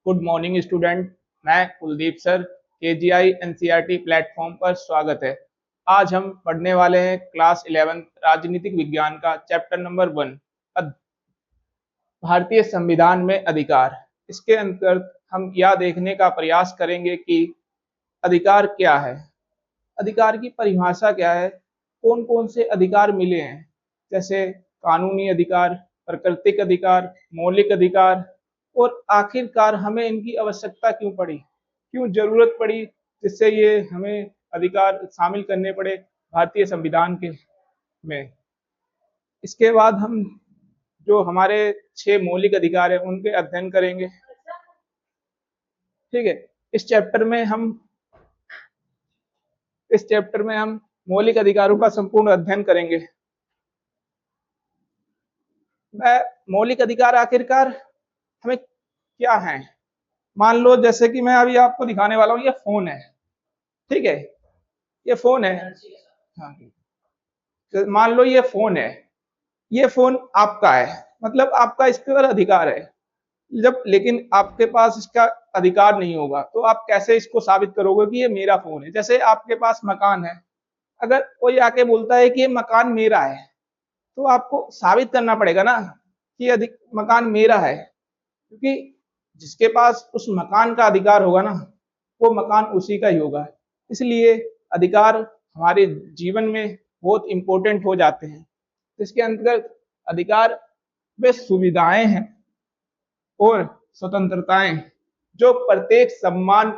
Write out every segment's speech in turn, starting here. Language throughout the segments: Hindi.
Good morning student. मैं कुलदीप सर, केजीआई एनसीईआरटी प्लेटफॉर्म पर स्वागत है। आज हम पढ़ने वाले हैं क्लास 11 राजनीतिक विज्ञान का चैप्टर नंबर 1 भारतीय संविधान में अधिकार। इसके अंतर्गत हम यह देखने का प्रयास करेंगे कि अधिकार क्या है, अधिकार की परिभाषा क्या है, कौन कौन से अधिकार मिले हैं, जैसे कानूनी अधिकार, प्राकृतिक अधिकार, मौलिक अधिकार, और आखिरकार हमें इनकी आवश्यकता क्यों पड़ी, क्यों जरूरत पड़ी, जिससे ये हमें अधिकार शामिल करने पड़े भारतीय संविधान के में। इसके बाद हम जो हमारे 6 मौलिक अधिकार है उनके अध्ययन करेंगे। ठीक है, इस चैप्टर में हम मौलिक अधिकारों का संपूर्ण अध्ययन करेंगे। मौलिक अधिकार आखिरकार हमें क्या है। मान लो जैसे कि मैं अभी आपको दिखाने वाला हूं, ये फोन है। ठीक है, ये फोन है। हाँ, तो मान लो ये फोन है, ये फोन आपका है, मतलब आपका इस पर अधिकार है। लेकिन आपके पास इसका अधिकार नहीं होगा तो आप कैसे इसको साबित करोगे कि ये मेरा फोन है। जैसे आपके पास मकान है, अगर कोई आके बोलता है कि ये मकान मेरा है तो आपको साबित करना पड़ेगा ना कि मकान मेरा है, क्योंकि जिसके पास उस मकान का अधिकार होगा ना, वो मकान उसी का ही होगा। इसलिए अधिकार हमारे जीवन में बहुत इंपॉर्टेंट हो जाते हैं। इसके अंतर्गत अधिकार वे सुविधाएं हैं और स्वतंत्रताएं जो प्रत्येक सम्मान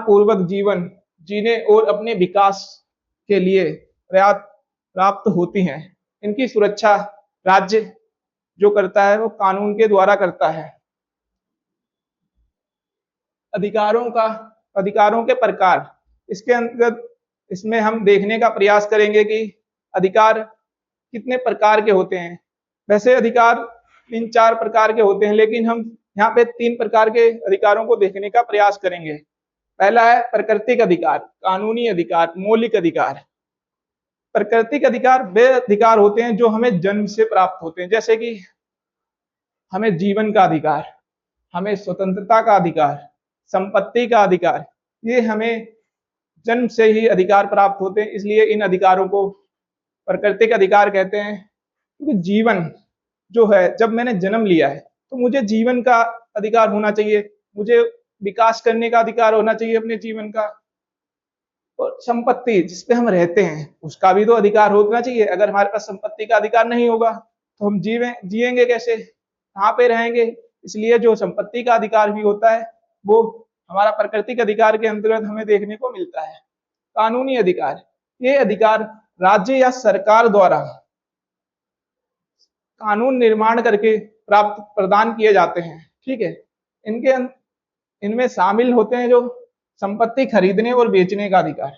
पूर्वक जीवन जीने और अपने विकास के लिए प्राप्त होती हैं। इनकी सुरक्षा राज्य जो करता है वो कानून के द्वारा करता है। अधिकारों के प्रकार, इसके अंतर्गत इसमें हम देखने का प्रयास करेंगे कि अधिकार कितने प्रकार के होते हैं। वैसे अधिकार 3-4 प्रकार के होते हैं, लेकिन हम यहाँ पे 3 प्रकार के अधिकारों को देखने का प्रयास करेंगे। पहला है प्राकृतिक अधिकार, कानूनी अधिकार, मौलिक अधिकार। प्राकृतिक अधिकार वे अधिकार होते हैं जो हमें जन्म से प्राप्त होते हैं, जैसे कि हमें जीवन का अधिकार, हमें स्वतंत्रता का अधिकार, संपत्ति का अधिकार। ये हमें जन्म से ही अधिकार प्राप्त होते हैं, इसलिए इन अधिकारों को प्राकृतिक अधिकार कहते हैं। क्योंकि जीवन जो है, जब मैंने जन्म लिया है तो मुझे जीवन का अधिकार होना चाहिए, मुझे विकास करने का अधिकार होना चाहिए अपने जीवन का। और संपत्ति जिसपे हम रहते हैं उसका भी तो अधिकार होना चाहिए। अगर हमारे पास संपत्ति का अधिकार नहीं होगा तो हम जिएंगे कैसे, कहाँ पे रहेंगे। इसलिए जो संपत्ति का अधिकार भी होता है वो हमारा प्राकृतिक अधिकार के अंतर्गत हमें देखने को मिलता है। कानूनी अधिकार, ये अधिकार राज्य या सरकार द्वारा कानून निर्माण करके प्रदान किए जाते हैं। ठीक है, इनमें शामिल होते हैं जो संपत्ति खरीदने और बेचने का अधिकार,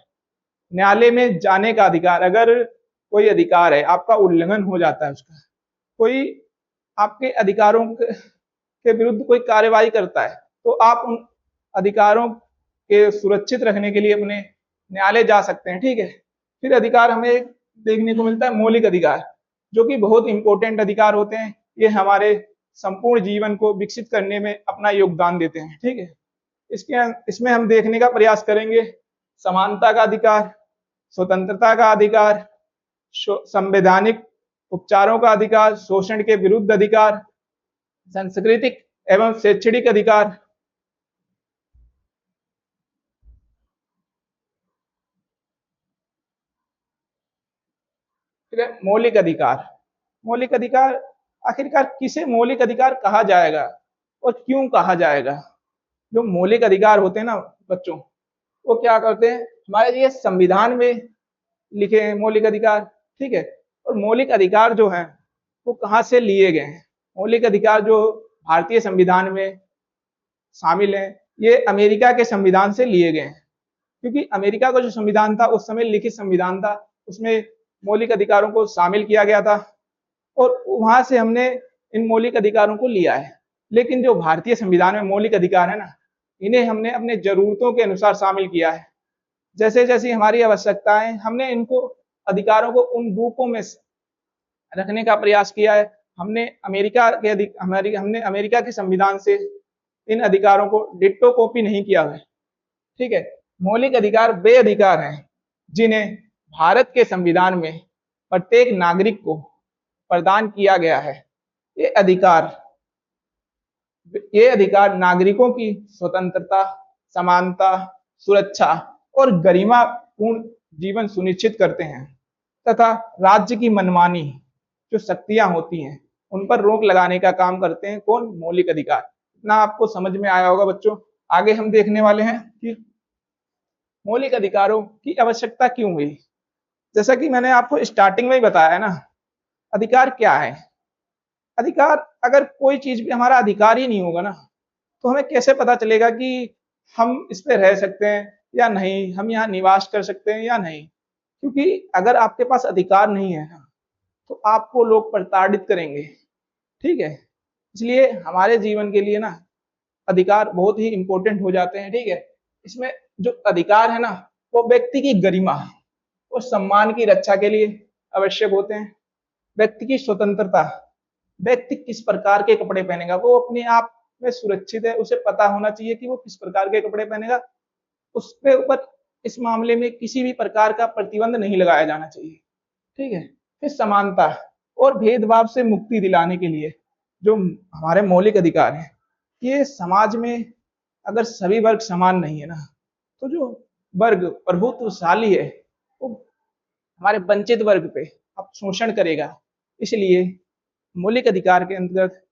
न्यायालय में जाने का अधिकार। अगर कोई अधिकार है आपका उल्लंघन हो जाता है, उसका कोई आपके अधिकारों के विरुद्ध कोई कार्यवाही करता है तो आप उन अधिकारों के सुरक्षित रखने के लिए अपने न्यायालय जा सकते हैं। ठीक है, फिर अधिकार हमें देखने को मिलता है मौलिक अधिकार, जो कि बहुत इंपॉर्टेंट अधिकार होते हैं। ये हमारे संपूर्ण जीवन को विकसित करने में अपना योगदान देते हैं। ठीक है, इसमें हम देखने का प्रयास करेंगे समानता का अधिकार, स्वतंत्रता का अधिकार, संवैधानिक उपचारों का अधिकार, शोषण के विरुद्ध अधिकार, सांस्कृतिक एवं शैक्षणिक अधिकार। मौलिक अधिकार, मौलिक अधिकार आखिरकार किसे मौलिक अधिकार कहा जाएगा और क्यों कहा जाएगा। जो मौलिक अधिकार होते हैं ना बच्चों, वो क्या करते हैं, हमारे ये संविधान में लिखे हैं मौलिक अधिकार। ठीक है, और मौलिक अधिकार जो हैं वो कहाँ से लिए गए हैं। मौलिक अधिकार जो भारतीय संविधान में शामिल हैं, ये अमेरिका के संविधान से लिए गए हैं। क्योंकि अमेरिका का जो संविधान था उस समय लिखित संविधान था, उसमें मौलिक अधिकारों को शामिल किया गया था और वहां से हमने इन मौलिक अधिकारों को लिया है। लेकिन जो भारतीय संविधान में मौलिक अधिकार है ना, इन्हें हमने अपने जरूरतों के अनुसार शामिल किया है। जैसे जैसी हमारी आवश्यकताएं, हमने इनको अधिकारों को उन रूपों में रखने का प्रयास किया है। हमने अमेरिका के संविधान से इन अधिकारों को डिट्टो कॉपी नहीं किया है। ठीक है, मौलिक अधिकार वे अधिकार हैं जिन्हें भारत के संविधान में प्रत्येक नागरिक को प्रदान किया गया है। ये अधिकार नागरिकों की स्वतंत्रता, समानता, सुरक्षा और गरिमापूर्ण जीवन सुनिश्चित करते हैं तथा राज्य की मनमानी जो शक्तियां होती हैं उन पर रोक लगाने का काम करते हैं। कौन? मौलिक अधिकार। इतना आपको समझ में आया होगा बच्चों। आगे हम देखने वाले हैं कि मौलिक अधिकारों की आवश्यकता क्यों हुई। जैसा कि मैंने आपको स्टार्टिंग में ही बताया ना, अधिकार क्या है। अधिकार, अगर कोई चीज भी हमारा अधिकार ही नहीं होगा ना, तो हमें कैसे पता चलेगा कि हम इस पे रह सकते हैं या नहीं, हम यहाँ निवास कर सकते हैं या नहीं। क्योंकि अगर आपके पास अधिकार नहीं है ना, तो आपको लोग प्रताड़ित करेंगे। ठीक है, इसलिए हमारे जीवन के लिए ना अधिकार बहुत ही इंपॉर्टेंट हो जाते हैं। ठीक है, इसमें जो अधिकार है ना, वो व्यक्ति की गरिमा और सम्मान की रक्षा के लिए आवश्यक होते हैं। व्यक्ति की स्वतंत्रता, व्यक्ति किस प्रकार के कपड़े पहनेगा वो अपने आप में सुरक्षित है, उसे पता होना चाहिए कि वो किस प्रकार के कपड़े पहनेगा। उसके ऊपर इस मामले में किसी भी प्रकार का प्रतिबंध नहीं लगाया जाना चाहिए। ठीक है, फिर समानता और भेदभाव से मुक्ति दिलाने के लिए जो हमारे मौलिक अधिकार हैं, ये समाज में अगर सभी वर्ग समान नहीं है ना, तो जो वर्ग प्रभुत्वशाली है वो हमारे वंचित वर्ग पे अब शोषण करेगा। इसलिए मौलिक अधिकार के अंतर्गत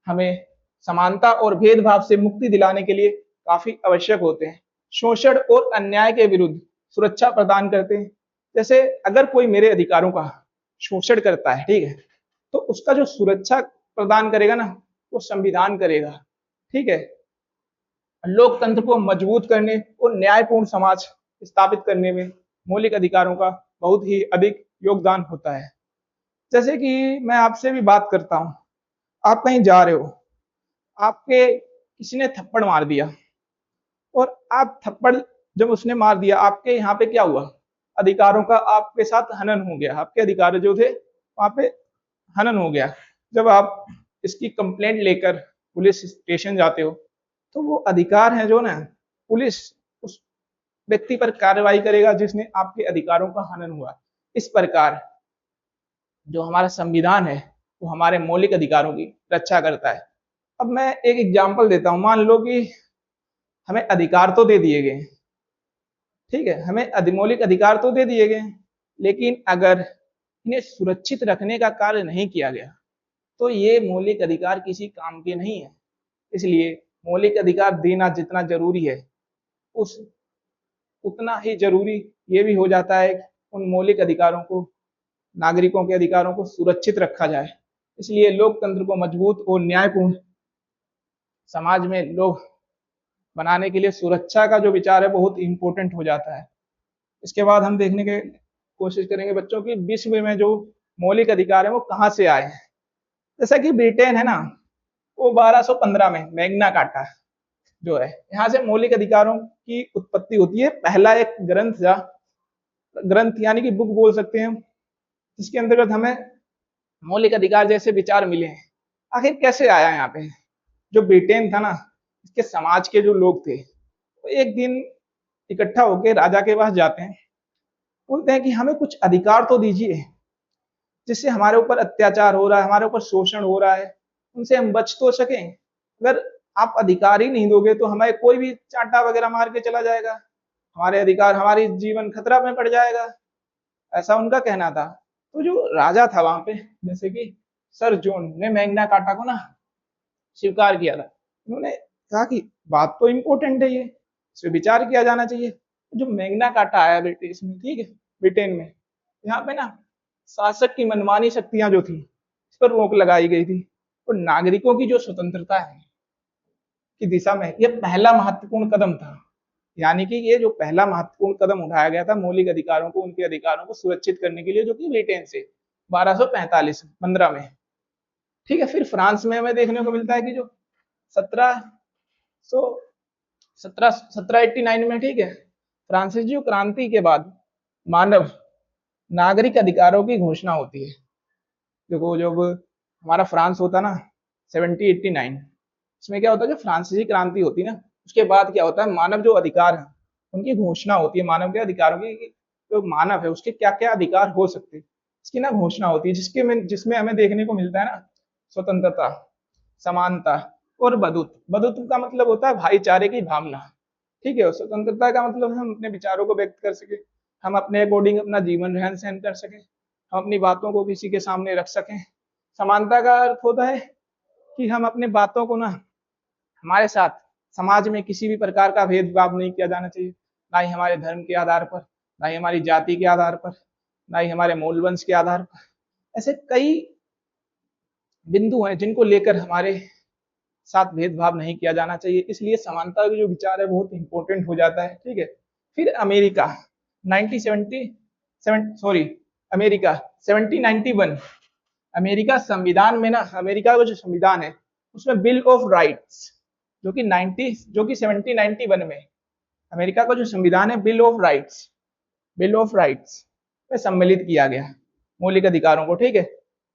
हमें समानता और भेदभाव से मुक्ति दिलाने के लिए काफी आवश्यक होते हैं। शोषण और अन्याय के विरुद्ध सुरक्षा प्रदान करते हैं। जैसे अगर कोई मेरे अधिकारों का शोषण करता है, ठीक है, तो उसका जो सुरक्षा प्रदान करेगा ना, वो संविधान करेगा। ठीक है, लोकतंत्र को मजबूत करने और न्यायपूर्ण समाज स्थापित करने में मौलिक अधिकारों का बहुत ही अधिक योगदान होता है। जैसे कि मैं आपसे भी बात करता हूं, आप कहीं जा रहे हो, आपके किसी ने थप्पड़ मार दिया और आप थप्पड़ जब उसने मार दिया, आपके यहाँ पे क्या हुआ? अधिकारों का आपके साथ हनन हो गया। आपके अधिकार जो थे वहां पे हनन हो गया। जब आप इसकी कंप्लेंट लेकर पुलिस स्टेशन जाते हो, तो वो अधिकार है जो ना, पुलिस उस व्यक्ति पर कार्रवाई करेगा जिसने आपके अधिकारों का हनन हुआ। इस प्रकार जो हमारा संविधान है वो हमारे मौलिक अधिकारों की रक्षा करता है। अब मैं एक एग्जांपल देता हूं। मान लो कि हमें अधिकार तो दे दिए गए, ठीक है, हमें मौलिक अधिकार तो दे दिए गए, लेकिन अगर इन्हें सुरक्षित रखने का कार्य नहीं किया गया तो ये मौलिक अधिकार किसी काम के नहीं है। इसलिए मौलिक अधिकार देना जितना जरूरी है, उतना ही जरूरी ये भी हो जाता है उन मौलिक अधिकारों को, नागरिकों के अधिकारों को सुरक्षित रखा जाए। इसलिए लोकतंत्र को मजबूत और न्यायपूर्ण समाज में लोग बनाने के लिए सुरक्षा का जो विचार है बहुत इंपॉर्टेंट हो जाता है। इसके बाद हम देखने की कोशिश करेंगे बच्चों की विश्व में जो मौलिक अधिकार है वो कहाँ से आए हैं। जैसा कि ब्रिटेन है ना, वो 1215 में मैग्ना कार्टा जो है, यहाँ से मौलिक अधिकारों की उत्पत्ति होती है। पहला एक ग्रंथ यानी कि बुक बोल सकते हैं, जिसके अंतर्गत हमें मौलिक अधिकार जैसे विचार मिले हैं। आखिर कैसे आया यहाँ पे? जो ब्रिटेन था ना, इसके समाज के जो लोग थे, वो एक दिन इकट्ठा होकर राजा के पास जाते हैं, बोलते हैं कि हमें कुछ अधिकार तो दीजिए, जिससे हमारे ऊपर अत्याचार हो रहा है, हमारे ऊपर शोषण हो रहा है, उनसे हम बच तो सकें। अगर आप अधिकार ही नहीं दोगे तो हमें कोई भी चांटा वगैरह मार के चला जाएगा, हमारे अधिकार, हमारी जीवन खतरा में पड़ जाएगा, ऐसा उनका कहना था। तो जो राजा था वहां पे, जैसे कि सर जॉन ने मैग्ना कार्टा को ना स्वीकार किया था। उन्होंने कहा कि बात तो इम्पोर्टेंट है, ये इस पर विचार किया जाना चाहिए। जो मैग्ना कार्टा आया ब्रिटिश में, ठीक है, ब्रिटेन में, यहाँ पे ना शासक की मनमानी शक्तियां जो थी इस पर रोक लगाई गई थी, और नागरिकों की जो स्वतंत्रता है की दिशा में यह पहला महत्वपूर्ण कदम था। यानी कि ये जो पहला महत्वपूर्ण कदम उठाया गया था मौलिक अधिकारों को, उनके अधिकारों को सुरक्षित करने के लिए, जो कि ब्रिटेन से 1245-15 में, ठीक है। फिर फ्रांस में हमें देखने को मिलता है कि जो 1789 में, ठीक है, फ्रांसीसी क्रांति के बाद मानव नागरिक अधिकारों की घोषणा होती है। देखो, जब हमारा फ्रांस होता ना 1789, इसमें क्या होता है, जो फ्रांसीसी क्रांति होती है ना, उसके बाद क्या होता है, मानव जो अधिकार है उनकी घोषणा होती है, मानव के अधिकारों की, जो मानव है उसके क्या क्या अधिकार हो सकते हैं, इसकी ना घोषणा होती है, जिसमें हमें देखने को मिलता है ना स्वतंत्रता, समानता और बंधुत्व। बंधुत्व का मतलब होता है भाईचारे की भावना, ठीक है। स्वतंत्रता का मतलब हम अपने विचारों को व्यक्त कर सके, हम अपने अकॉर्डिंग अपना जीवन रहन सहन कर सके, हम अपनी बातों को किसी के सामने रख सकें। समानता का अर्थ होता है कि हम अपने बातों को ना, हमारे साथ समाज में किसी भी प्रकार का भेदभाव नहीं किया जाना चाहिए, ना ही हमारे धर्म के आधार पर, ना ही हमारी जाति के आधार पर, ना ही हमारे मूल वंश के आधार पर। ऐसे कई बिंदु हैं जिनको लेकर हमारे साथ भेदभाव नहीं किया जाना चाहिए, इसलिए समानता का जो विचार है बहुत इंपॉर्टेंट हो जाता है, ठीक है। फिर अमेरिका 1970 सॉरी अमेरिका 1791, अमेरिका संविधान में ना, अमेरिका का जो संविधान है उसमें बिल ऑफ राइट्स जो कि 1791 में अमेरिका का जो संविधान है बिल ऑफ राइट्स में सम्मिलित किया गया मौलिक अधिकारों को, ठीक है।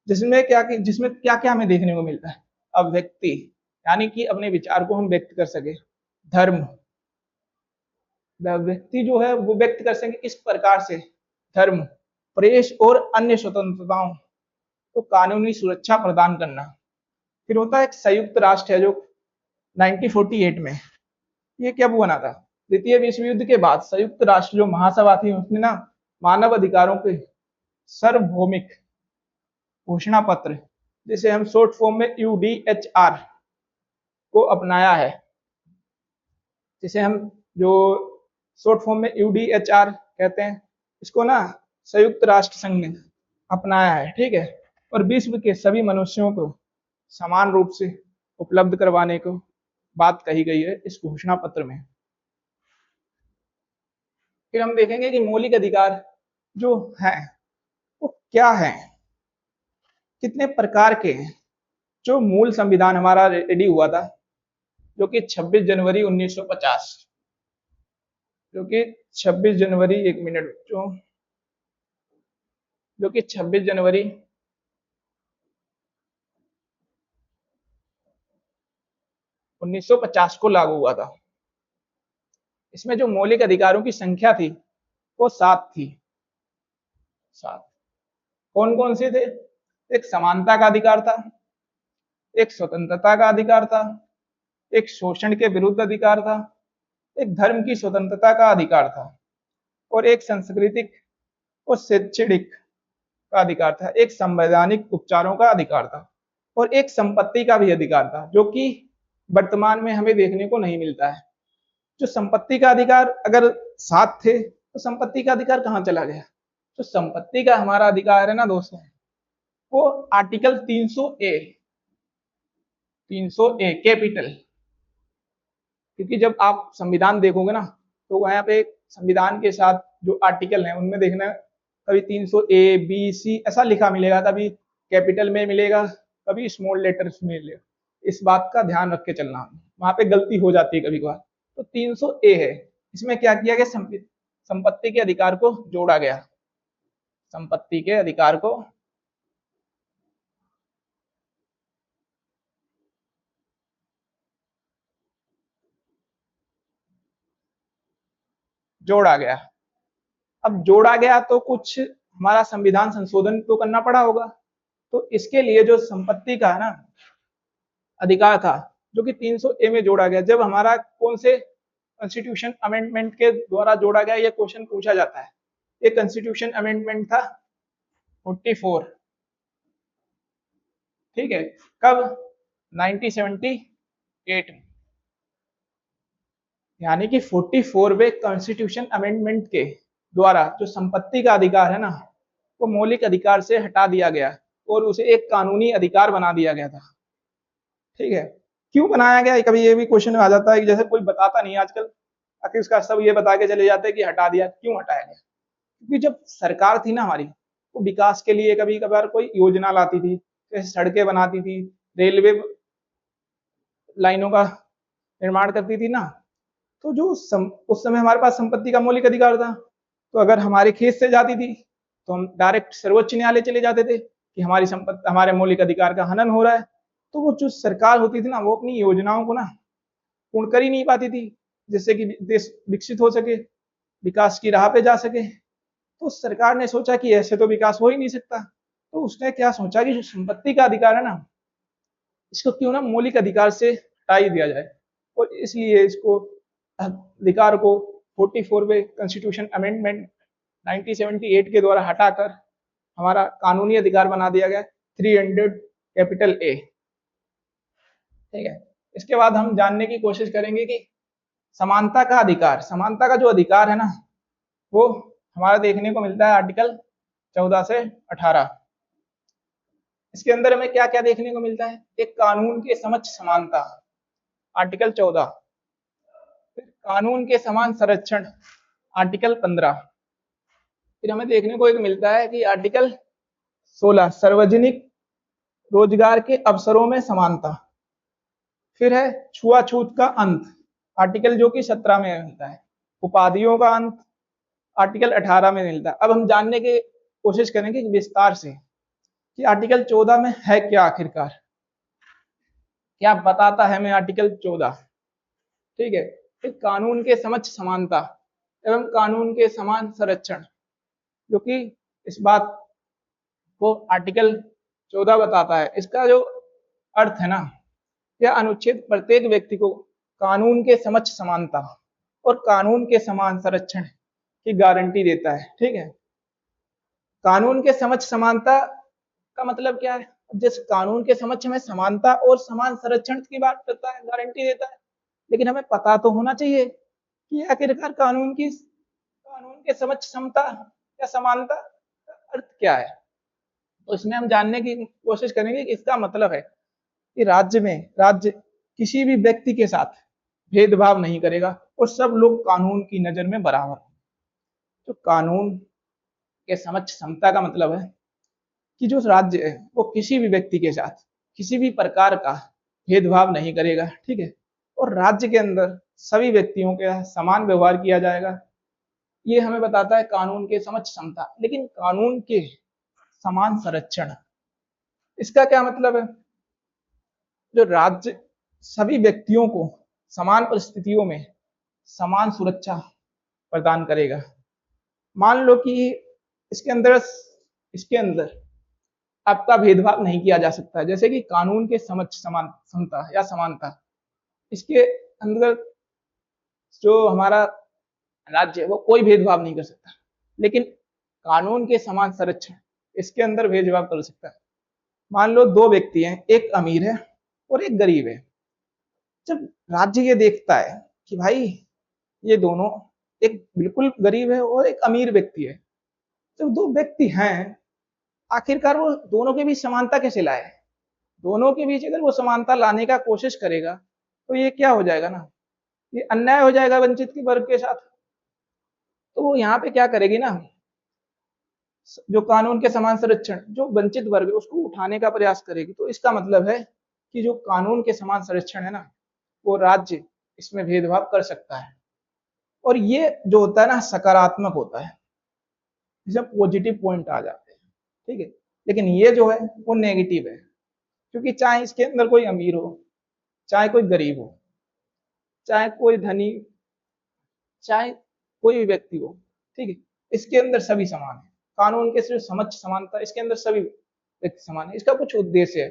जिसमें क्या क्या हमें देखने को मिलता है, अब व्यक्ति यानी कि अपने विचार को हम व्यक्त कर सके, धर्म, व्यक्ति जो है वो व्यक्त कर सके किस प्रकार से, धर्म, प्रेस और अन्य स्वतंत्रताओं को कानूनी सुरक्षा प्रदान करना। फिर होता है एक संयुक्त राष्ट्र है जो 1948 में, ये क्या बना था, द्वितीय विश्व युद्ध के बाद संयुक्त राष्ट्र जो महासभा थी उसने ना मानव अधिकारों के सार्वभौमिक घोषणा पत्र, जिसे हम शॉर्ट फॉर्म में UDHR को अपनाया है, जिसे हम जो शॉर्ट फॉर्म में UDHR कहते हैं, इसको ना संयुक्त राष्ट्र संघ ने अपनाया है, ठीक है। और विश्व के सभी मनुष्यों को समान रूप से उपलब्ध करवाने को बात कही गई है इस घोषणा पत्र में। फिर हम देखेंगे कि मौलिक अधिकार जो है वो क्या है, कितने प्रकार के हैं। जो मूल संविधान हमारा रेडी हुआ था जो कि 26 जनवरी 1950, जो कि 26 जनवरी 1 मिनट जो कि 26 जनवरी 1950 को लागू हुआ था। इसमें जो मौलिक अधिकारों की संख्या थी वो 7 थी। 7 कौन कौन से थे, एक समानता का अधिकार था, एक स्वतंत्रता का अधिकार था, एक शोषण के विरुद्ध अधिकार था, एक धर्म की स्वतंत्रता का अधिकार था, और एक सांस्कृतिक और शैक्षणिक का अधिकार था, एक संवैधानिक उपचारों का अधिकार था, और एक संपत्ति का भी अधिकार था, जो कि वर्तमान में हमें देखने को नहीं मिलता है। जो संपत्ति का अधिकार अगर 7 थे तो संपत्ति का अधिकार कहाँ चला गया। जो संपत्ति का हमारा अधिकार है ना दोस्तों, वो आर्टिकल 300 ए कैपिटल, क्योंकि जब आप संविधान देखोगे ना तो वहां पे संविधान के साथ जो आर्टिकल है उनमें देखना कभी 300A, B, C ऐसा लिखा मिलेगा, कभी कैपिटल में मिलेगा, कभी स्मॉल लेटर्स में मिलेगा। इस बात का ध्यान रख के चलना, वहां पे गलती हो जाती है कभी कभार। तो 300A है, इसमें क्या किया गया, संपत्ति के अधिकार को जोड़ा गया, संपत्ति के अधिकार को जोड़ा गया। अब जोड़ा गया तो कुछ हमारा संविधान संशोधन तो करना पड़ा होगा, तो इसके लिए जो संपत्ति का है ना अधिकार था जो कि 300A में जोड़ा गया। जब हमारा कौन से कॉन्स्टिट्यूशन अमेंडमेंट के द्वारा जोड़ा गया, ये क्वेश्चन पूछा जाता है। ये कॉन्स्टिट्यूशन अमेंडमेंट था 44, ठीक है, कब, 1978 में। यानी कि 44वें कॉन्स्टिट्यूशन अमेंडमेंट के द्वारा जो संपत्ति का अधिकार है ना वो मौलिक अधिकार से हटा दिया गया और उसे एक कानूनी अधिकार बना दिया गया था, ठीक है। क्यों बनाया गया, कभी ये भी क्वेश्चन आ जाता है कि जैसे कोई बताता नहीं आजकल, आखिर उसका सब ये बता के चले जाते हैं कि हटा दिया, क्यों हटाया गया। क्योंकि जब सरकार थी ना हमारी, वो विकास के लिए कभी कभार कोई योजना लाती थी, जैसे सड़कें बनाती थी, रेलवे लाइनों का निर्माण करती थी ना, तो उस समय हमारे पास संपत्ति का मौलिक अधिकार था। तो अगर हमारे खेत से जाती थी तो हम डायरेक्ट सर्वोच्च न्यायालय चले जाते थे कि हमारी संपत्ति, हमारे मौलिक अधिकार का हनन हो रहा है, तो वो जो सरकार होती थी ना, वो अपनी योजनाओं को ना पूर्ण कर ही नहीं पाती थी, जिससे कि देश विकसित हो सके, विकास की राह पे जा सके। तो सरकार ने सोचा कि ऐसे तो विकास हो ही नहीं सकता, तो उसने क्या सोचा कि जो संपत्ति का अधिकार है ना, इसको क्यों ना मौलिक अधिकार से हटा ही दिया जाए, और इसलिए इसको अधिकार को 44वें कॉन्स्टिट्यूशन अमेंडमेंट 1978 के द्वारा हटाकर हमारा कानूनी अधिकार बना दिया गया 300 कैपिटल ए। ठीक है, इसके बाद हम जानने की कोशिश करेंगे कि समानता का अधिकार, समानता का जो अधिकार है ना, वो हमारा देखने को मिलता है आर्टिकल 14 से 18। इसके अंदर हमें क्या क्या देखने को मिलता है? एक कानून के समक्ष समानता, आर्टिकल 14, फिर कानून के समान संरक्षण, आर्टिकल 15, फिर हमें देखने को एक मिलता है कि आर्टिकल 16 सार्वजनिक रोजगार के अवसरों में समानता, फिर है छुआछूत का अंत, आर्टिकल जो कि 17 में मिलता है, उपाधियों का अंत, आर्टिकल 18 में मिलता है। अब हम जानने की कोशिश करेंगे विस्तार से कि आर्टिकल 14 में है क्या, आखिरकार क्या बताता है हमें आर्टिकल 14। ठीक है, फिर कानून के समक्ष समानता एवं कानून के समान संरक्षण, जो कि इस बात को आर्टिकल 14 बताता है। इसका जो अर्थ है ना, यह अनुच्छेद प्रत्येक व्यक्ति को कानून के समक्ष समानता और कानून के समान संरक्षण की गारंटी देता है। ठीक है, कानून के समक्ष समानता का मतलब क्या है? जिस कानून के समक्ष में समानता और समान संरक्षण की बात करता है, गारंटी देता है, लेकिन हमें पता तो होना चाहिए कि आखिरकार कानून के समक्ष समता या समानता का अर्थ क्या है। तो इसमें हम जानने की कोशिश करेंगे कि इसका मतलब है कि राज्य किसी भी व्यक्ति के साथ भेदभाव नहीं करेगा और सब लोग कानून की नजर में बराबर। तो कानून के समक्ष समता का मतलब है कि जो राज्य है वो किसी भी व्यक्ति के साथ किसी भी प्रकार का भेदभाव नहीं करेगा। ठीक है, और राज्य के अंदर सभी व्यक्तियों के समान व्यवहार किया जाएगा, ये हमें बताता है कानून के समक्ष समता। लेकिन कानून के समान संरक्षण, इसका क्या मतलब है? जो राज्य सभी व्यक्तियों को समान परिस्थितियों में समान सुरक्षा प्रदान करेगा। मान लो कि इसके अंदर आपका भेदभाव नहीं किया जा सकता है, जैसे कि कानून के समक्ष समान समता या समानता, इसके अंदर जो हमारा राज्य है वो कोई भेदभाव नहीं कर सकता, लेकिन कानून के समान संरक्षण इसके अंदर भेदभाव कर सकता है। मान लो दो व्यक्ति हैं, एक अमीर है और एक गरीब है। जब राज्य ये देखता है कि भाई ये दोनों, एक बिल्कुल गरीब है और एक अमीर व्यक्ति है, जब दो व्यक्ति हैं, आखिरकार वो दोनों के बीच समानता कैसे लाए? दोनों के बीच अगर वो समानता लाने का कोशिश करेगा तो ये क्या हो जाएगा ना, ये अन्याय हो जाएगा वंचित के वर्ग के साथ। तो वो यहाँ पे क्या करेगी ना, जो कानून के समान संरक्षण जो वंचित वर्ग है उसको उठाने का प्रयास करेगी। तो इसका मतलब है कि जो कानून के समान संरक्षण है ना, वो राज्य इसमें भेदभाव कर सकता है, और ये जो होता है ना सकारात्मक होता है, जिसमें पॉजिटिव पॉइंट आ जाते हैं। ठीक है, लेकिन ये जो है वो नेगेटिव है, क्योंकि चाहे इसके अंदर कोई अमीर हो, चाहे कोई गरीब हो, चाहे कोई धनी, चाहे कोई भी व्यक्ति हो, ठीक है, इसके अंदर सभी समान है। कानून के सिर्फ समक्ष समानता, इसके अंदर सभी व्यक्ति समान है। इसका कुछ उद्देश्य है।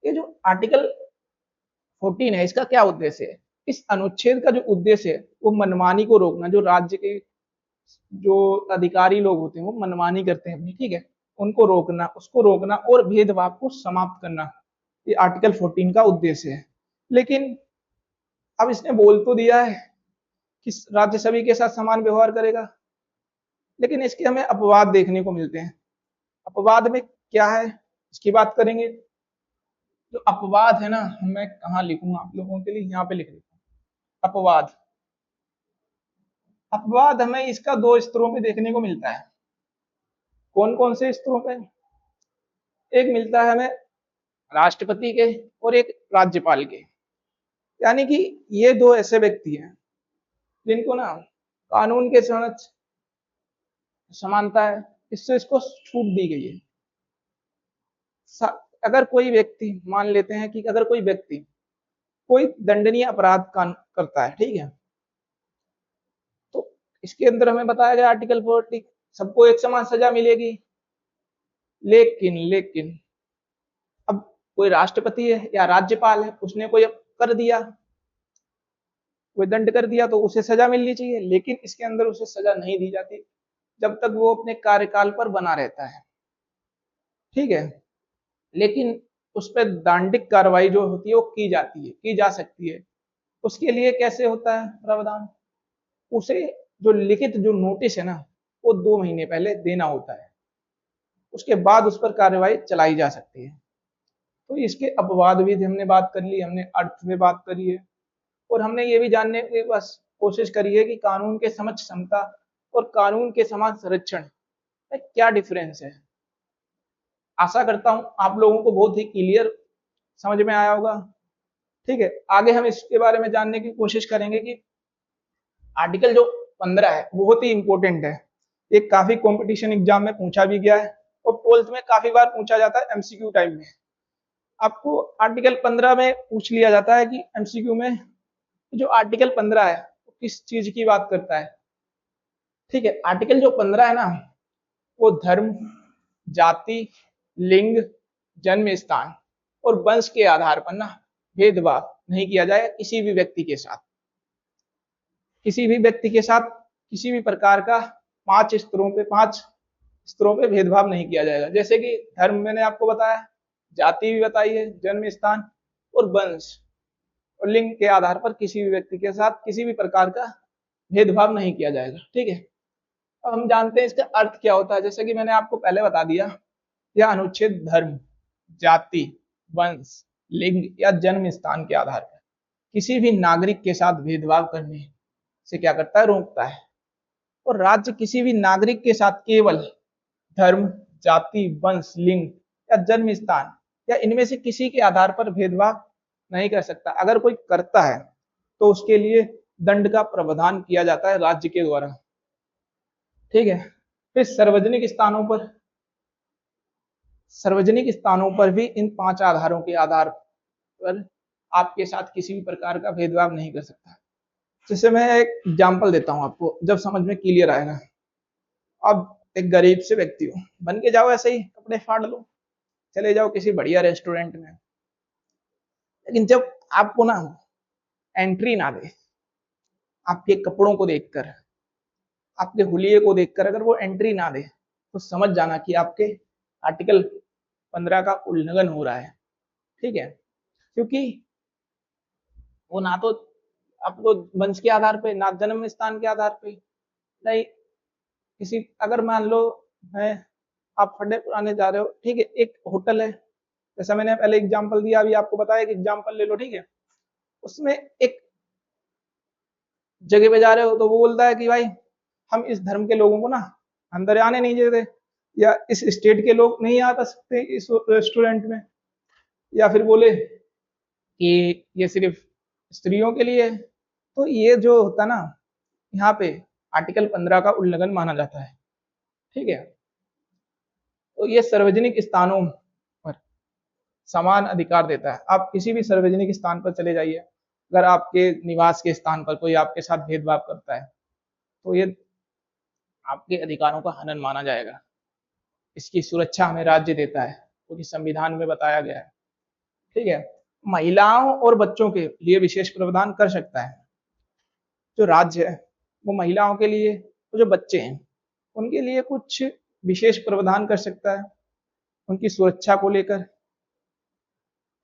ये जो आर्टिकल 14 है, इसका क्या उद्देश्य है? इस अनुच्छेद का जो उद्देश्य है वो मनमानी को रोकना, जो राज्य के जो अधिकारी लोग होते हैं वो मनमानी करते हैं अपनी, ठीक है, उनको रोकना, उसको रोकना और भेदभाव को समाप्त करना, ये आर्टिकल 14 का उद्देश्य है। लेकिन अब इसने बोल तो दिया है कि राज्य सभी के साथ समान व्यवहार करेगा, लेकिन इसके हमें अपवाद देखने को मिलते हैं। अपवाद में क्या है इसकी बात करेंगे। जो अपवाद है ना, मैं कहाँ लिखूंगा आप लोगों के लिए, यहाँ पे लिख देता हूँ अपवाद। अपवाद हमें इसका दो स्तरों में देखने को मिलता है। कौन कौन से स्तरों पे? एक मिलता है हमें राष्ट्रपति के और एक राज्यपाल के, यानी कि ये दो ऐसे व्यक्ति हैं जिनको ना कानून के समक्ष समानता है, इससे इसको छूट दी गई है। अगर कोई व्यक्ति, मान लेते हैं कि अगर कोई व्यक्ति कोई दंडनीय अपराध करता है, ठीक है, तो इसके अंदर हमें बताया गया आर्टिकल 40 सबको एक समान सजा मिलेगी। लेकिन लेकिन अब कोई राष्ट्रपति है या राज्यपाल है, उसने कोई कर दिया, कोई दंड कर दिया, तो उसे सजा मिलनी चाहिए, लेकिन इसके अंदर उसे सजा नहीं दी जाती जब तक वो अपने कार्यकाल पर बना रहता है, ठीक है। लेकिन उस पर दांडिक कार्रवाई जो होती है वो की जाती है, की जा सकती है। उसके लिए कैसे होता है प्रावधान, उसे जो लिखित जो नोटिस है ना, वो 2 महीने पहले देना होता है, उसके बाद उस पर कार्रवाई चलाई जा सकती है। तो इसके अपवाद भी हमने बात कर ली, हमने अर्थ में बात करी है, और हमने ये भी जानने की बस कोशिश करी है कि कानून के समक्ष समता और कानून के समान संरक्षण में क्या डिफरेंस है। आशा करता हूं आप लोगों को बहुत ही क्लियर समझ में आया होगा, ठीक है। आगे हम इसके बारे में जानने की कोशिश करेंगे कि आर्टिकल जो 15 है बहुत ही इंपॉर्टेंट है, ये काफी कंपटीशन एग्जाम में पूछा भी गया है और 12th में काफी बार पूछा जाता है एमसीक्यू टाइम में। आपको आर्टिकल 15 में पूछ लिया जाता है कि एमसीक्यू में जो आर्टिकल 15 है वो किस चीज की बात करता है, ठीक है। आर्टिकल जो 15 है ना, वो धर्म, जाति, लिंग, जन्म स्थान और वंश के आधार पर ना भेदभाव नहीं किया जाएगा किसी भी व्यक्ति के साथ, किसी भी व्यक्ति के साथ किसी भी प्रकार का 5 स्तरों पे भेदभाव नहीं किया जाएगा। जैसे कि धर्म मैंने आपको बताया, जाति भी बताई है, जन्म स्थान और वंश और लिंग के आधार पर किसी भी व्यक्ति के साथ किसी भी प्रकार का भेदभाव नहीं किया जाएगा, ठीक है। अब हम जानते हैं इसका अर्थ क्या होता है। जैसे कि मैंने आपको पहले बता दिया, यह अनुच्छेद धर्म, जाति, वंश, लिंग या जन्म स्थान के आधार पर किसी भी नागरिक के साथ भेदभाव करने से क्या करता है, रोकता है। और राज्य किसी भी नागरिक के साथ केवल धर्म, जाति, वंश, लिंग या जन्म स्थान या इनमें से किसी के आधार पर भेदभाव नहीं कर सकता। अगर कोई करता है तो उसके लिए दंड का प्रावधान किया जाता है राज्य के द्वारा, ठीक है। फिर सार्वजनिक स्थानों पर भी इन 5 आधारों के आधार पर आपके साथ किसी भी प्रकार का भेदभाव नहीं कर सकता। जैसे मैं एक एग्जाम्पल देता हूं आपको, जब समझ में क्लियर आएगा। अब एक गरीब से व्यक्ति हो, बन के जाओ ऐसे ही, कपड़े फाड़ लो, चले जाओ किसी बढ़िया रेस्टोरेंट में, लेकिन जब आपको ना एंट्री ना दे, आपके कपड़ों को देखकर, आपके हुलिये को देखकर अगर वो एंट्री ना दे, तो समझ जाना कि आपके आर्टिकल 15 का उल्लंघन हो रहा है, ठीक है। क्योंकि वो ना तो आपको वंश के आधार पे, ना जन्म स्थान के आधार पे, नहीं किसी, अगर मान लो है आप फटे पुराने जा रहे हो, ठीक है, एक होटल है, जैसा मैंने पहले एग्जांपल दिया, अभी आपको बताया कि एग्जांपल ले लो, ठीक है। उसमें एक जगह पे जा रहे हो तो वो बोलता है कि भाई हम इस धर्म के लोगों को ना अंदर आने नहीं देते, या इस स्टेट के लोग नहीं आ सकते इस रेस्टोरेंट में, या फिर बोले कि ये सिर्फ स्त्रियों के लिए है। तो ये जो होता है ना, यहाँ पे आर्टिकल 15 का उल्लंघन माना जाता है, ठीक है। तो ये सार्वजनिक स्थानों पर समान अधिकार देता है। आप किसी भी सार्वजनिक स्थान पर चले जाइए, अगर आपके निवास के स्थान पर कोई आपके साथ भेदभाव करता है तो ये आपके अधिकारों का हनन माना जाएगा। इसकी सुरक्षा हमें राज्य देता है, क्योंकि संविधान में बताया गया है, ठीक है। महिलाओं और बच्चों के लिए विशेष प्रावधान कर सकता है जो राज्य है, वो महिलाओं के लिए, तो जो बच्चे हैं उनके लिए कुछ विशेष प्रावधान कर सकता है उनकी सुरक्षा को लेकर,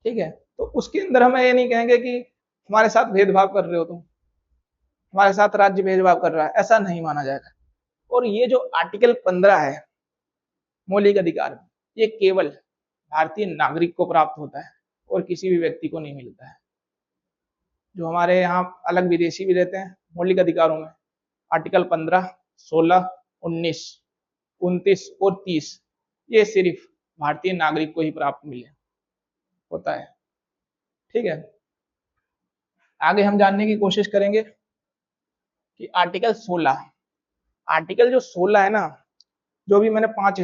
ठीक है। तो उसके अंदर हम ये नहीं कहेंगे कि हमारे साथ भेदभाव कर रहे हो तुम, हमारे साथ राज्य भेदभाव कर रहा है, ऐसा नहीं माना जाएगा। और ये जो आर्टिकल 15 है मौलिक अधिकार, ये केवल भारतीय नागरिक को प्राप्त होता है और किसी भी व्यक्ति को नहीं मिलता है। जो हमारे यहाँ अलग विदेशी भी रहते हैं मौलिक अधिकारों में, आर्टिकल 15, 16, 19, 29 और 30, ये सिर्फ भारतीय नागरिक को ही प्राप्त मिले होता है, ठीक है। आगे हम जानने की कोशिश करेंगे कि आर्टिकल 16 है ना, जो भी मैंने पांच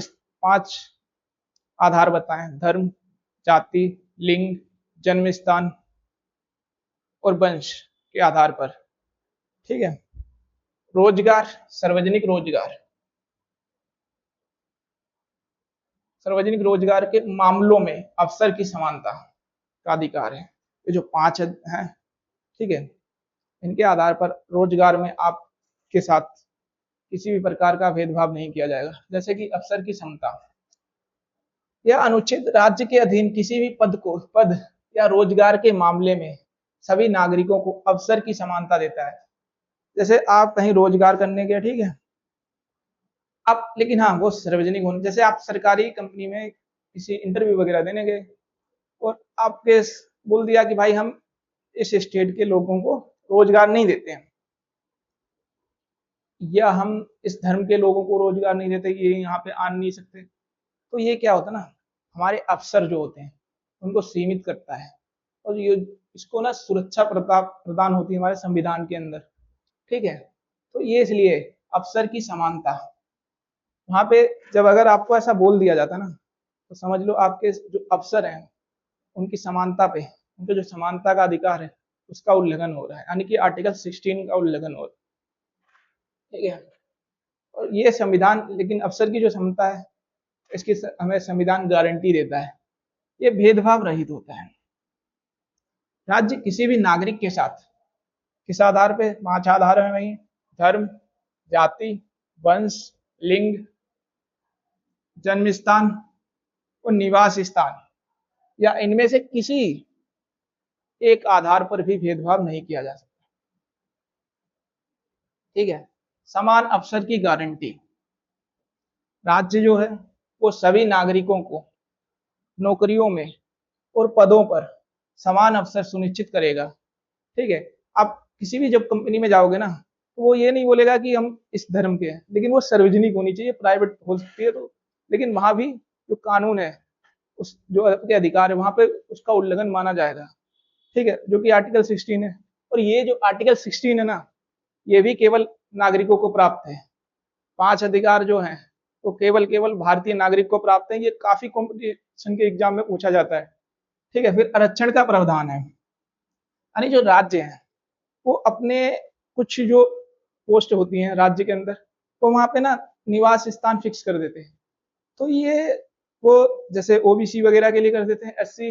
आधार बताएं, धर्म, जाति, लिंग, जन्म स्थान और वंश के आधार पर। ठीक है। रोजगार, सार्वजनिक रोजगार, सार्वजनिक रोजगार के मामलों में अवसर की समानता का अधिकार है। ये जो 5 हैं, ठीक है, इनके आधार पर रोजगार में आपके साथ किसी भी प्रकार का भेदभाव नहीं किया जाएगा। जैसे कि अवसर की समता, यह अनुच्छेद राज्य के अधीन किसी भी पद या रोजगार के मामले में सभी नागरिकों को अवसर की समानता देता है। जैसे आप कहीं रोजगार करने गए, ठीक है, आप, लेकिन हाँ वो सार्वजनिक होने, जैसे आप सरकारी कंपनी में किसी इंटरव्यू वगैरह देने गए और आपके बोल दिया कि भाई हम इस स्टेट के लोगों को रोजगार नहीं देते हैं, या हम इस धर्म के लोगों को रोजगार नहीं देते, ये यहाँ पे आ नहीं सकते, तो ये क्या होता है ना, हमारे अवसर जो होते हैं उनको सीमित करता है। और ये इसको ना सुरक्षा प्रदान होती है हमारे संविधान के अंदर। ठीक है, तो ये इसलिए अवसर की समानता, वहां पे जब अगर आपको ऐसा बोल दिया जाता ना, तो समझ लो आपके जो अवसर हैं उनकी समानता पे, उनके जो समानता का अधिकार है उसका उल्लंघन हो रहा है, यानी कि आर्टिकल 16 का उल्लंघन हो रहा है। ठीक है, और ये संविधान, लेकिन अवसर की जो समता है इसकी हमें संविधान गारंटी देता है, ये भेदभाव रहित होता है। राज्य किसी भी नागरिक के साथ किस आधार पे, 5 आधार है वही, धर्म, जाति, वंश, लिंग, जन्म स्थान और निवास स्थान, या इनमें से किसी एक आधार पर भी भेदभाव नहीं किया जा सकता। ठीक है, समान अवसर की गारंटी, राज्य जो है वो सभी नागरिकों को नौकरियों में और पदों पर समान अवसर सुनिश्चित करेगा। ठीक है, आप किसी भी जब कंपनी में जाओगे ना, तो वो ये नहीं बोलेगा कि हम इस धर्म के हैं, लेकिन वो सार्वजनिक होनी चाहिए, प्राइवेट हो सकती है तो, लेकिन वहां भी जो कानून है, उस जो आपके अधिकार है वहां पे उसका उल्लंघन माना जाएगा। ठीक है, जो कि आर्टिकल 16 है। और ये जो आर्टिकल 16 है ना, ये भी केवल नागरिकों को प्राप्त है। 5 अधिकार जो हैं वो केवल भारतीय नागरिक को प्राप्त है। ये काफी कॉम्पिटिशन के एग्जाम में पूछा जाता है। ठीक है, फिर आरक्षण का प्रावधान है, यानी जो राज्य है वो अपने कुछ जो पोस्ट होती हैं राज्य के अंदर, तो वहां पे ना निवास स्थान फिक्स कर देते हैं। तो ये वो जैसे ओबीसी वगैरह के लिए कर देते हैं, एससी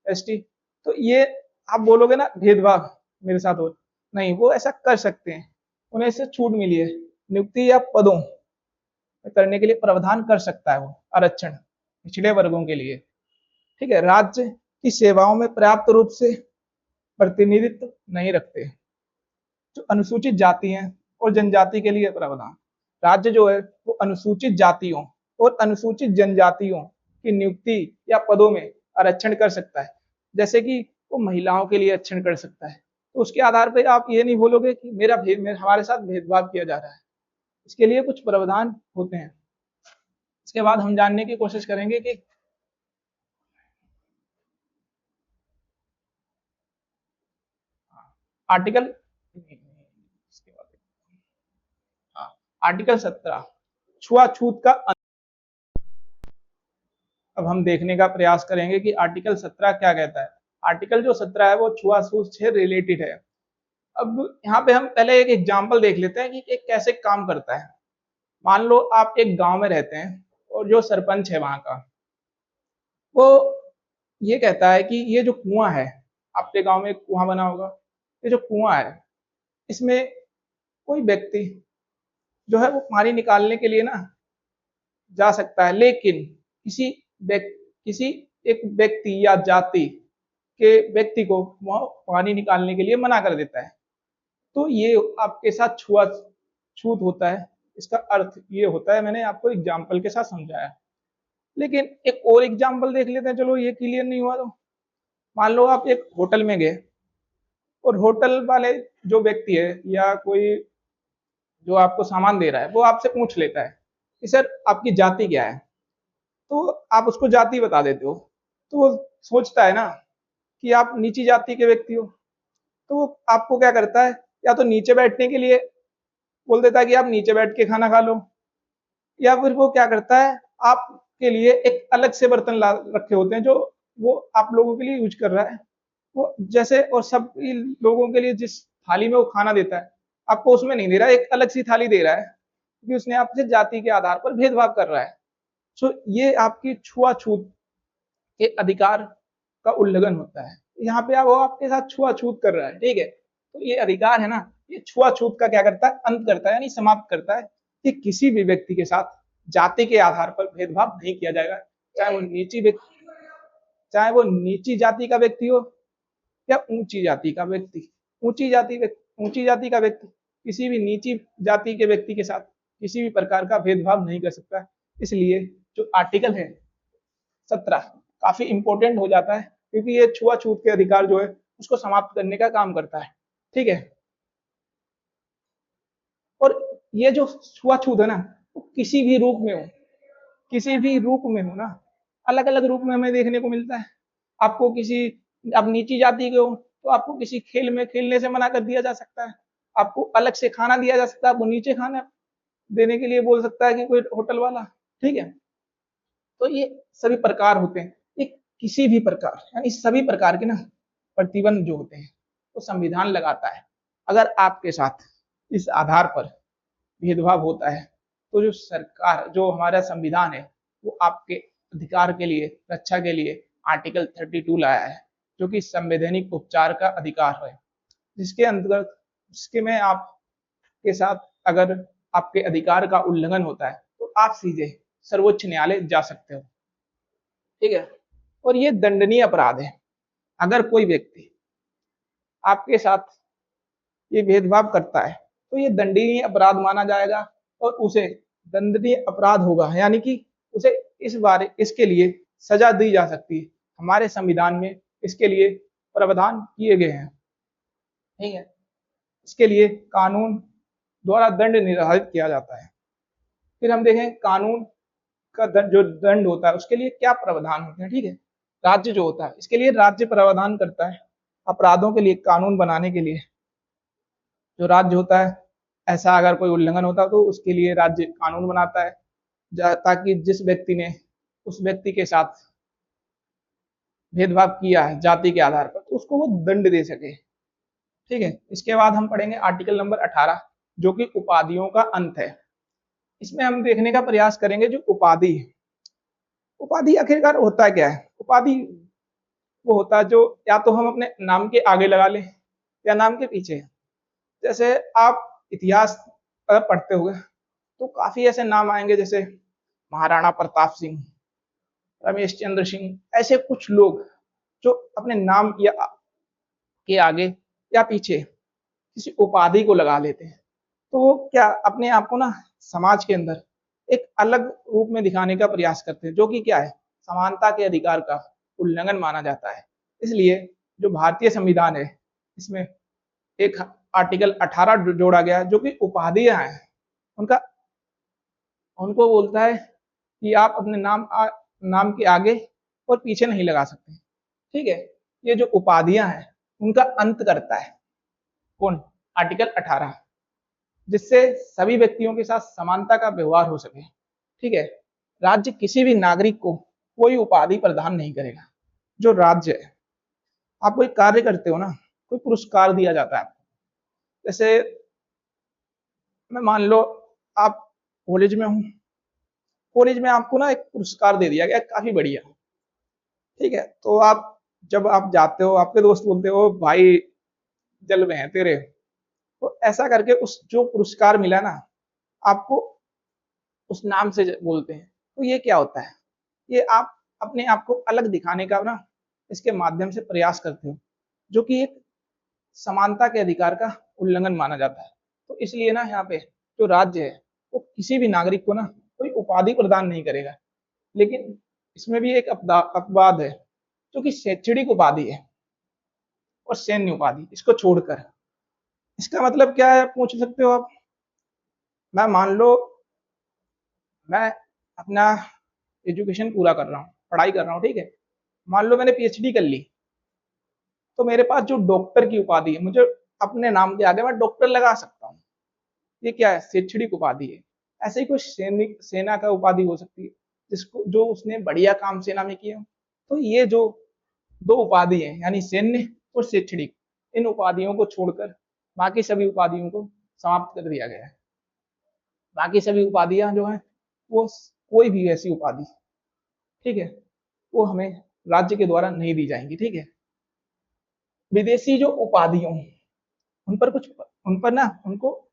एसटी, तो ये आप बोलोगे ना भेदभाव मेरे साथ हो, नहीं, वो ऐसा कर सकते हैं, उन्हें इससे छूट मिली है, नियुक्ति या पदों करने के लिए प्रावधान कर सकता है वो आरक्षण पिछड़े वर्गों के लिए। ठीक है, राज्य की सेवाओं में पर्याप्त रूप से प्रतिनिधित्व नहीं रखते जो अनुसूचित जाति हैं और जनजाति के लिए प्रावधान, राज्य जो है वो अनुसूचित जातियों और अनुसूचित जनजातियों की नियुक्ति या पदों में आरक्षण कर सकता है। जैसे कि वो महिलाओं के लिए आरक्षण कर सकता है, तो उसके आधार पर आप ये नहीं बोलोगे कि हमारे साथ भेदभाव किया जा रहा है। इसके लिए कुछ प्रावधान होते हैं। इसके बाद हम जानने की कोशिश करेंगे कि आर्टिकल आर्टिकल 17 छुआछूत का। अब हम देखने का प्रयास करेंगे कि आर्टिकल 17 क्या कहता है। आर्टिकल जो 17 है वो छुआछूत से रिलेटेड है। अब यहाँ पे हम पहले एक एग्जांपल देख लेते हैं कि ये कैसे काम करता है। मान लो आप एक गांव में रहते हैं और जो सरपंच है वहां का, वो ये कहता है कि ये जो कुआं है, आपके गांव में एक कुआं बना होगा, ये जो कुआं है इसमें कोई व्यक्ति जो है वो पानी निकालने के लिए ना जा सकता है, लेकिन किसी एक व्यक्ति या जाति के व्यक्ति को वह पानी निकालने के लिए मना कर देता है, तो ये आपके साथ छूत होता है। इसका अर्थ ये होता है, मैंने आपको एग्जाम्पल के साथ समझाया। लेकिन एक और एग्जाम्पल देख लेते हैं, चलो ये क्लियर नहीं हुआ तो। मान लो आप एक होटल में गए और होटल वाले जो व्यक्ति है या कोई जो आपको सामान दे रहा है वो आपसे पूछ लेता है कि सर आपकी जाति क्या है, तो आप उसको जाति बता देते हो, तो वो सोचता है ना कि आप नीची जाति के व्यक्ति हो, तो वो आपको क्या करता है, या तो नीचे बैठने के लिए बोल देता है कि आप नीचे बैठ के खाना खा लो, या फिर वो क्या करता है, आप के लिए एक अलग से बर्तन ला रखे होते हैं जो वो आप लोगों के लिए यूज कर रहा है। वो जैसे और सब लोगों के लिए जिस थाली में वो खाना देता है, आपको उसमें नहीं दे रहा है, एक अलग सी थाली दे रहा है, क्योंकि उसने आपसे जाति के आधार पर भेदभाव कर रहा है। सो ये आपकी छुआछूत के अधिकार का उल्लंघन होता है। यहाँ पे वो आपके साथ छुआछूत कर रहा है, ठीक है। तो ये अधिकार है ना, ये छुआछूत का क्या करता है, अंत करता है, यानी समाप्त करता है कि किसी भी व्यक्ति के साथ जाति के आधार पर भेदभाव नहीं किया जाएगा, चाहे वो नीची जाति का व्यक्ति हो या ऊंची जाति का व्यक्ति। ऊंची जाति का व्यक्ति किसी भी नीची जाति के व्यक्ति के साथ किसी भी प्रकार का भेदभाव नहीं कर सकता। इसलिए जो आर्टिकल है 17 काफी इंपॉर्टेंट हो जाता है, क्योंकि ये छुआछूत के अधिकार जो है उसको समाप्त करने का काम करता है, ठीक है। और ये जो छुआछूत है ना, वो किसी भी रूप में हो, किसी भी रूप में हो ना, अलग अलग रूप में हमें देखने को मिलता है। आपको किसी, आप नीची जाति के हो तो आपको किसी खेल में खेलने से मना कर दिया जा सकता है, आपको अलग से खाना दिया जा सकता है, आपको नीचे खाना देने के लिए बोल सकता है कि कोई होटल वाला, ठीक है। तो ये सभी प्रकार होते हैं, ये किसी भी प्रकार यानी सभी प्रकार के ना प्रतिबंध जो होते हैं तो संविधान लगाता है। अगर आपके साथ इस आधार पर भेदभाव होता है तो जो सरकार, जो हमारा संविधान है, वो आपके अधिकार के लिए, रक्षा के लिए आर्टिकल 32 लाया है, जो कि संवैधानिक उपचार का अधिकार है, जिसके अंतर्गत जिसके में आपके साथ अगर आपके अधिकार का उल्लंघन होता है तो आप सीधे सर्वोच्च न्यायालय जा सकते हो, ठीक है। और ये दंडनीय अपराध है। अगर कोई व्यक्ति आपके साथ ये भेदभाव करता है तो ये दंडनीय अपराध माना जाएगा और उसे दंडनीय अपराध होगा, यानी कि उसे इसके लिए सजा दी जा सकती है। हमारे संविधान में इसके लिए प्रावधान किए गए हैं, ठीक है। इसके लिए कानून द्वारा दंड निर्धारित किया जाता है। फिर हम देखें कानून का जो दंड होता है उसके लिए क्या प्रावधान होते हैं, ठीक है। राज्य जो होता है इसके लिए राज्य प्रावधान करता है अपराधों के लिए कानून बनाने के लिए। जो राज्य होता है, ऐसा अगर कोई उल्लंघन होता है तो उसके लिए राज्य कानून बनाता है, ताकि जिस व्यक्ति ने उस व्यक्ति के साथ भेदभाव किया है जाति के आधार पर तो उसको वो दंड दे सके, ठीक है। इसके बाद हम पढ़ेंगे आर्टिकल नंबर 18, जो कि उपाधियों का अंत है। इसमें हम देखने का प्रयास करेंगे जो उपाधि है, उपाधि आखिरकार होता क्या है। उपाधि वो होता है जो या तो हम अपने नाम के आगे लगा लें या नाम के पीछे। जैसे आप इतिहास पढ़ते होंगे तो काफी ऐसे नाम आएंगे, जैसे महाराणा प्रताप सिंह, रमेश चंद्र सिंह, ऐसे कुछ लोग जो अपने नाम या के आगे या पीछे किसी उपाधि को लगा लेते हैं। तो वो क्या अपने आप को ना समाज के अंदर एक अलग रूप में दिखाने का प्रयास करते हैं, जो कि क्या है, समानता के अधिकार का उल्लंघन माना जाता है। इसलिए जो भारतीय संविधान है इसमें एक आर्टिकल 18 जोड़ा गया है, जो कि उपाधियां हैं उनका, उनको बोलता है कि आप अपने नाम के आगे और पीछे नहीं लगा सकते, ठीक है। ये जो उपाधियां हैं उनका अंत करता है कौन, आर्टिकल 18, जिससे सभी व्यक्तियों के साथ समानता का व्यवहार हो सके, ठीक है। राज्य किसी भी नागरिक को कोई उपाधि प्रदान नहीं करेगा। जो राज्य है, आप कोई कार्य करते हो ना, कोई पुरस्कार दिया जाता है। जैसे मैं मान लो आप कॉलेज में हूँ, कॉलेज में आपको ना एक पुरस्कार दे दिया गया काफी बढ़िया, ठीक है। तो आप जब आप जाते हो, आपके दोस्त बोलते हो भाई जलवे हैं तेरे, तो ऐसा करके उस जो पुरस्कार मिला ना आपको उस नाम से बोलते हैं। तो ये क्या होता है, ये आप अपने आप को अलग दिखाने का ना इसके माध्यम से प्रयास करते हो, जो कि एक समानता के अधिकार का उल्लंघन माना जाता है। तो इसलिए ना यहाँ पे जो राज्य है वो किसी भी नागरिक को ना कोई उपाधि प्रदान नहीं करेगा। लेकिन इसमें भी एक अपवाद है, जो कि शैक्षणिक उपाधि है और सैन्य उपाधि, इसको छोड़कर। इसका मतलब क्या है पूछ सकते हो आप। मैं मान लो मैं अपना एजुकेशन पूरा कर रहा हूँ, पढ़ाई कर रहा हूँ, ठीक है। मान लो मैंने पीएचडी कर ली, तो मेरे पास जो डॉक्टर की उपाधि है, मुझे अपने नाम के आगे मैं डॉक्टर लगा सकता हूँ। ये क्या है, शैक्षणिक उपाधि है। ऐसे ही कुछ सेना का उपाधि हो सकती है, जिसको जो उसने बढ़िया काम सेना में किए। तो ये जो दो उपाधि है यानी सैन्य और शैक्षणिक, इन उपाधियों को छोड़कर बाकी सभी उपाधियों को समाप्त कर दिया गया है। बाकी सभी उपाधियां जो है वो कोई भी ऐसी उपाधि, ठीक है, वो हमें राज्य के द्वारा नहीं दी जाएंगी। ठीक है, विदेशी जो उपाधियों उन पर ना उनको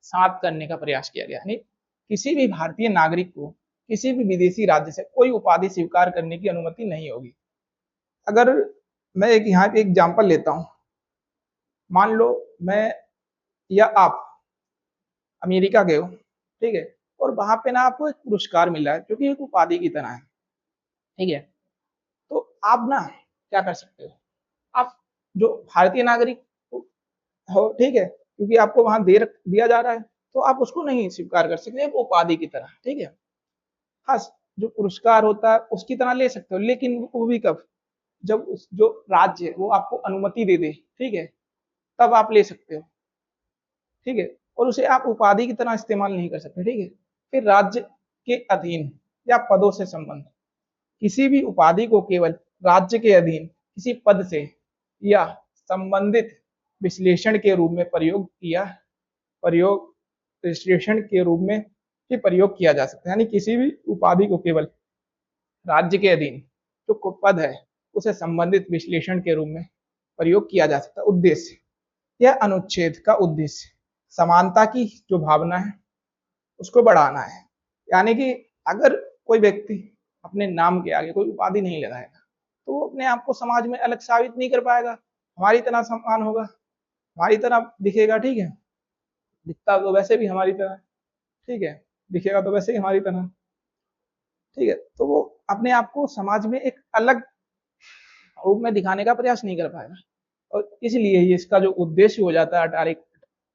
समाप्त करने का प्रयास किया गया। यानी किसी भी भारतीय नागरिक को किसी भी विदेशी राज्य से कोई उपाधि स्वीकार करने की अनुमति नहीं होगी। अगर मैं एक यहाँ पे एग्जाम्पल लेता हूँ, मान लो मैं या आप अमेरिका गए हो, ठीक है, और वहां पे ना आपको एक पुरस्कार मिला है जो कि एक उपाधि की तरह है, ठीक है, तो आप ना क्या कर सकते हो, आप जो भारतीय नागरिक हो, ठीक है, क्योंकि आपको वहां दिया जा रहा है तो आप उसको नहीं स्वीकार कर सकते एक उपाधि की तरह। ठीक है, हाँ, जो पुरस्कार होता है उसकी तरह ले सकते हो, लेकिन वो भी कब, जब उस जो राज्य है वो आपको अनुमति दे दे, ठीक है, तब आप ले सकते हो। ठीक है, और उसे आप उपाधि की तरह इस्तेमाल नहीं कर सकते। ठीक है, फिर राज्य के अधीन या पदों से संबंध, किसी भी उपाधि को केवल राज्य के अधीन किसी पद से या संबंधित विश्लेषण के रूप में प्रयोग विश्लेषण के रूप में ही प्रयोग किया जा सकता है। यानी किसी भी उपाधि को केवल राज्य के अधीन जो पद है उसे संबंधित विश्लेषण के रूप में प्रयोग किया जा सकता है। उद्देश्य, यह अनुच्छेद का उद्देश्य समानता की जो भावना है उसको बढ़ाना है। यानी कि अगर कोई व्यक्ति अपने नाम के आगे कोई उपाधि नहीं लगाएगा तो वो अपने आप को समाज में अलग साबित नहीं कर पाएगा, हमारी तरह सम्मान होगा, हमारी तरह दिखेगा। ठीक है, दिखता तो वैसे भी हमारी तरह, ठीक है, दिखेगा तो वैसे ही हमारी तरह। ठीक है, तो वो अपने आप को समाज में एक अलग रूप में दिखाने का प्रयास नहीं कर पाएगा, और इसलिए ही इसका जो उद्देश्य हो जाता है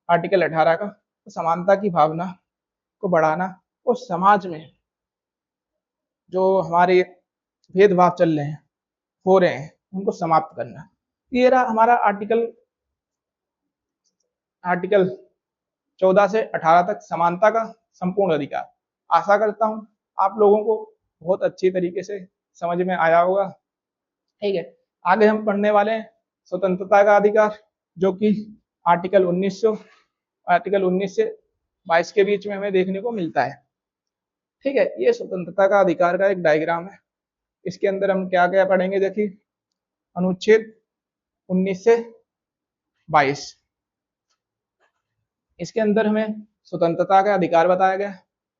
आर्टिकल 18 का, तो समानता की भावना को बढ़ाना और समाज में जो हमारे भेदभाव चल रहे हैं हो रहे हैं उनको समाप्त करना। ये रहा हमारा आर्टिकल 14 से 18 तक समानता का संपूर्ण अधिकार। आशा करता हूं आप लोगों को बहुत अच्छी तरीके से समझ में आया होगा। ठीक है, आगे हम पढ़ने वाले हैं स्वतंत्रता का अधिकार, जो कि आर्टिकल 19 से 22 के बीच में हमें देखने को मिलता है। ठीक है, ये स्वतंत्रता का अधिकार का एक डायग्राम है। इसके अंदर हम क्या क्या पढ़ेंगे, देखिए अनुच्छेद 19 से 22, इसके अंदर हमें स्वतंत्रता का अधिकार बताया गया।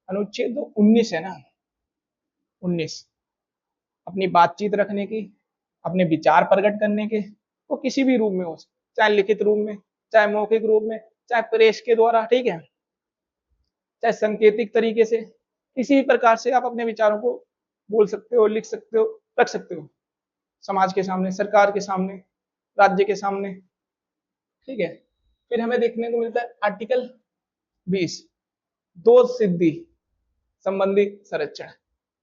अनुच्छेद 19 है ना, 19 अपनी बातचीत रखने की, अपने विचार प्रकट करने के, वो किसी भी रूप में हो, चाहे लिखित रूप में, चाहे मौखिक रूप में, चाहे प्रेस के द्वारा, ठीक है, चाहे सांकेतिक तरीके से, किसी भी प्रकार से आप अपने विचारों को बोल सकते हो, लिख सकते हो, रख सकते हो समाज के सामने, सरकार के सामने, राज्य के सामने। ठीक है, फिर हमें देखने को मिलता है आर्टिकल 20 दो सिद्धि संबंधी संरक्षण।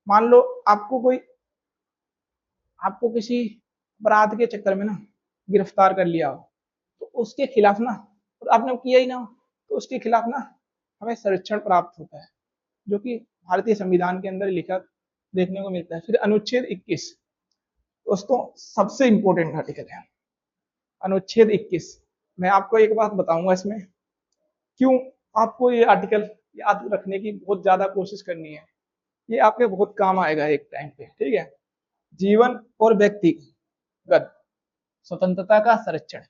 मान लो आपको किसी अपराध के चक्कर में ना गिरफ्तार कर लिया हो, तो उसके खिलाफ ना, और आपने किया ही ना हो, तो उसके खिलाफ ना हमें संरक्षण प्राप्त होता है, जो कि भारतीय संविधान के अंदर लिखा देखने को मिलता है। फिर अनुच्छेद 21 दोस्तों सबसे इंपॉर्टेंट आर्टिकल है अनुच्छेद 21। मैं आपको एक बात बताऊंगा इसमें क्यों आपको ये आर्टिकल याद रखने की बहुत ज्यादा कोशिश करनी है, ये आपके बहुत काम आएगा एक टाइम पे। ठीक है, जीवन और व्यक्तिगत स्वतंत्रता का संरक्षण,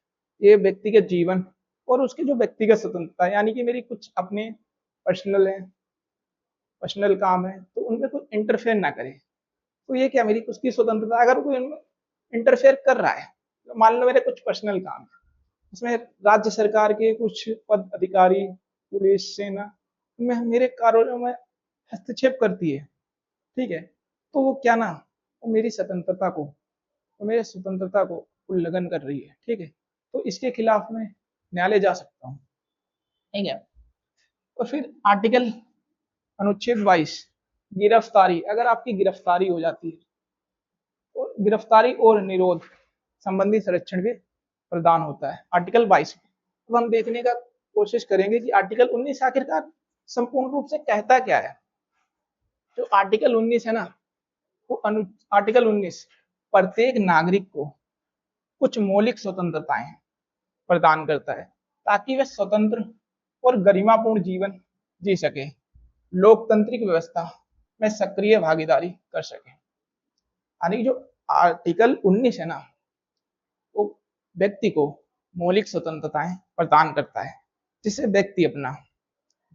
ये व्यक्तिगत जीवन और उसकी जो व्यक्तिगत स्वतंत्रता, यानी कि मेरी कुछ अपने पर्सनल काम है तो उनमें कोई इंटरफेयर ना करे। तो ये क्या, मेरी कुछ की स्वतंत्रता, अगर कोई उनमें इंटरफेयर कर रहा है, तो मान लो मेरे कुछ पर्सनल काम है, उसमें राज्य सरकार के कुछ पद अधिकारी, पुलिस, सेना में मेरे कार्यों में हस्तक्षेप करती है, ठीक है, तो वो क्या ना, वो मेरी स्वतंत्रता को, वो मेरे स्वतंत्रता को उल्लंघन कर रही है। ठीक है, तो इसके खिलाफ मैं न्यायालय जा सकता हूँ। ठीक है, और फिर अनुच्छेद 22 गिरफ्तारी, अगर आपकी गिरफ्तारी हो जाती है, और गिरफ्तारी और निरोध संबंधी संरक्षण भी प्रदान होता है आर्टिकल 22 में। तो हम देखने का कोशिश करेंगे कि आर्टिकल 19 आखिरकार संपूर्ण रूप से कहता क्या है। जो आर्टिकल 19 है ना, वो आर्टिकल 19 प्रत्येक नागरिक को कुछ मौलिक स्वतंत्रताएं प्रदान करता है ताकि वे स्वतंत्र और गरिमापूर्ण जीवन जी सके, लोकतांत्रिक व्यवस्था में सक्रिय भागीदारी कर सके। यानी जो आर्टिकल 19 है ना, वो व्यक्ति को मौलिक स्वतंत्रताएं प्रदान करता है जिससे व्यक्ति अपना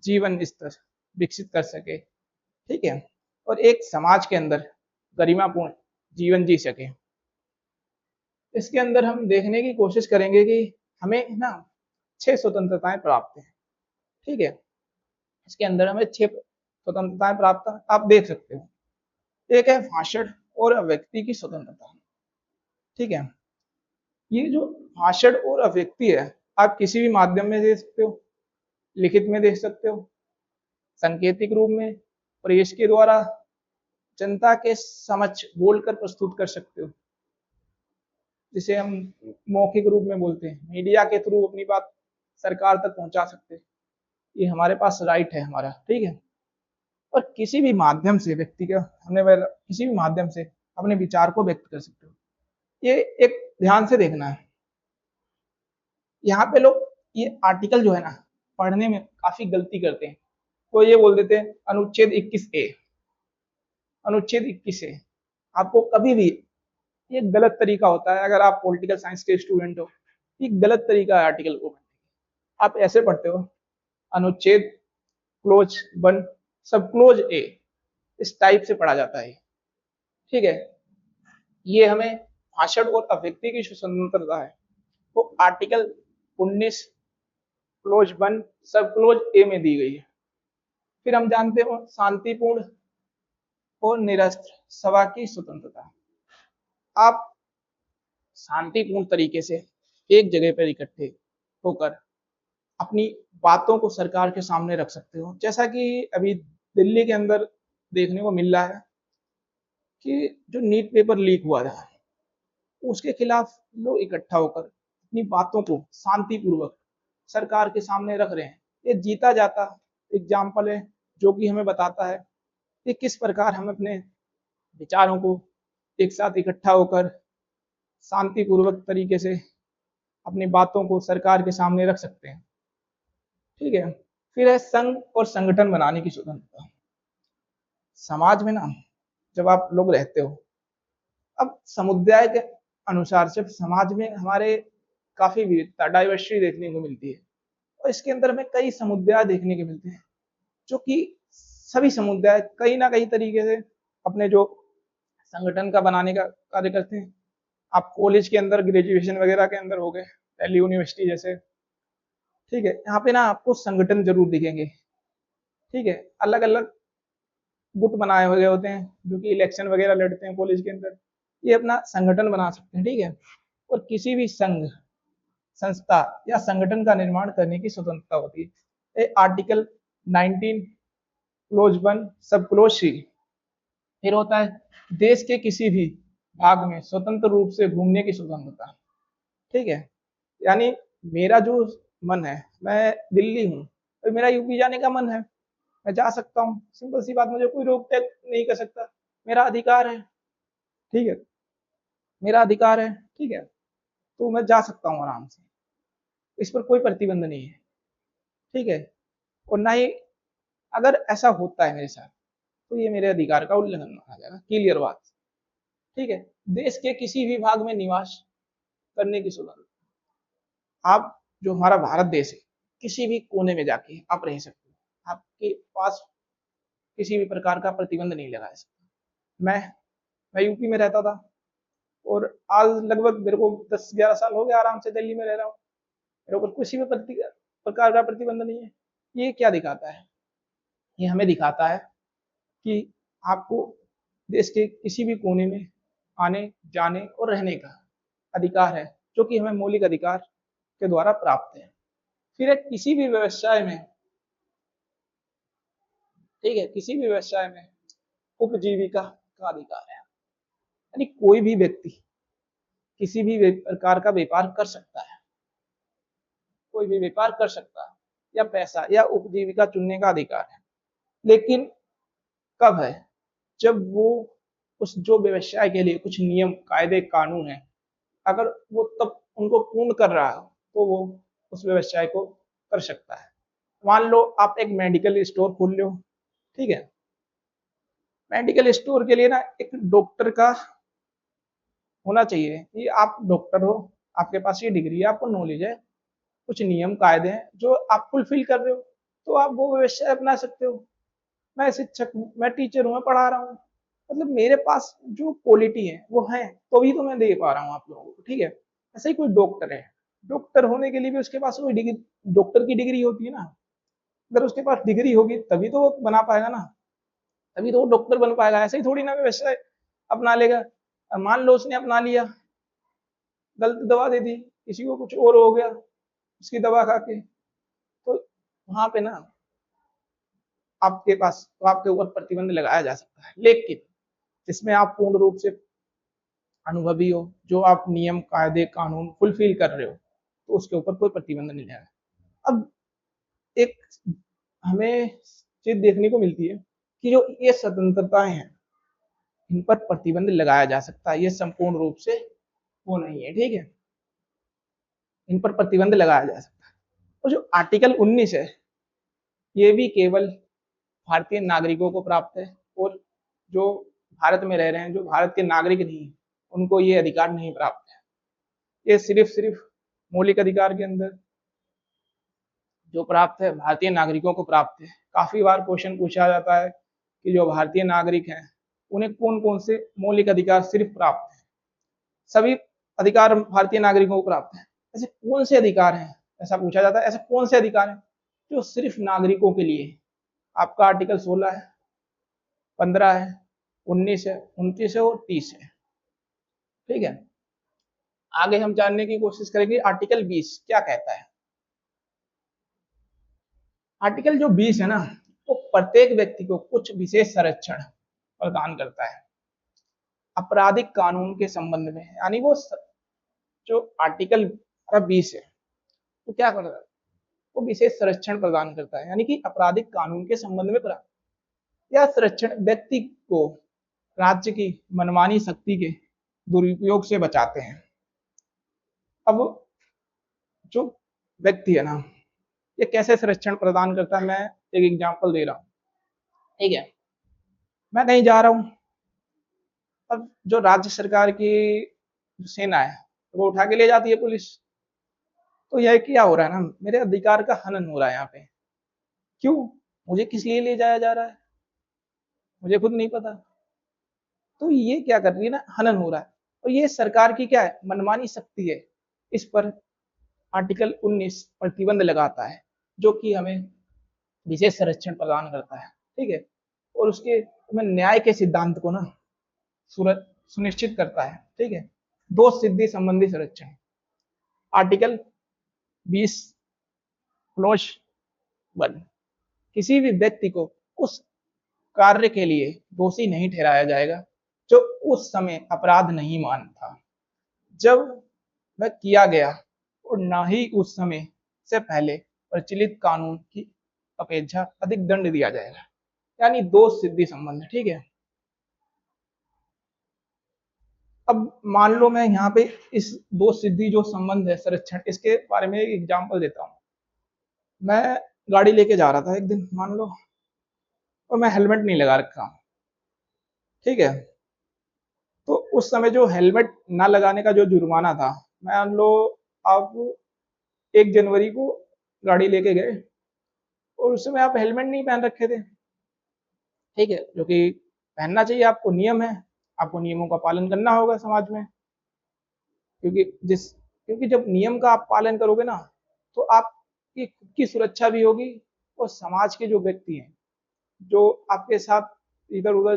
जीवन स्तर विकसित कर सके, ठीक है, और एक समाज के अंदर गरिमापूर्ण जीवन जी सके। इसके अंदर हम देखने की कोशिश करेंगे कि हमें ना 6 स्वतंत्रताएं प्राप्त हैं, ठीक है। इसके अंदर हमें 6 स्वतंत्रताएं प्राप्त हैं, आप देख सकते हो। एक है भाषण और अभिव्यक्ति की स्वतंत्रता, ठीक है। ये जो भाषण और अभिव्यक्ति है, आप किसी भी माध्यम में दे सकते हो, लिखित में दे सकते हो, सांकेतिक रूप में, प्रेस के द्वारा जनता के समक्ष बोलकर प्रस्तुत कर सकते हो, जिसे हम मौखिक रूप में बोलते हैं। मीडिया के थ्रू अपनी बात सरकार तक पहुंचा सकते हैं, ये हमारे पास राइट है हमारा, ठीक है। और किसी भी माध्यम से व्यक्ति का किसी भी माध्यम से अपने विचार को व्यक्त कर सकते हो। ये एक ध्यान से देखना है, यहाँ पे लोग ये आर्टिकल जो है ना, पढ़ने में काफी गलती करते हैं। तो ये बोल देते हैं अनुच्छेद 21A, अनुच्छेद 21A। आपको कभी भी, ये गलत तरीका होता है, अगर आप पॉलिटिकल साइंस के स्टूडेंट हो, ये गलत तरीका है आर्टिकल को। आप ऐसे पढ़ते हो अनुच्छेद क्लोज 1 सब क्लोज A, इस टाइप से पढ़ा जाता है, ठीक है। ये हमें भाषण और अभिव्यक्ति की स्वतंत्रता है, वो आर्टिकल 19 क्लोज 1 सब क्लोज A में दी गई है। फिर हम जानते हो शांतिपूर्ण और निरस्त्र सभा की स्वतंत्रता। आप शांतिपूर्ण तरीके से एक जगह पर इकट्ठे होकर अपनी बातों को सरकार के सामने रख सकते हो, जैसा कि अभी दिल्ली के अंदर देखने को मिल रहा है कि जो नीट पेपर लीक हुआ था, उसके खिलाफ लोग इकट्ठा होकर अपनी बातों को शांतिपूर्वक सरकार के सामने रख रहे हैं। ये जीता जाता एग्जाम्पल है, जो कि हमें बताता है कि किस प्रकार हम अपने विचारों को एक साथ इकट्ठा होकर शांतिपूर्वक तरीके से अपनी बातों को सरकार के सामने रख सकते हैं, ठीक है। फिर है संघ और संगठन बनाने की स्वतंत्रता। समाज में ना जब आप लोग रहते हो, अब समुदाय के अनुसार से समाज में हमारे काफी विविधता, डाइवर्सिटी देखने को मिलती है, और इसके अंदर हमें कई समुदाय देखने को मिलते हैं, जो कि सभी समुदाय कहीं ना कहीं तरीके से अपने जो संगठन का बनाने का कार्य करते हैं। आप कॉलेज के अंदर ग्रेजुएशन वगैरह के अंदर हो गए, दिल्ली यूनिवर्सिटी जैसे, ठीक है, यहाँ पे ना आपको संगठन जरूर दिखेंगे, ठीक है। अलग अलग गुट बनाए हुए होते हैं जो कि इलेक्शन वगैरह लड़ते हैं कॉलेज के अंदर, ये अपना संगठन बना सकते हैं, ठीक है। और किसी भी संघ, संस्था या संगठन का निर्माण करने की स्वतंत्रता होती है। ये आर्टिकल 19 क्लोज 1 सब क्लोज C। फिर होता है देश के किसी भी भाग में स्वतंत्र रूप से घूमने की स्वतंत्रता, ठीक है। यानी मेरा जो मन है, मैं दिल्ली हूँ और मेरा यूपी जाने का मन है, मैं जा सकता हूँ, सिंपल सी बात, मुझे कोई रोक टोक नहीं कर सकता, मेरा अधिकार है, ठीक है, मेरा अधिकार है, ठीक है। तो मैं जा सकता हूँ आराम से, इस पर कोई प्रतिबंध नहीं है, ठीक है। और ना ही अगर ऐसा होता है मेरे साथ, तो ये मेरे अधिकार का उल्लंघन माना जाएगा, क्लियर बात, ठीक है। देश के किसी भी भाग में निवास करने की स्वतंत्रता। आप जो हमारा भारत देश है, किसी भी कोने में जाके आप रह सकते हो, आपके पास किसी भी प्रकार का प्रतिबंध नहीं लगा सकता। मैं यूपी में रहता था और आज लगभग मेरे को 10-11 साल हो गए आराम से दिल्ली में रह रहा हूँ, मेरे ऊपर किसी भी प्रकार का प्रतिबंध नहीं है। ये क्या दिखाता है? ये हमें दिखाता है कि आपको देश के किसी भी कोने में आने, जाने और रहने का अधिकार है, जो कि हमें मौलिक अधिकार के द्वारा प्राप्त है। फिर एक किसी भी व्यवसाय में, ठीक है, किसी भी व्यवसाय में उपजीविका का अधिकार है। यानी कोई भी व्यक्ति किसी भी प्रकार का व्यापार कर सकता है, कोई भी व्यापार कर सकता है, या पैसा या उपजीविका चुनने का अधिकार है। लेकिन कब है? जब वो उस जो व्यवसाय के लिए कुछ नियम कायदे कानून है, अगर वो तब उनको पूर्ण कर रहा है तो वो उस व्यवसाय को कर सकता है। मान लो आप एक मेडिकल स्टोर खोल लो, ठीक है। मेडिकल स्टोर के लिए ना एक डॉक्टर का होना चाहिए कि आप डॉक्टर हो, आपके पास ये डिग्री है, आपको नॉलेज है, कुछ नियम कायदे हैं जो आप फुलफिल कर रहे हो, तो आप वो व्यवसाय अपना सकते हो। मैं शिक्षक हूँ, मैं टीचर हूँ, मैं पढ़ा रहा हूँ, मतलब मेरे पास जो क्वालिटी है वो है, तो भी तो मैं दे पा रहा हूँ आप लोगों को, ठीक है। ऐसे ही कोई डॉक्टर है, डॉक्टर होने के लिए भी उसके पास कोई डिग्री, डॉक्टर की डिग्री होती है ना। अगर उसके पास डिग्री होगी तभी तो वो बना पाएगा ना, तभी तो वो डॉक्टर बन पाएगा। ऐसे ही थोड़ी ना व्यवसाय अपना लेगा। मान लो उसने अपना लिया, गलत दवा दे दी, किसी को कुछ और हो गया उसकी दवा खा के, तो वहां पे ना आपके पास तो आपके ऊपर प्रतिबंध लगाया जा सकता है। लेकिन इसमें आप पूर्ण रूप से अनुभवी हो, जो आप नियम कायदे कानून फुलफिल कर रहे हो, तो उसके ऊपर कोई प्रतिबंध नहीं है। अब एक हमें चीज देखने को मिलती है कि जो ये स्वतंत्रताएं हैं इन पर प्रतिबंध लगाया जा सकता है, ये संपूर्ण रूप से वो नहीं है, ठीक है। इन पर प्रतिबंध लगाया जा सकता है। और जो आर्टिकल 19 है ये भी केवल भारतीय नागरिकों को प्राप्त है, और जो भारत में रह रहे हैं, जो भारत के नागरिक नहीं है, उनको ये अधिकार नहीं प्राप्त है। ये सिर्फ मौलिक अधिकार के अंदर जो प्राप्त है भारतीय नागरिकों को प्राप्त है। काफी बार क्वेश्चन पूछा जाता है कि जो भारतीय नागरिक हैं उन्हें कौन कौन से मौलिक अधिकार सिर्फ प्राप्त है। सभी अधिकार भारतीय नागरिकों को प्राप्त है, ऐसे कौन से अधिकार हैं, ऐसा पूछा जाता है, ऐसे कौन से अधिकार हैं जो सिर्फ नागरिकों के लिए। आपका आर्टिकल 16 है, 15 है, 19 है, 29 है और 30 है, ठीक है। आगे हम जानने की कोशिश करेंगे आर्टिकल 20 क्या कहता है। आर्टिकल जो 20 है ना, वो प्रत्येक व्यक्ति को कुछ विशेष संरक्षण प्रदान करता है आपराधिक कानून के संबंध में। यानी वो जो आर्टिकल 20 है वो क्या करता है, वो विशेष संरक्षण प्रदान करता है, यानी कि आपराधिक कानून के संबंध में यह संरक्षण व्यक्ति को राज्य की मनमानी शक्ति के दुरुपयोग से बचाते हैं। अब जो व्यक्ति है ना, ये कैसे संरक्षण प्रदान करता है, मैं एक एग्जांपल दे रहा हूँ, ठीक है। मैं कहीं जा रहा हूँ, अब जो राज्य सरकार की सेना है वो उठा के ले जाती है पुलिस, तो यह क्या हो रहा है ना, मेरे अधिकार का हनन हो रहा है यहाँ पे। क्यों, मुझे किस लिए ले जाया जा रहा है मुझे खुद नहीं पता, तो ये क्या कर रही है ना, हनन हो रहा है। और ये सरकार की क्या है, मनमानी शक्ति है। इस पर आर्टिकल 19 प्रतिबंध लगाता है, जो कि हमें विशेष संरक्षण प्रदान करता है, ठीक है। और उसके हमें न्याय के सिद्धांत को ना सुनिश्चित करता है, ठीक है। दो सिद्धि संबंधी संरक्षण, आर्टिकल 20 क्लोज 1, किसी भी व्यक्ति को उस कार्य के लिए दोषी नहीं ठहराया जाएगा जो उस समय अपराध नहीं मान था, जब वह किया गया, और ना ही उस समय से पहले प्रचलित कानून की अपेक्षा अधिक दंड दिया जाएगा। यानी दो सिद्धि संबंध, ठीक है। अब मान लो मैं यहाँ पे इस दो सिद्धि जो संबंध है संरक्षण, इसके बारे में एक एग्जांपल देता हूँ। मैं गाड़ी लेके जा रहा था एक दिन मान लो, और मैं हेलमेट नहीं लगा रखा, ठीक है। तो उस समय जो हेलमेट ना लगाने का जो जुर्माना था, मान लो आप 1 जनवरी को गाड़ी लेके गए और उस समय आप हेलमेट नहीं पहन रखे थे, ठीक है, जो कि पहनना चाहिए, आपको नियम है, आपको नियमों का पालन करना होगा समाज में। क्योंकि जब नियम का आप पालन करोगे ना, तो आपकी खुद की सुरक्षा भी होगी, और समाज के जो व्यक्ति हैं जो आपके साथ इधर उधर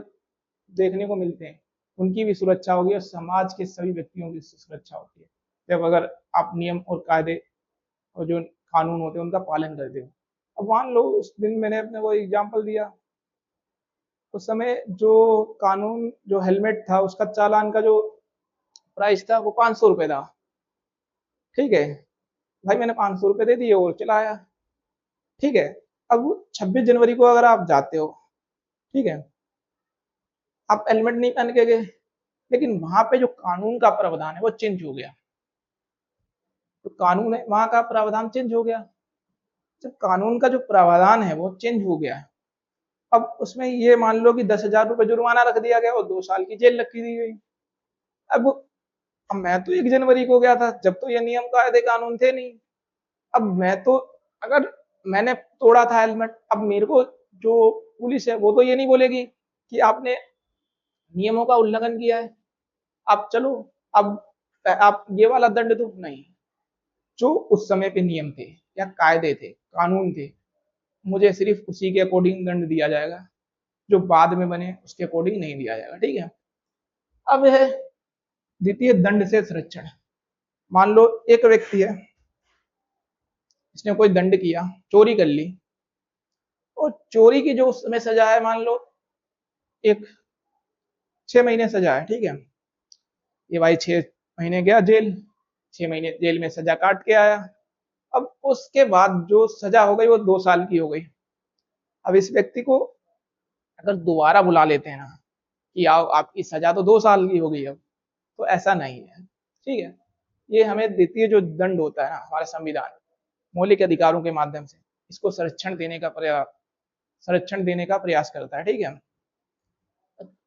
देखने को मिलते हैं उनकी भी सुरक्षा होगी, और समाज के सभी व्यक्तियों की सुरक्षा होती है जब अगर आप नियम और कायदे और जो कानून होते हैं उनका पालन करते हो। अब मान लो उस दिन मैंने अपने वो एग्जाम्पल दिया, उस समय जो कानून जो हेलमेट था उसका चालान का जो प्राइस था वो 500 रुपये था, ठीक है। भाई मैंने 500 रुपये दे दिए और चलाया, ठीक है। अब 26 जनवरी को अगर आप जाते हो, ठीक है, आप हेलमेट नहीं पहन के गए, लेकिन वहां पे जो कानून का प्रावधान है वो चेंज हो गया। तो कानून है, वहां का प्रावधान चेंज हो गया। जब कानून का जो प्रावधान है वो चेंज हो गया, अब उसमें ये मान लो कि 10,000 रुपए जुर्माना रख दिया गया और 2 साल की जेल रखी दी गई। अब मैं तो 1 जनवरी को गया था, जब तो ये नियम कायदे कानून थे नहीं। अब मैं तो, अगर मैंने तोड़ा था हेलमेट, अब मेरे को जो पुलिस है वो तो ये नहीं बोलेगी कि आपने नियमों का उल्लंघन किया है, आप चलो अब आप ये वाला दंड दो, नहीं। जो उस समय पे नियम थे या कायदे थे, कानून थे, मुझे सिर्फ उसी के अकॉर्डिंग दंड दिया जाएगा, जो बाद में बने उसके अकॉर्डिंग नहीं दिया जाएगा, ठीक है। अब है द्वितीय दंड से संरक्षण। मान लो एक व्यक्ति है, इसने कोई दंड किया, चोरी कर ली, और चोरी की जो उस समय सजा है, मान लो एक 6 महीने सजा है, ठीक है। ये भाई 6 महीने गया जेल, 6 महीने जेल में सजा काट के आया। अब उसके बाद जो सजा हो गई वो 2 साल की हो गई। अब इस व्यक्ति को अगर दोबारा बुला लेते हैं ना कि आओ आपकी सजा तो 2 साल की हो गई, अब तो ऐसा नहीं है, ठीक है। ये हमें द्वितीय जो दंड होता है ना, हमारा संविधान मौलिक अधिकारों के माध्यम से इसको संरक्षण देने का प्रयास करता है, ठीक है।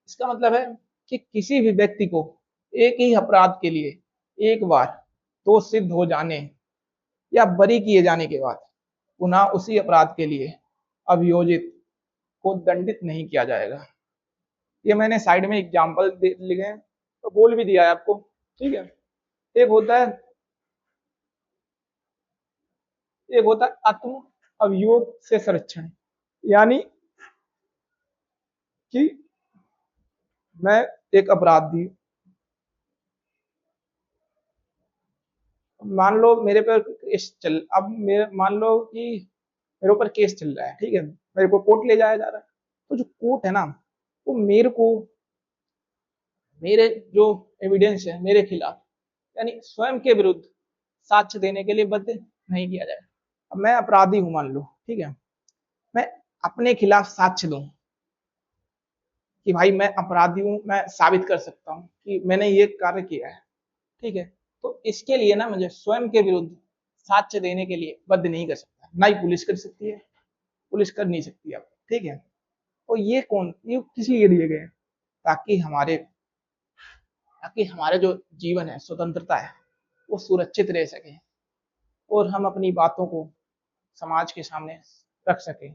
इसका मतलब है कि किसी भी व्यक्ति को एक ही अपराध के लिए एक बार दोष सिद्ध हो जाने या बरी किए जाने के बाद पुनः उसी अपराध के लिए अभियोजित को दंडित नहीं किया जाएगा। ये मैंने साइड में एग्जाम्पल लिखे हैं तो बोल भी दिया है आपको, ठीक है। एक होता है आत्म अभियोग से संरक्षण, यानी कि मैं एक अपराधी, मान लो मेरे पर केस चल, अब मेरे मान लो कि मेरे ऊपर केस चल रहा है, ठीक है, मेरे को कोर्ट ले जाया जा रहा है, तो जो कोर्ट है ना वो मेरे को मेरे जो एविडेंस है मेरे खिलाफ, यानी स्वयं के विरुद्ध साक्ष्य देने के लिए बाध्य नहीं किया जाए। अब मैं अपराधी हूं मान लो, ठीक है, मैं अपने खिलाफ साक्ष्य दूं कि भाई मैं अपराधी हूं, मैं साबित कर सकता हूं कि मैंने ये कार्य किया है, ठीक है। तो इसके लिए ना मुझे स्वयं के विरुद्ध साक्ष्य देने के लिए बाध्य नहीं कर सकता, ना ही पुलिस कर सकती है, पुलिस कर नहीं सकती अब, ठीक है। तो ये किस लिए दिए गए, ताकि हमारे जो जीवन है, स्वतंत्रता है, वो सुरक्षित रह सके और हम अपनी बातों को समाज के सामने रख सके,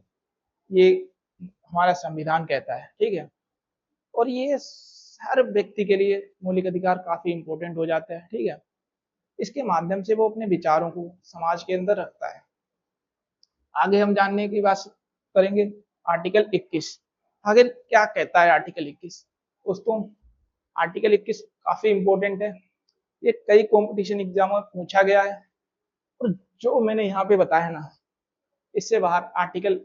ये हमारा संविधान कहता है, ठीक है। और ये हर व्यक्ति के लिए मौलिक अधिकार काफी इंपॉर्टेंट हो जाता है, ठीक है। इसके माध्यम से वो अपने विचारों को समाज के अंदर रखता है। आगे हम जानने की बात करेंगे आर्टिकल 21। आगे क्या कहता है आर्टिकल 21 दोस्तों। आर्टिकल 21 काफी इंपॉर्टेंट है, ये कई कंपटीशन एग्जाम में पूछा गया है, और जो मैंने यहाँ पे बताया ना, इससे बाहर आर्टिकल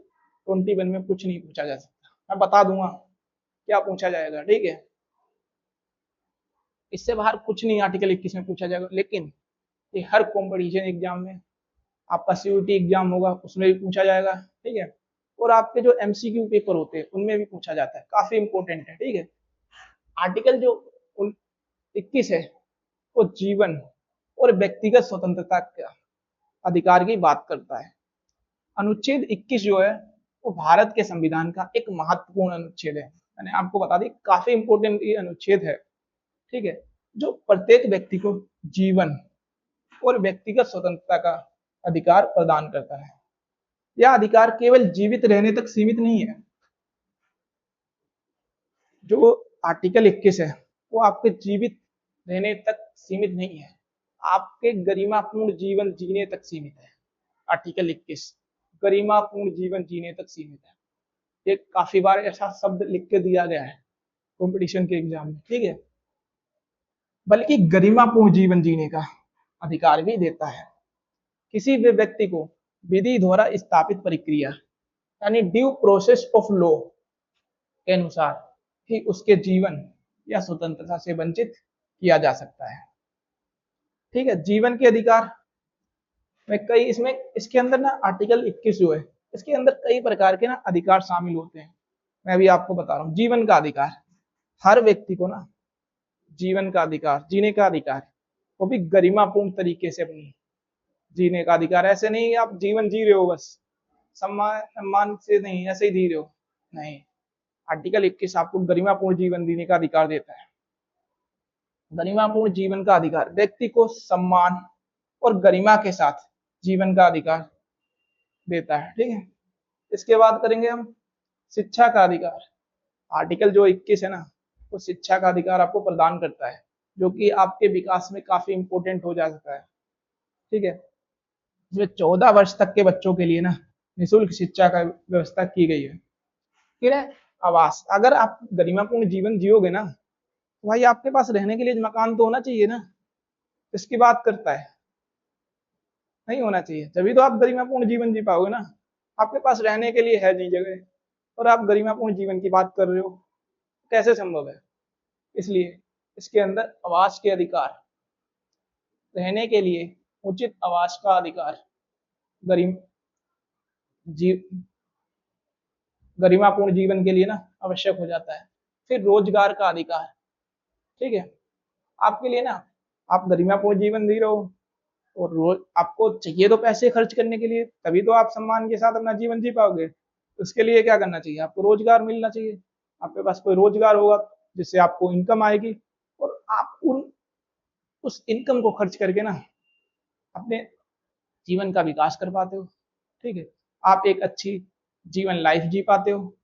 21 में कुछ नहीं पूछा जा सकता। मैं बता दूंगा क्या पूछा जाएगा, ठीक है। इससे बाहर कुछ नहीं आर्टिकल 21 में पूछा जाएगा, लेकिन ये हर कंपटीशन एग्जाम में, आपका सीयूटी एग्जाम होगा उसमें भी पूछा जाएगा, ठीक है। और आपके जो एमसीक्यू पेपर होते हैं उनमें भी पूछा जाता है, काफी इंपॉर्टेंट है, ठीक है। आर्टिकल जो 21 है वो जीवन और व्यक्तिगत स्वतंत्रता का अधिकार की बात करता है। अनुच्छेद 21 जो है वो भारत के संविधान का एक महत्वपूर्ण अनुच्छेद है, मैंने आपको बता दी, काफी इंपॉर्टेंट ये अनुच्छेद है, ठीक है, जो प्रत्येक व्यक्ति को जीवन और व्यक्तिगत स्वतंत्रता का अधिकार प्रदान करता है। यह अधिकार केवल जीवित रहने तक सीमित नहीं है। जो आर्टिकल 21 है वो आपके जीवित रहने तक सीमित नहीं है, आपके गरिमापूर्ण जीवन जीने तक सीमित है। आर्टिकल 21 गरिमापूर्ण जीवन जीने तक सीमित है। ये काफी बार ऐसा शब्द लिख के दिया गया है कंपटीशन के एग्जाम में, ठीक है। बल्कि गरिमापूर्ण जीवन जीने का अधिकार भी देता है। किसी भी व्यक्ति को विधि द्वारा स्थापित प्रक्रिया यानी ड्यू प्रोसेस ऑफ लॉ के अनुसार ही उसके जीवन या स्वतंत्रता से वंचित किया जा सकता है, ठीक है। जीवन के अधिकार में कई, इसमें इसके अंदर ना आर्टिकल 21 जो है इसके अंदर कई प्रकार के ना अधिकार शामिल होते हैं। मैं भी आपको बता रहा हूँ। जीवन का अधिकार, हर व्यक्ति को ना जीवन का अधिकार, जीने का अधिकार, वो भी गरिमापूर्ण तरीके से अपनी जीने का अधिकार। ऐसे नहीं आप जीवन जी रहे हो बस सम्मान से नहीं, ऐसे ही जी रहे हो नहीं। आर्टिकल 21 आपको गरिमापूर्ण जीवन जीने का अधिकार देता है। गरिमापूर्ण जीवन का अधिकार, व्यक्ति को सम्मान और गरिमा के साथ जीवन का अधिकार देता है। ठीक है, इसके बाद करेंगे हम शिक्षा का अधिकार। आर्टिकल जो 21 है ना, वो शिक्षा का अधिकार आपको प्रदान करता है, जो कि आपके विकास में काफी इंपॉर्टेंट हो जाता है। ठीक है, इसमें 14 वर्ष तक के बच्चों के लिए ना निःशुल्क शिक्षा का व्यवस्था की गई है। फिर है आवास। अगर आप गरिमापूर्ण जीवन जियोगे ना, तो भाई आपके पास रहने के लिए मकान तो होना चाहिए ना, इसकी बात करता है, नहीं होना चाहिए, तभी तो आप गरिमापूर्ण जीवन जी पाओगे ना। आपके पास रहने के लिए है नहीं जगह, और आप गरिमापूर्ण जीवन की बात कर रहे हो, कैसे संभव है। इसलिए इसके अंदर आवास के अधिकार, रहने के लिए उचित आवास का अधिकार गरिमापूर्ण जीवन के लिए ना आवश्यक हो जाता है। फिर रोजगार का अधिकार। ठीक है, आपके लिए ना, आप गरिमापूर्ण जीवन जी रहे हो और रोज आपको चाहिए तो पैसे खर्च करने के लिए, तभी तो आप सम्मान के साथ अपना जीवन जी पाओगे। उसके लिए क्या करना चाहिए, आपको रोजगार मिलना चाहिए। आपके पास कोई रोजगार होगा जिससे आपको इनकम आएगी, और आप उस इनकम को खर्च करके ना अपने जीवन का विकास कर पाते हो। ठीक है, आप एक अच्छी जीवन लाइफ जी पाते हो।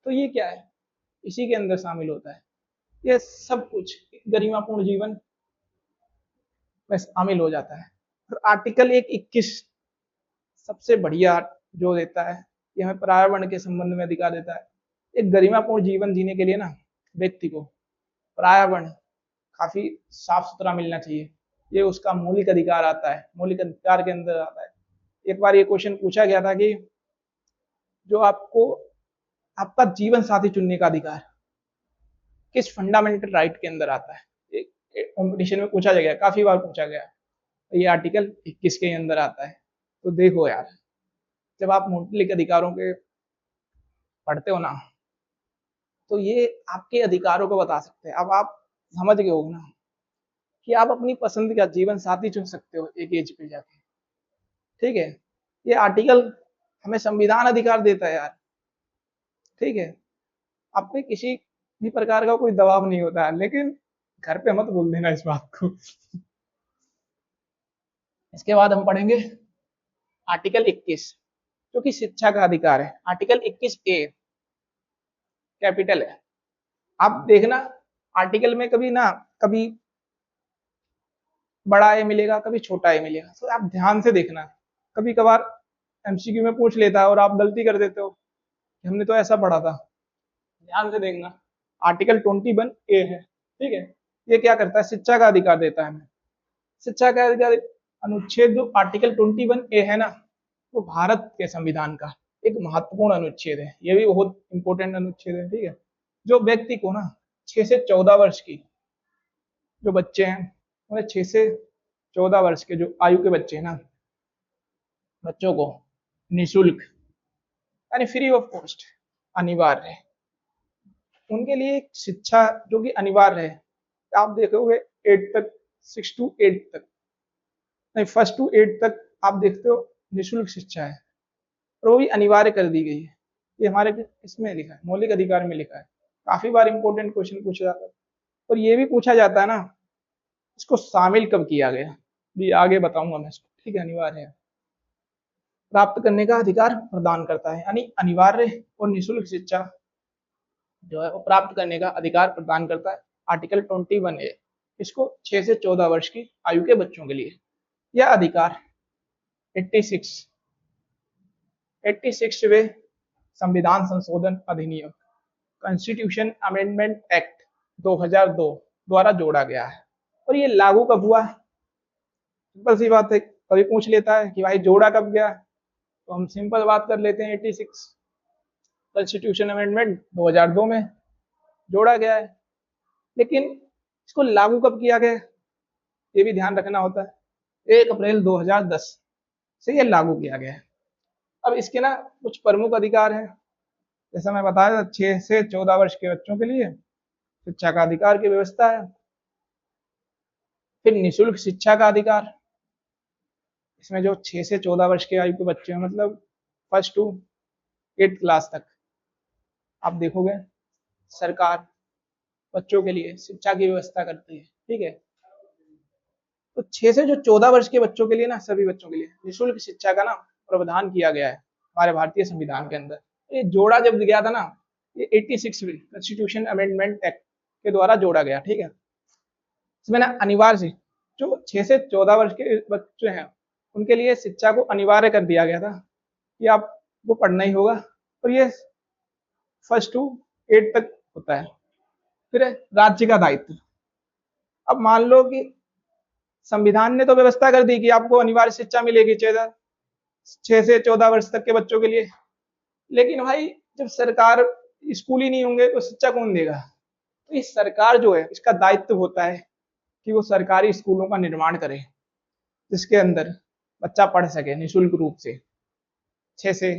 तो ये क्या है, इसी के अंदर शामिल होता है, ये सब कुछ गरिमापूर्ण जीवन में शामिल हो जाता है। और आर्टिकल 21 सबसे बढ़िया जो देता है, ये हमें पर्यावरण के संबंध में अधिकार देता है। एक गरिमापूर्ण जीवन जीने के लिए ना व्यक्ति को पर्यावरण काफी साफ सुथरा मिलना चाहिए, ये उसका मौलिक अधिकार आता है, मौलिक अधिकार के अंदर आता है। एक बार ये क्वेश्चन पूछा गया था कि जो आपको आपका जीवन साथी चुनने का अधिकार किस फंडामेंटल राइट के अंदर आता है, एक कॉम्पिटिशन में पूछा गया, काफी बार पूछा गया। ये आर्टिकल 21 के अंदर आता है। तो देखो यार, जब आप मौलिक अधिकारों के पढ़ते हो ना, तो ये आपके अधिकारों को बता सकते हैं। अब आप समझ गए हो ना कि आप अपनी पसंद का जीवन साथी चुन सकते हो एक एज पे जाके। ठीक है, ये आर्टिकल हमें संविधान अधिकार देता है यार। ठीक है, आप पे किसी भी प्रकार का कोई दबाव नहीं होता है, लेकिन घर पे मत बोल देना इस बात को। इसके बाद हम पढ़ेंगे आर्टिकल 21 जो कि शिक्षा का अधिकार है। आर्टिकल 21A कैपिटल है। आप देखना आर्टिकल में कभी ना कभी बड़ा ए मिलेगा, कभी छोटा ए मिलेगा, तो आप ध्यान से देखना। कभी कभार एमसीक्यू में पूछ लेता है और आप गलती कर देते हो, हमने तो ऐसा पढ़ा था। ध्यान से देखना, आर्टिकल 21A है। ठीक है, ये क्या करता है, शिक्षा का अधिकार देता है हमें। शिक्षा का अधिकार अनुच्छेद जो आर्टिकल 21A है ना, वो भारत के संविधान का एक महत्वपूर्ण अनुच्छेद है। ये भी बहुत इंपॉर्टेंट अनुच्छेद है। ठीक है, जो व्यक्ति को ना 6 से 14 वर्ष की जो बच्चे हैं, उन्हें 6 से 14 वर्ष के जो आयु के बच्चे हैं ना, बच्चों को निःशुल्क यानी फ्री ऑफ कॉस्ट अनिवार्य है उनके लिए एक शिक्षा जो कि अनिवार्य है। आप देखोगे 8 तक, 6 to 8 तक नहीं, 1 to 8 तक आप देखते हो निःशुल्क शिक्षा है, और वो भी अनिवार्य कर दी गई है। ये हमारे इसमें लिखा है, मौलिक अधिकार में लिखा है। काफी बार इंपॉर्टेंट क्वेश्चन पूछा जाता है, और ये भी पूछा जाता है ना, इसको शामिल कब किया गया, भी आगे बताऊंगा मैं इसको। ठीक है, अनिवार्य है, प्राप्त करने का अधिकार प्रदान करता है, यानी अनिवार्य और निःशुल्क शिक्षा जो है वो प्राप्त करने का अधिकार प्रदान करता है। आर्टिकल 21A इसको 6 से 14 वर्ष की आयु के बच्चों के लिए। यह अधिकार 86वें संविधान संशोधन अधिनियम कॉन्स्टिट्यूशन अमेंडमेंट एक्ट 2002 द्वारा जोड़ा गया है। और ये लागू कब हुआ, सिंपल सी बात है, कभी पूछ लेता है कि भाई जोड़ा कब गया, तो हम सिंपल बात कर लेते हैं, 86 कॉन्स्टिट्यूशन अमेंडमेंट 2002 में जोड़ा गया है। लेकिन इसको लागू कब किया गया, ये भी ध्यान रखना होता है। 1 अप्रैल 2010 से ये लागू किया गया है। अब इसके ना कुछ प्रमुख अधिकार हैं, जैसा मैं बताया 6 से 14 वर्ष के बच्चों के लिए शिक्षा का अधिकार की व्यवस्था है। फिर निःशुल्क शिक्षा का अधिकार, इसमें जो 6 से 14 वर्ष के आयु के बच्चे हैं, मतलब फर्स्ट टू 8th क्लास तक, आप देखोगे सरकार बच्चों के लिए शिक्षा की व्यवस्था करती है। ठीक है, तो 6 से जो 14 वर्ष के बच्चों के लिए ना, सभी बच्चों के लिए निःशुल्क शिक्षा का ना प्रावधान किया गया है हमारे भारतीय संविधान के अंदर। ये जोड़ा जब गया था ना, ये 86 कॉन्स्टिट्यूशन अमेंडमेंट एक्ट के द्वारा जोड़ा गया। ठीक है, इसमें ना अनिवार्य से जो 6 से 14 वर्ष के बच्चे हैं उनके लिए शिक्षा को अनिवार्य कर दिया गया था कि आपको पढ़ना ही होगा, और ये फर्स्ट टू 8 तक होता है। फिर है राज्य का दायित्व। अब मान लो कि संविधान ने तो व्यवस्था कर दी कि आपको अनिवार्य शिक्षा मिलेगी 6 से 14 वर्ष तक के बच्चों के लिए, लेकिन भाई जब सरकार स्कूल ही नहीं होंगे तो शिक्षा कौन देगा? तो इस सरकार जो है इसका दायित्व होता है कि वो सरकारी स्कूलों का निर्माण करे जिसके अंदर बच्चा पढ़ सके निःशुल्क रूप से 6 से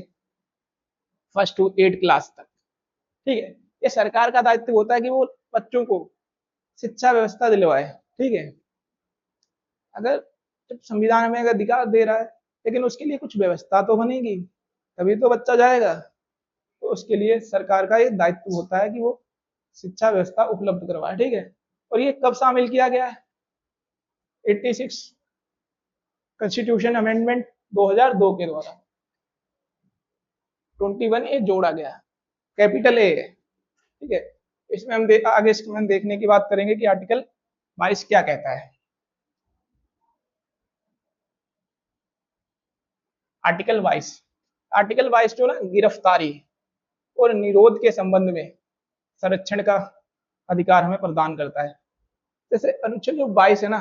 फर्स्ट टू 8 क्लास तक। ठीक है, ये सरकार का दायित्व होता है कि वो बच्चों को शिक्षा व्यवस्था दिलवाए। ठीक है, अगर जब संविधान में अगर अधिकार दे रहा है लेकिन उसके लिए कुछ व्यवस्था तो बनेगी तभी तो बच्चा जाएगा, तो उसके लिए सरकार का ये दायित्व होता है कि वो शिक्षा व्यवस्था उपलब्ध करवाए। ठीक है, और ये कब शामिल किया गया है? 86 कॉन्स्टिट्यूशन अमेंडमेंट 2002 के द्वारा 21A जोड़ा गया, कैपिटल ए है। ठीक है, इसमें हम आगे इसमें हम देखने की बात करेंगे कि आर्टिकल 22 क्या कहता है। आर्टिकल 22 जो ना गिरफ्तारी और निरोध के संबंध में संरक्षण का अधिकार हमें प्रदान करता है। जैसे अनुच्छेद जो 22 है ना,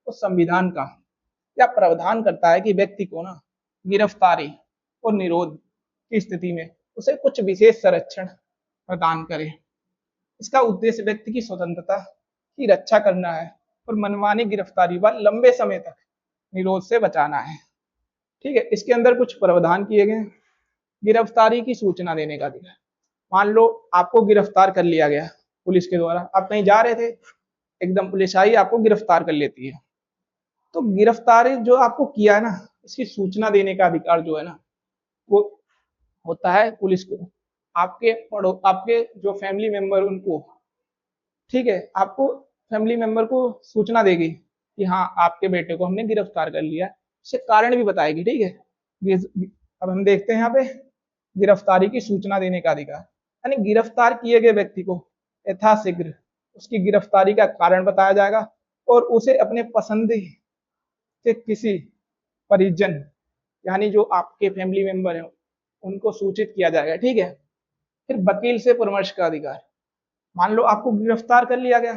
वो संविधान का या प्रावधान करता है कि व्यक्ति को ना गिरफ्तारी और निरोध की स्थिति में उसे कुछ विशेष संरक्षण प्रदान करे। इसका उद्देश्य व्यक्ति की स्वतंत्रता की रक्षा करना है और मनमानी गिरफ्तारी व लंबे समय तक निरोध से बचाना है। ठीक है, इसके अंदर कुछ प्रावधान किए गए। गिरफ्तारी की सूचना देने का अधिकार। मान लो आपको गिरफ्तार कर लिया गया पुलिस के द्वारा, आप कहीं जा रहे थे, एकदम पुलिस आई आपको गिरफ्तार कर लेती है, तो गिरफ्तारी जो आपको किया है ना, इसकी सूचना देने का अधिकार जो है ना, वो होता है पुलिस को। आपके जो फैमिली मेंबर उनको, ठीक है, आपको फैमिली मेंबर को सूचना देगी कि हाँ आपके बेटे को हमने गिरफ्तार कर लिया, इससे कारण भी बताएगी। ठीक है, अब हम देखते हैं यहाँ पे गिरफ्तारी की सूचना देने का अधिकार, यानी गिरफ्तार किए गए व्यक्ति को यथाशीघ्र उसकी गिरफ्तारी का कारण बताया जाएगा और उसे अपने पसंद से किसी परिजन, यानी जो आपके फैमिली मेंबर हैं, उनको सूचित किया जाएगा। ठीक है, फिर वकील से परामर्श का अधिकार। मान लो आपको गिरफ्तार कर लिया गया,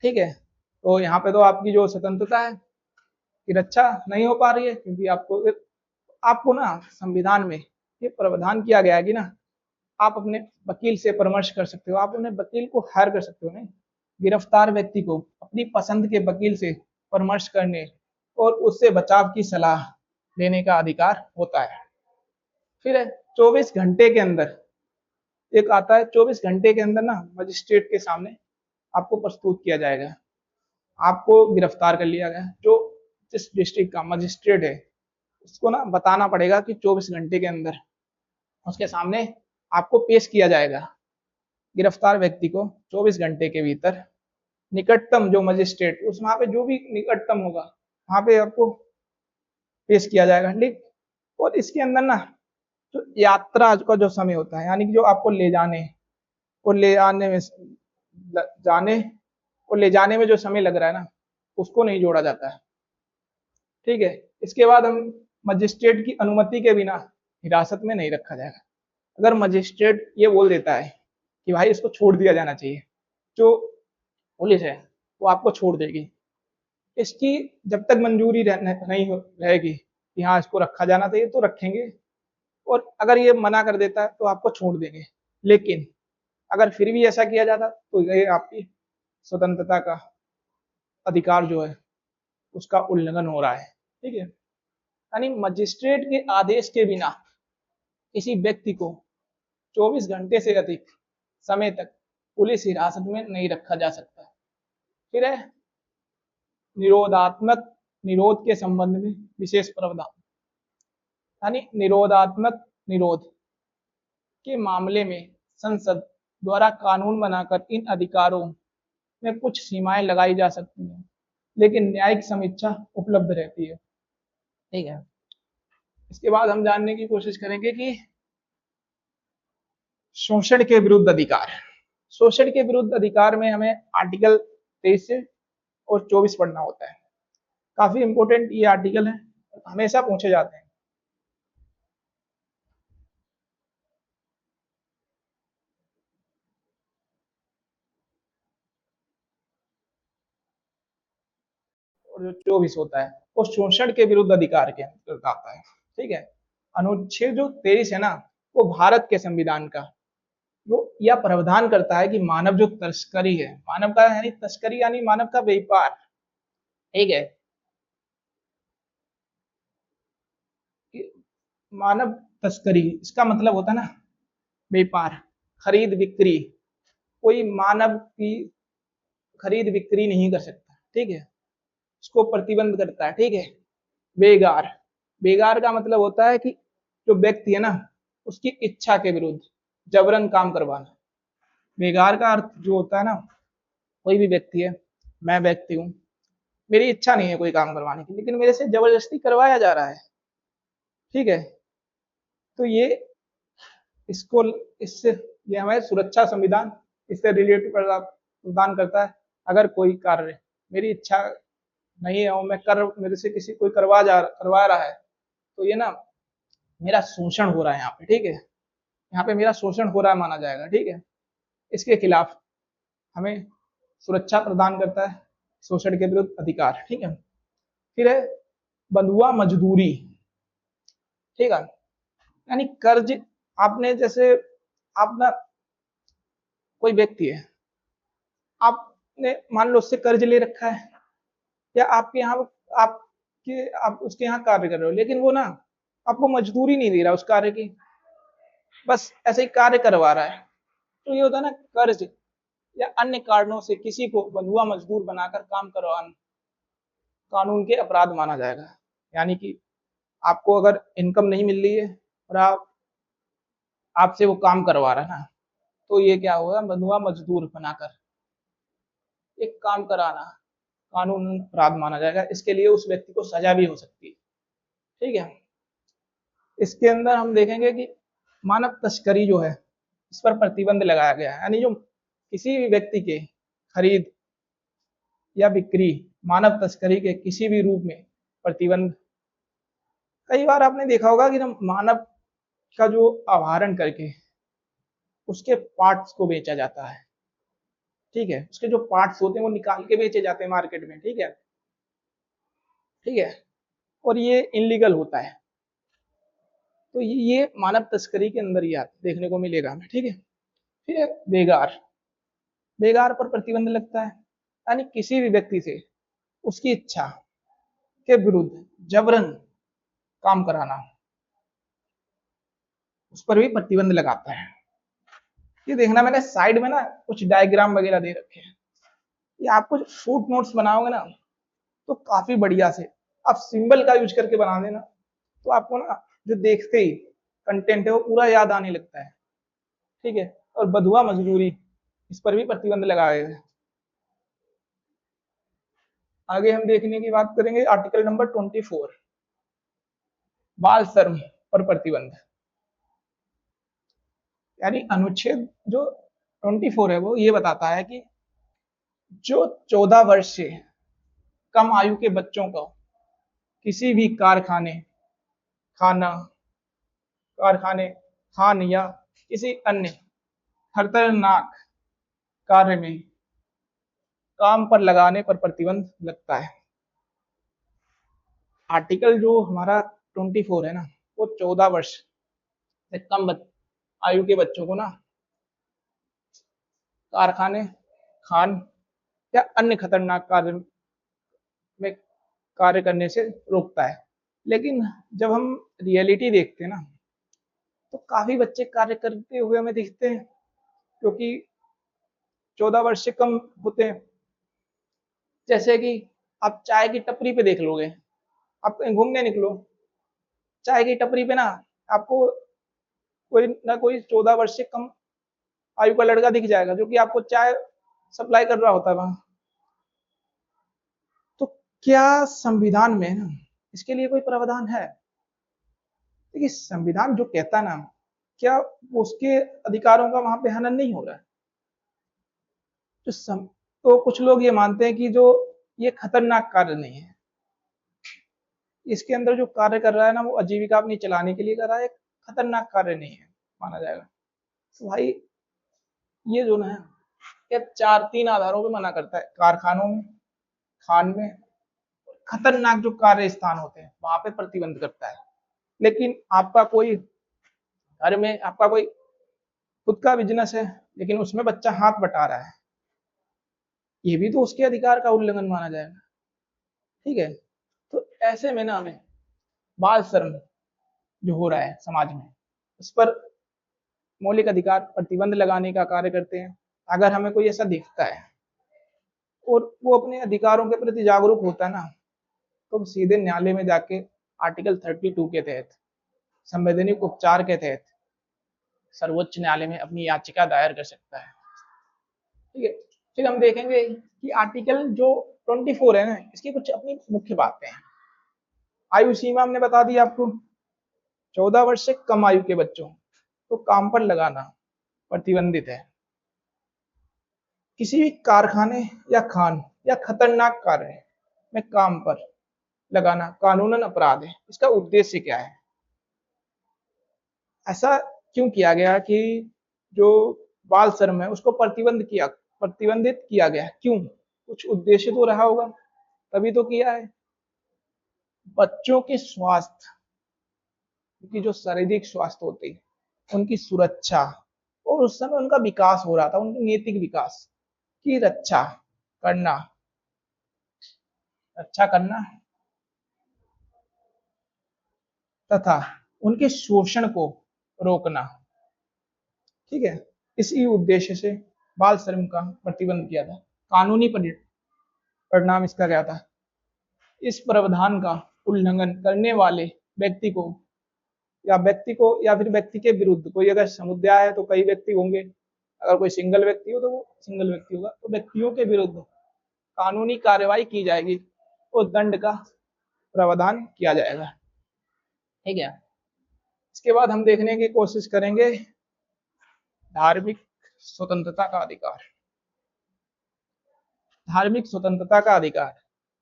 ठीक है, तो यहाँ पे तो आपकी जो स्वतंत्रता है की रक्षा नहीं हो पा रही है, क्योंकि आपको ना संविधान में ये प्रावधान किया गया है कि ना आप अपने वकील से परामर्श कर सकते हो, आप अपने वकील को हायर कर सकते हो। नहीं, गिरफ्तार व्यक्ति को अपनी पसंद के वकील से परामर्श करने और उससे बचाव की सलाह देने का अधिकार होता है। फिर 24 घंटे के अंदर एक आता है, 24 घंटे के अंदर ना मजिस्ट्रेट के सामने आपको प्रस्तुत किया जाएगा। आपको गिरफ्तार कर लिया गया, जो जिस डिस्ट्रिक्ट का मजिस्ट्रेट है उसको ना बताना पड़ेगा कि 24 घंटे के अंदर उसके सामने आपको पेश किया जाएगा। गिरफ्तार व्यक्ति को 24 घंटे के भीतर निकटतम जो मजिस्ट्रेट उस वहां पे जो भी निकटतम होगा वहां पे आपको पेश किया जाएगा। ठीक, और इसके अंदर ना जो यात्रा का जो समय होता है, यानी कि जो आपको ले जाने और ले आने में जो समय लग रहा है ना, उसको नहीं जोड़ा जाता है। ठीक है, इसके बाद हम मजिस्ट्रेट की अनुमति के बिना हिरासत में नहीं रखा जाएगा। अगर मजिस्ट्रेट ये बोल देता है कि भाई इसको छोड़ दिया जाना चाहिए, जो पुलिस है वो आपको छोड़ देगी। इसकी जब तक मंजूरी नहीं रहेगी कि हाँ इसको रखा जाना चाहिए तो रखेंगे, और अगर ये मना कर देता है तो आपको छोड़ देंगे। लेकिन अगर फिर भी ऐसा किया जाता तो ये आपकी स्वतंत्रता का अधिकार जो है उसका उल्लंघन हो रहा है। ठीक है, यानी मजिस्ट्रेट के आदेश के बिना किसी व्यक्ति को 24 घंटे से अधिक समय तक पुलिस हिरासत में नहीं रखा जा सकता। फिर है निरोधात्मक निरोध के संबंध में विशेष प्रावधान, यानी निरोधात्मक निरोध के मामले में संसद द्वारा कानून बनाकर इन अधिकारों में कुछ सीमाएं लगाई जा सकती हैं, लेकिन न्यायिक समीक्षा उपलब्ध रहती है। ठीक है, इसके बाद हम जानने की कोशिश करेंगे कि शोषण के विरुद्ध अधिकार। शोषण के विरुद्ध अधिकार में हमें आर्टिकल 23 और 24 पढ़ना होता है। काफी इंपॉर्टेंट ये आर्टिकल है, हमेशा पूछे जाते हैं। और जो 24 होता है वो शोषण के विरुद्ध अधिकार के अंतर्गत आता है। ठीक है, अनुच्छेद जो 23 है ना, वो भारत के संविधान का वो यह प्रावधान करता है कि मानव जो तस्करी है, मानव का यानी तस्करी यानी मानव का व्यापार, ठीक है, मानव तस्करी इसका मतलब होता है ना व्यापार, खरीद बिक्री, कोई मानव की खरीद बिक्री नहीं कर सकता। ठीक है, इसको प्रतिबंध करता है। ठीक है, बेगार, बेगार का मतलब होता है कि जो व्यक्ति है ना उसकी इच्छा के विरुद्ध जबरन काम करवाना। बेगार का अर्थ जो होता है ना, कोई भी व्यक्ति है, मैं व्यक्ति हूं, मेरी इच्छा नहीं है कोई काम करवाने की, लेकिन मेरे से जबरदस्ती करवाया जा रहा है। ठीक है, तो ये इसको इससे ये हमें सुरक्षा संविधान इससे रिलेटेड प्रदान करता है। अगर कोई कार्य मेरी इच्छा नहीं है और मैं कर मेरे से किसी कोई करवा रहा है, तो ये ना मेरा शोषण हो रहा है यहाँ पे। ठीक है, यहाँ पे मेरा शोषण हो रहा है माना जाएगा। ठीक है, इसके खिलाफ हमें सुरक्षा प्रदान करता है शोषण के विरुद्ध अधिकार। ठीक है, फिर है बंधुआ मजदूरी। ठीक है, यानी कर्ज, आपने जैसे आप ना कोई व्यक्ति है, आपने मान लो उससे कर्ज ले रखा है, या आपके यहाँ आप उसके यहाँ कार्य कर रहे हो, लेकिन वो ना आपको मजदूरी नहीं दे रहा उस कार्य की, बस ऐसे ही कार्य करवा रहा है, तो ये होता है ना कर्ज या अन्य कारणों से किसी को बंधुआ मजदूर बनाकर काम करवाना कानून के अपराध माना जाएगा। यानी कि आपको अगर इनकम नहीं मिल रही है और आपसे वो काम करवा रहा है ना, तो ये क्या होगा, बंधुआ मजदूर बनाकर एक काम कराना कानून अपराध माना जाएगा। इसके लिए उस व्यक्ति को सजा भी हो सकती है। ठीक है, इसके अंदर हम देखेंगे कि मानव तस्करी जो है इस पर प्रतिबंध लगाया गया है, यानी जो किसी भी व्यक्ति के खरीद या बिक्री मानव तस्करी के किसी भी रूप में प्रतिबंध। कई बार आपने देखा होगा कि मानव का जो अपहरण करके उसके पार्ट्स को बेचा जाता है। ठीक है, उसके जो पार्ट्स होते हैं वो निकाल के बेचे जाते हैं मार्केट में। ठीक है, ठीक है, और ये इनलीगल होता है, तो ये मानव तस्करी के अंदर ही देखने को मिलेगा हमें। ठीक है, फिर बेगार, बेगार पर प्रतिबंध लगता है, यानी किसी भी व्यक्ति से उसकी इच्छा के विरुद्ध जबरन काम कराना, उस पर भी प्रतिबंध लगाता है। ये देखना, मैंने साइड में ना कुछ डायग्राम वगैरह दे रखे हैं, ये आप कुछ फुट नोट्स बनाओगे ना तो काफी बढ़िया से आप सिंबल का यूज करके बना देना, तो आपको ना जो देखते ही कंटेंट है वो पूरा याद आने लगता है। ठीक है, और बंधुआ मजदूरी इस पर भी प्रतिबंध लगाए गए। आगे हम देखने की बात करेंगे आर्टिकल नंबर 24, बाल श्रम पर प्रतिबंध। यानी अनुच्छेद जो 24 है वो ये बताता है कि जो 14 वर्ष से कम आयु के बच्चों को किसी भी कारखाने खान या किसी अन्य खतरनाक कार्य में काम पर लगाने पर प्रतिबंध लगता है। आर्टिकल जो हमारा 24 है ना, वो 14 वर्ष से कम आयु के बच्चों को ना कारखाने खान या अन्य खतरनाक कार्य में कार्य करने से रोकता है। लेकिन जब हम रियलिटी देखते हैं ना, तो काफी बच्चे कार्य करते हुए हमें दिखते हैं, क्योंकि 14 वर्ष से कम होते हैं। जैसे कि आप चाय की टपरी पे देख लोगे, आप कहीं घूमने निकलो, चाय की टपरी पे ना आपको कोई ना कोई 14 वर्ष से कम आयु का लड़का दिख जाएगा, जो कि आपको चाय सप्लाई कर रहा होता है वहां। तो क्या संविधान में ना इसके लिए कोई प्रावधान है? देखिए, संविधान जो कहता है ना, क्या उसके अधिकारों का वहां पे हनन नहीं हो रहा है? तो कुछ लोग ये मानते हैं कि जो ये खतरनाक कार्य नहीं है, इसके अंदर जो कार्य कर रहा है ना, वो आजीविका अपनी चलाने के लिए कर रहा है, खतरनाक कार्य नहीं है माना जाएगा। तो भाई ये जो है, ये 4-3 आधारों पे मना करता है। कारखानों में, खान में, खतरनाक जो कार्य स्थान होते हैं वहां पे प्रतिबंध करता है। लेकिन आपका कोई घर में आपका कोई खुद का बिजनेस है, लेकिन उसमें बच्चा हाथ बटा रहा है, ये भी तो उसके अधिकार का उल्लंघन माना जाएगा। ठीक है, तो ऐसे में ना हमें बाल श्रम जो हो रहा है समाज में, उस पर मौलिक अधिकार प्रतिबंध लगाने का कार्य करते हैं। अगर हमें कोई ऐसा दिखता है और वो अपने अधिकारों के प्रति जागरूक होता है ना, तो हम सीधे न्यायालय में जाके आर्टिकल 32 के तहत, संवैधानिक उपचार के तहत सर्वोच्च न्यायालय में अपनी याचिका दायर कर सकता है। ठीक है, फिर हम देखेंगे कि आर्टिकल जो 24 है ना, इसकी कुछ अपनी मुख्य बातें हैं। आयु सीमा हमने बता दी आपको, 14 वर्ष से कम आयु के बच्चों को काम पर लगाना प्रतिबंधित है। किसी भी कारखाने या खान या खतरनाक कार्य में काम पर लगाना कानूनन अपराध है। इसका उद्देश्य क्या है? ऐसा क्यों किया गया कि जो बाल श्रम है उसको प्रतिबंधित किया गया? क्यों? कुछ उद्देश्य तो रहा होगा, तभी तो किया है। बच्चों के स्वास्थ्य, उनकी जो शारीरिक स्वास्थ्य होती है, उनकी सुरक्षा, और उस समय उनका विकास हो रहा था, उनके नैतिक विकास की रक्षा करना तथा उनके शोषण को रोकना। ठीक है, इसी उद्देश्य से बाल श्रम का प्रतिबंध किया था। कानूनी परिणाम इसका क्या था? इस प्रावधान का उल्लंघन करने वाले व्यक्ति को या फिर व्यक्ति के विरुद्ध, कोई अगर समुदाय है तो कई व्यक्ति होंगे, अगर कोई सिंगल व्यक्ति हो तो वो सिंगल व्यक्ति होगा, तो व्यक्तियों के विरुद्ध कानूनी कार्रवाई की जाएगी और दंड का प्रावधान किया जाएगा। ठीक है, इसके बाद हम देखने की कोशिश करेंगे धार्मिक स्वतंत्रता का अधिकार। धार्मिक स्वतंत्रता का अधिकार,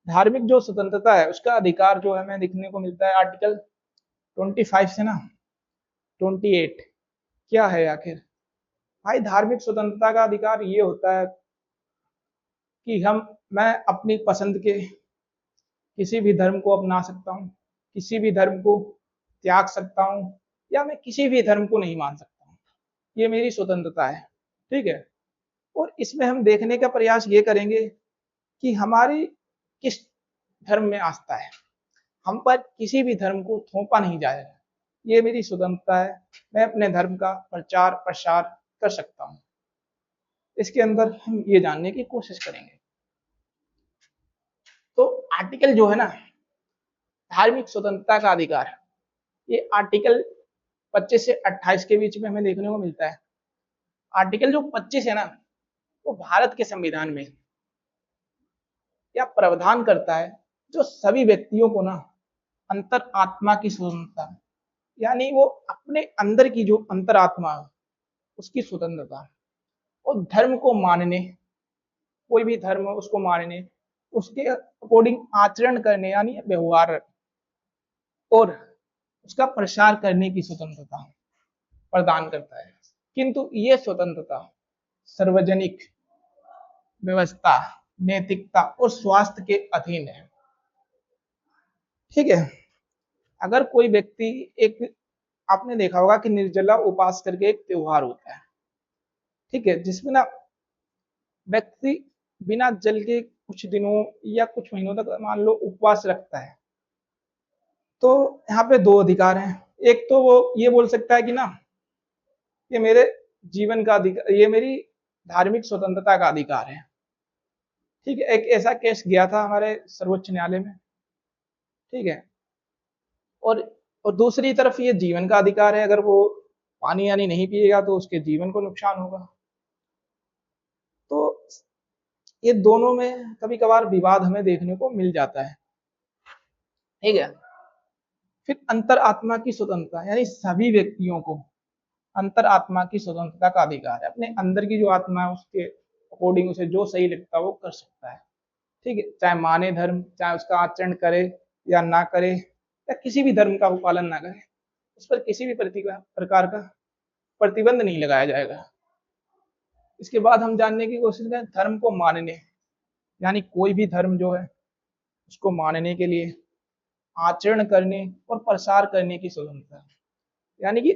धार्मिक जो स्वतंत्रता है उसका अधिकार जो हमें देखने को मिलता है आर्टिकल 25 से ना 28। क्या है आखिर भाई? धार्मिक स्वतंत्रता का अधिकार ये होता है कि मैं अपनी पसंद के किसी भी धर्म को अपना सकता हूँ, किसी भी धर्म को त्याग सकता हूँ, या मैं किसी भी धर्म को नहीं मान सकता हूँ। ये मेरी स्वतंत्रता है। ठीक है, और इसमें हम देखने का प्रयास ये करेंगे कि हमारी किस धर्म में आस्था है, हम पर किसी भी धर्म को थोपा नहीं जाएगा। ये मेरी स्वतंत्रता है, मैं अपने धर्म का प्रचार प्रसार कर सकता हूँ। इसके अंदर हम ये जानने की कोशिश करेंगे। तो आर्टिकल जो है ना, धार्मिक स्वतंत्रता का अधिकार, ये आर्टिकल 25 से 28 के बीच में हमें देखने को मिलता है। आर्टिकल जो 25 है ना, वो भारत के संविधान में यह प्रावधान करता है जो सभी व्यक्तियों को ना अंतर आत्मा की स्वतंत्रता, यानी वो अपने अंदर की जो अंतरात्मा है उसकी स्वतंत्रता, और धर्म को मानने, कोई भी धर्म उसको मानने, उसके अकॉर्डिंग आचरण करने यानी व्यवहार, और उसका प्रसार करने की स्वतंत्रता प्रदान करता है। किंतु ये स्वतंत्रता सार्वजनिक व्यवस्था, नैतिकता और स्वास्थ्य के अधीन है। ठीक है, अगर कोई व्यक्ति, एक आपने देखा होगा कि निर्जला उपास करके एक त्योहार होता है, ठीक है, जिसमें ना व्यक्ति बिना जल के कुछ दिनों या कुछ महीनों तक मान लो उपवास रखता है। तो यहाँ पे दो अधिकार हैं। एक तो वो ये बोल सकता है कि ना ये मेरे जीवन का अधिकार, ये मेरी धार्मिक स्वतंत्रता का अधिकार है। ठीक है, एक ऐसा केस गया था हमारे सर्वोच्च न्यायालय में। ठीक है, और और दूसरी तरफ ये जीवन का अधिकार है, अगर वो पानी यानी नहीं पिएगा तो उसके जीवन को नुकसान होगा। तो ये दोनों में कभी कभार विवाद हमें देखने को मिल जाता है। ठीक है, फिर अंतर आत्मा की स्वतंत्रता, यानी सभी व्यक्तियों को अंतर आत्मा की स्वतंत्रता का अधिकार है। अपने अंदर की जो आत्मा है उसके अकॉर्डिंग उसे जो सही लगता है वो कर सकता है। ठीक है, चाहे माने धर्म, चाहे उसका आचरण करे या ना करे, या किसी भी धर्म का वो पालन ना करे, उस पर किसी भी प्रकार का प्रतिबंध नहीं लगाया जाएगा। इसके बाद हम जानने की कोशिश करें धर्म को मानने, यानी कोई भी धर्म जो है उसको मानने के लिए आचरण करने और प्रसार करने की स्वतंत्रता। यानी कि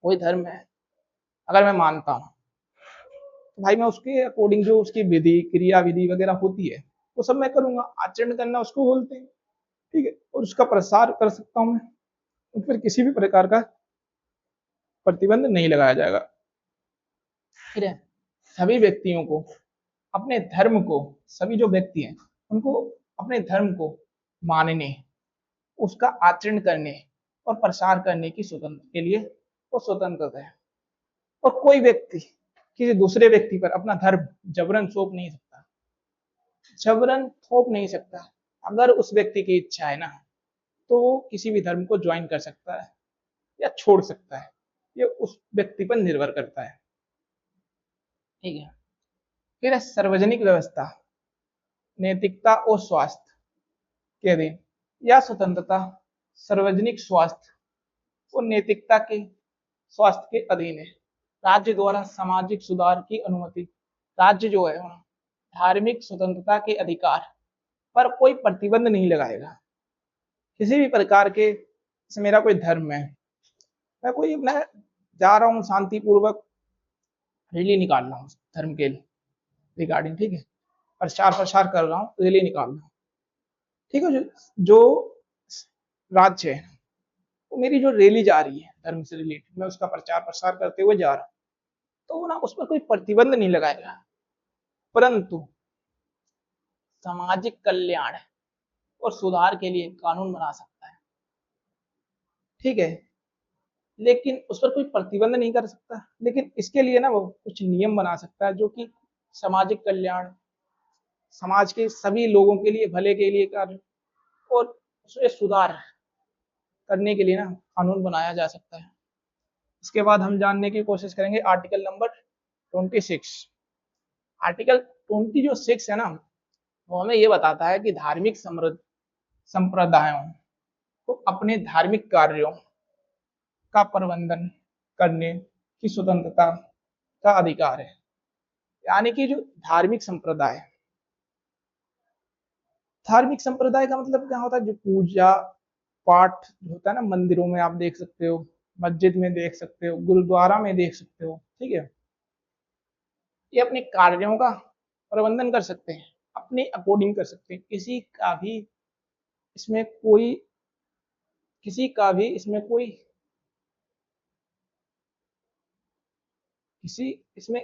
कोई धर्म है, अगर मैं मानता हूँ तो भाई मैं उसके अकॉर्डिंग जो उसकी विधि क्रिया विधि वगैरह होती है वो सब मैं करूंगा। आचरण करना उसको बोलते हैं। ठीक है, और उसका प्रसार कर सकता हूँ मैं, उस पर किसी भी प्रकार का प्रतिबंध नहीं लगाया जाएगा। फिर है, सभी व्यक्तियों को अपने धर्म को, सभी जो व्यक्ति हैं उनको अपने धर्म को मानने, उसका आचरण करने और प्रसार करने की स्वतंत्रता के लिए वो स्वतंत्र है। और कोई व्यक्ति किसी दूसरे व्यक्ति पर अपना धर्म जबरन थोप नहीं सकता, जबरन थोप नहीं सकता। अगर उस व्यक्ति की इच्छा है ना तो वो किसी भी धर्म को ज्वाइन कर सकता है या छोड़ सकता है, ये उस व्यक्ति पर निर्भर करता है। ठीक है, फिर है सार्वजनिक व्यवस्था, नैतिकता और स्वास्थ्य के अधीन। यह स्वतंत्रता सार्वजनिक स्वास्थ्य और नैतिकता के स्वास्थ्य के अधीन है। राज्य द्वारा सामाजिक सुधार की अनुमति। राज्य जो है धार्मिक स्वतंत्रता के अधिकार पर कोई प्रतिबंध नहीं लगाएगा। किसी भी प्रकार के, जैसे मेरा कोई धर्म है, मैं कोई अपना जा रहा हूँ शांतिपूर्वक रैली निकाल रहा हूँ धर्म के रिगार्डिंग, ठीक है, प्रचार प्रसार कर रहा हूँ, रैली निकाल रहा हूँ। ठीक है, जो राज्य है वो मेरी जो रैली जा रही है धर्म से रिलेटेड, मैं उसका प्रचार प्रसार करते हुए जा रहा हूँ, तो ना उस पर कोई प्रतिबंध नहीं लगाएगा, परंतु सामाजिक कल्याण और सुधार के लिए कानून बना सकता है। ठीक है, लेकिन उस पर कोई प्रतिबंध नहीं कर सकता, लेकिन इसके लिए ना वो कुछ नियम बना सकता है जो कि सामाजिक कल्याण, समाज के सभी लोगों के लिए भले के लिए कार्य और उसमें सुधार करने के लिए ना कानून बनाया जा सकता है। इसके बाद हम जानने की कोशिश करेंगे आर्टिकल नंबर 26। आर्टिकल 26 है ना, वो हमें ये बताता है कि धार्मिक संप्रदायों को अपने धार्मिक कार्यों का प्रबंधन करने की स्वतंत्रता का अधिकार है। यानी कि जो धार्मिक संप्रदाय का मतलब क्या होता है, जो पूजा पाठ होता है ना, मंदिरों में आप देख सकते हो, मस्जिद में देख सकते हो, गुरुद्वारा में देख सकते हो। ठीक है, ये अपने कार्यों का प्रबंधन कर सकते हैं, अपने अकॉर्डिंग कर सकते हैं। इसमें कोई किसी का भी इसमें कोई किसी इसमें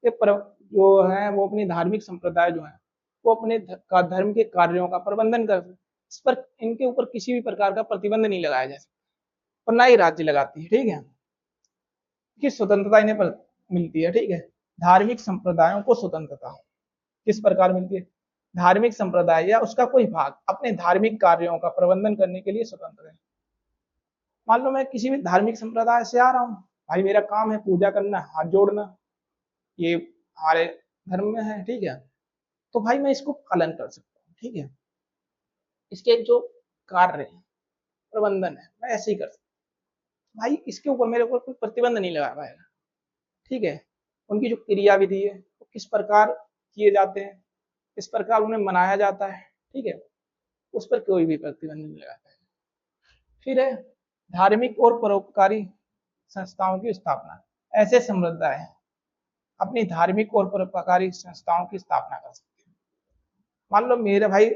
ये जो है वो अपनी धार्मिक संप्रदाय जो है वो अपने धर्म के कार्यों का प्रबंधन कर, इस पर इनके ऊपर किसी भी प्रकार का प्रतिबंध नहीं लगाया जा सकता और ना ही राज्य लगाती है। ठीक है, कि स्वतंत्रता इन्हें पर मिलती है। ठीक है, धार्मिक संप्रदायों को स्वतंत्रता किस प्रकार मिलती है, धार्मिक संप्रदाय या उसका कोई भाग अपने धार्मिक कार्यों का प्रबंधन करने के लिए स्वतंत्र है। मान लो मैं किसी भी धार्मिक संप्रदाय से आ रहा हूँ, भाई मेरा काम है पूजा करना, हाथ जोड़ना, ये हमारे धर्म में है। ठीक है, तो भाई मैं इसको पालन कर सकता हूँ। ठीक है, इसके जो कार्य है प्रबंधन है मैं ऐसे ही कर सकता हूँ। भाई इसके ऊपर मेरे ऊपर कोई प्रतिबंध नहीं लगा पाएगा। ठीक है, उनकी जो क्रिया विधि है वो किस प्रकार किए जाते हैं, किस प्रकार उन्हें मनाया जाता है, ठीक है, उस पर कोई भी प्रतिबंध नहीं लगाता है। फिर है धार्मिक और परोपकारी संस्थाओं की स्थापना। ऐसे संप्रदाय अपनी धार्मिक और परोपकारी संस्थाओं की स्थापना कर सकते हैं। मान लो मेरा भाई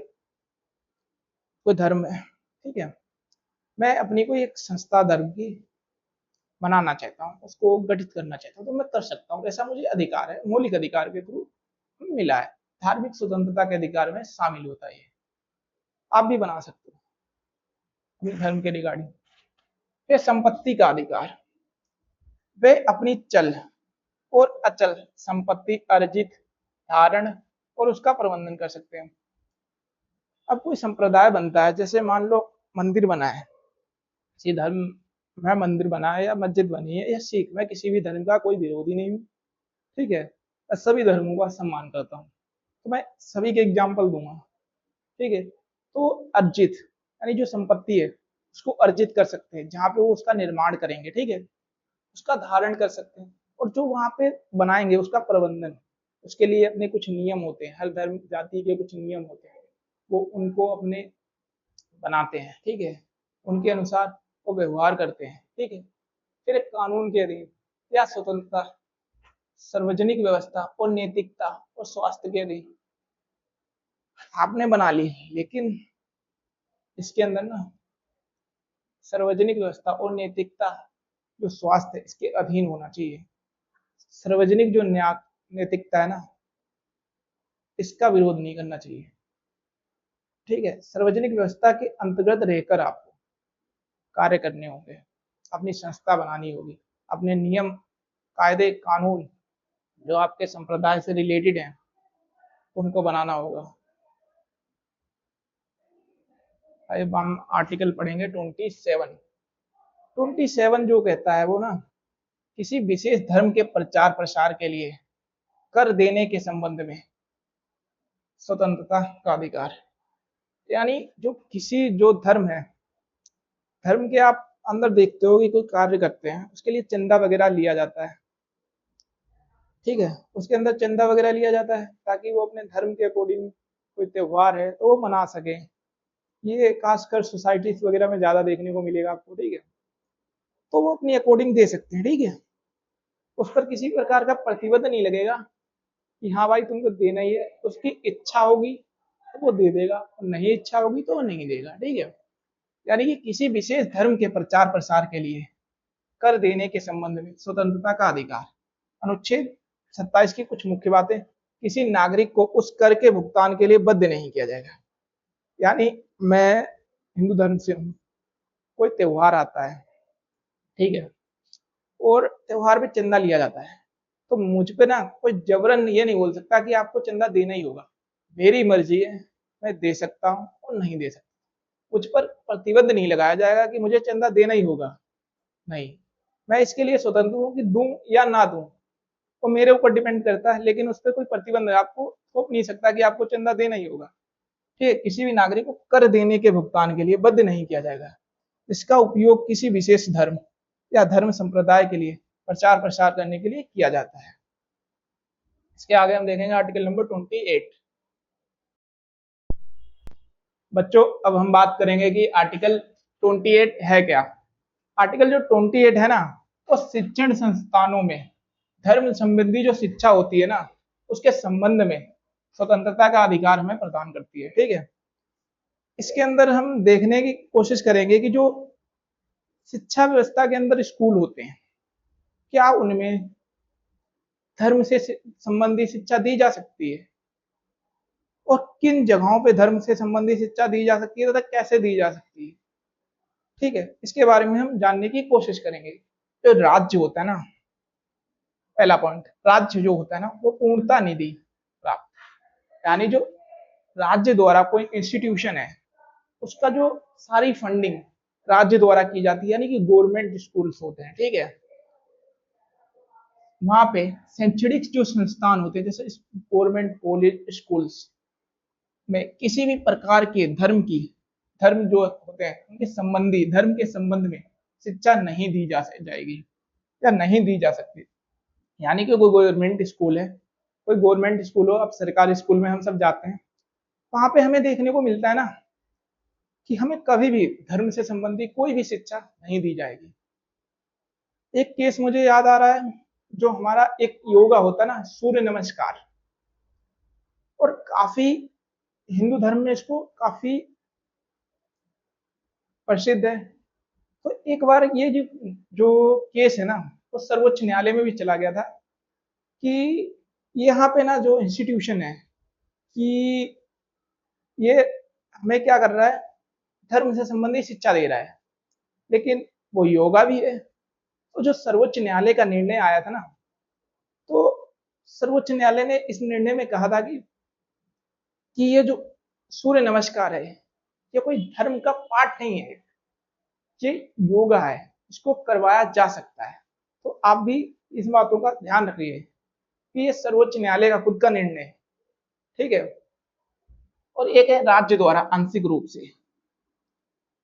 कोई धर्म है, ठीक है, मैं अपनी कोई एक संस्था धर्म की बनाना चाहता हूँ, उसको गठित करना चाहता हूँ, तो मैं कर सकता हूँ। ऐसा मुझे अधिकार है, मौलिक अधिकार के थ्रू मिला है। धार्मिक स्वतंत्रता के अधिकार में शामिल होता है। आप भी बना सकते हो अपने धर्म के रिगार्डिंग। फिर संपत्ति का अधिकार, वे अपनी चल और अचल संपत्ति अर्जित, धारण और उसका प्रबंधन कर सकते हैं। अब कोई संप्रदाय बनता है, जैसे मान लो मंदिर बना है, किसी धर्म में मंदिर बना है या मस्जिद बनी है या सिख, मैं किसी भी धर्म का कोई विरोधी नहीं हूँ, ठीक है, मैं सभी धर्मों का सम्मान करता हूँ, तो मैं सभी के एग्जाम्पल दूंगा, ठीक है। तो अर्जित यानी जो संपत्ति है उसको अर्जित कर सकते हैं, जहाँ पे वो उसका निर्माण करेंगे, ठीक है, उसका धारण कर सकते हैं, और जो वहां पे बनाएंगे उसका प्रबंधन, उसके लिए अपने कुछ नियम होते हैं, हर धर्म जाति के कुछ नियम होते हैं, वो उनको अपने बनाते हैं, ठीक है, उनके अनुसार वो व्यवहार करते हैं, ठीक है। फिर एक कानून के अधीन या स्वतंत्रता, सार्वजनिक व्यवस्था और नैतिकता और स्वास्थ्य के अधीन आपने बना ली, लेकिन इसके अंदर ना सार्वजनिक व्यवस्था और नैतिकता, जो स्वास्थ्य, इसके अधीन होना चाहिए। सार्वजनिक जो न्याय नैतिकता है ना, इसका विरोध नहीं करना चाहिए, ठीक है। सार्वजनिक व्यवस्था के अंतर्गत रहकर आपको कार्य करने होंगे, अपनी संस्था बनानी होगी, अपने नियम कायदे कानून जो आपके संप्रदाय से रिलेटेड हैं उनको बनाना होगा। अब हम आर्टिकल पढ़ेंगे 27 जो कहता है वो ना, किसी विशेष धर्म के प्रचार प्रसार के लिए कर देने के संबंध में स्वतंत्रता का अधिकार, यानी जो किसी जो धर्म है, धर्म के आप अंदर देखते हो कि कोई कार्य करते हैं, उसके लिए चंदा वगैरह लिया जाता है, ठीक है, उसके अंदर चंदा वगैरह लिया जाता है ताकि वो अपने धर्म के अकॉर्डिंग कोई त्योहार है तो वो मना सके। ये खासकर सोसाइटीज वगैरह में ज्यादा देखने को मिलेगा आपको, ठीक है, तो वो अपनी अकॉर्डिंग दे सकते हैं, ठीक है, उस पर किसी प्रकार का प्रतिबंध नहीं लगेगा कि हाँ भाई तुमको देना ही है, उसकी इच्छा होगी तो वो दे देगा, और नहीं इच्छा होगी तो वो नहीं देगा, ठीक है। यानी कि किसी विशेष धर्म के प्रचार प्रसार के लिए कर देने के संबंध में स्वतंत्रता का अधिकार। अनुच्छेद 27 की कुछ मुख्य बातें, किसी नागरिक को उस कर के भुगतान के लिए बाध्य नहीं किया जाएगा। यानी मैं हिंदू धर्म से हूँ, कोई त्योहार आता है, ठीक है, और त्योहार पे चंदा लिया जाता है, तो मुझ पे ना कोई जबरन ये नहीं बोल सकता कि आपको चंदा देना ही होगा, मेरी मर्जी है, मैं दे सकता हूँ और नहीं दे सकता, मुझ पर प्रतिबंध नहीं लगाया जाएगा कि मुझे चंदा देना ही होगा, नहीं, मैं इसके लिए स्वतंत्र हूँ कि दूं या ना दूं, वो मेरे ऊपर डिपेंड करता है, लेकिन उस पर कोई प्रतिबंध आपको थोप नहीं सकता कि आपको चंदा देना ही होगा, ठीक है। किसी भी नागरिक को कर देने के भुगतान के लिए बाध्य नहीं किया जाएगा। इसका उपयोग किसी विशेष धर्म या धर्म संप्रदाय के लिए प्रचार प्रसार करने के लिए किया जाता है। इसके आगे हम देखेंगे आर्टिकल नंबर 28। बच्चों अब हम बात करेंगे कि आर्टिकल 28 है क्या। आर्टिकल जो 28 है ना, वो शिक्षण संस्थानों में धर्म संबंधी जो शिक्षा होती है ना, उसके संबंध में स्वतंत्रता का अधिकार हमें प्रदान करती है, ठीक है। इसके अंदर हम देखने की कोशिश करेंगे कि जो शिक्षा व्यवस्था के अंदर स्कूल होते हैं, क्या उनमें धर्म से संबंधी शिक्षा दी जा सकती है, और किन जगहों पे धर्म से संबंधित शिक्षा दी जा सकती है तथा कैसे दी जा सकती है, ठीक है। इसके बारे में हम जानने की कोशिश करेंगे। जो राज्य होता है ना, पहला पॉइंट, राज्य जो होता है ना वो पूर्णता निधि प्राप्त, यानी जो राज्य द्वारा कोई इंस्टीट्यूशन है उसका जो सारी फंडिंग राज्य द्वारा की जाती है, यानी कि गवर्नमेंट स्कूल्स होते हैं, ठीक है, वहां पे शैक्षणिक जो संस्थान होते हैं जैसे गवर्नमेंट कॉलेज स्कूल्स में किसी भी प्रकार के धर्म जो होते हैं उनके संबंधी धर्म के संबंध में शिक्षा नहीं दी जाएगी या नहीं दी जा सकती। यानी कि कोई गवर्नमेंट स्कूल है, कोई गवर्नमेंट स्कूल हो, अब सरकारी स्कूल में हम सब जाते हैं, वहां पे हमें देखने को मिलता है ना कि हमें कभी भी धर्म से संबंधी कोई भी शिक्षा नहीं दी जाएगी। एक केस मुझे याद आ रहा है, जो हमारा एक योगा होता है ना, सूर्य नमस्कार, और काफी हिंदू धर्म में इसको काफी प्रसिद्ध है, तो एक बार ये जो केस है ना, वो सर्वोच्च न्यायालय में भी चला गया था कि यहाँ पे ना जो इंस्टीट्यूशन है कि ये हमें क्या कर रहा है, धर्म से संबंधित शिक्षा दे रहा है, लेकिन वो योगा भी है। तो जो सर्वोच्च न्यायालय का निर्णय आया था ना, तो सर्वोच्च न्यायालय ने इस निर्णय में कहा था कि ये जो सूर्य नमस्कार है, ये कोई धर्म का पाठ नहीं है, ये योगा है, इसको करवाया जा सकता है। तो आप भी इस बातों का ध्यान रखिए कि ये सर्वोच्च न्यायालय का खुद का निर्णय है, ठीक है। और एक है राज्य द्वारा आंशिक रूप से,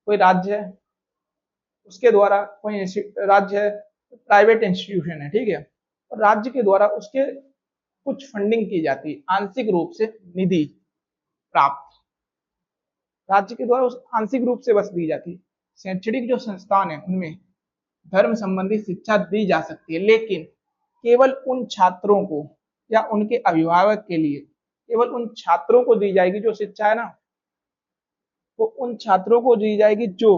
कोई राज्य है उसके द्वारा, कोई राज्य है प्राइवेट इंस्टीट्यूशन है, ठीक है, और राज्य के द्वारा उसके कुछ फंडिंग की जाती है आंशिक रूप से, निधि प्राप्त राज्य के द्वारा उस आंशिक रूप से बस दी जाती है। शैक्षणिक जो संस्थान है उनमें धर्म संबंधी शिक्षा दी जा सकती है, लेकिन केवल उन छात्रों को या उनके अभिभावक के लिए, केवल उन छात्रों को दी जाएगी जो शिक्षा है ना, वो उन छात्रों को दी जाएगी जो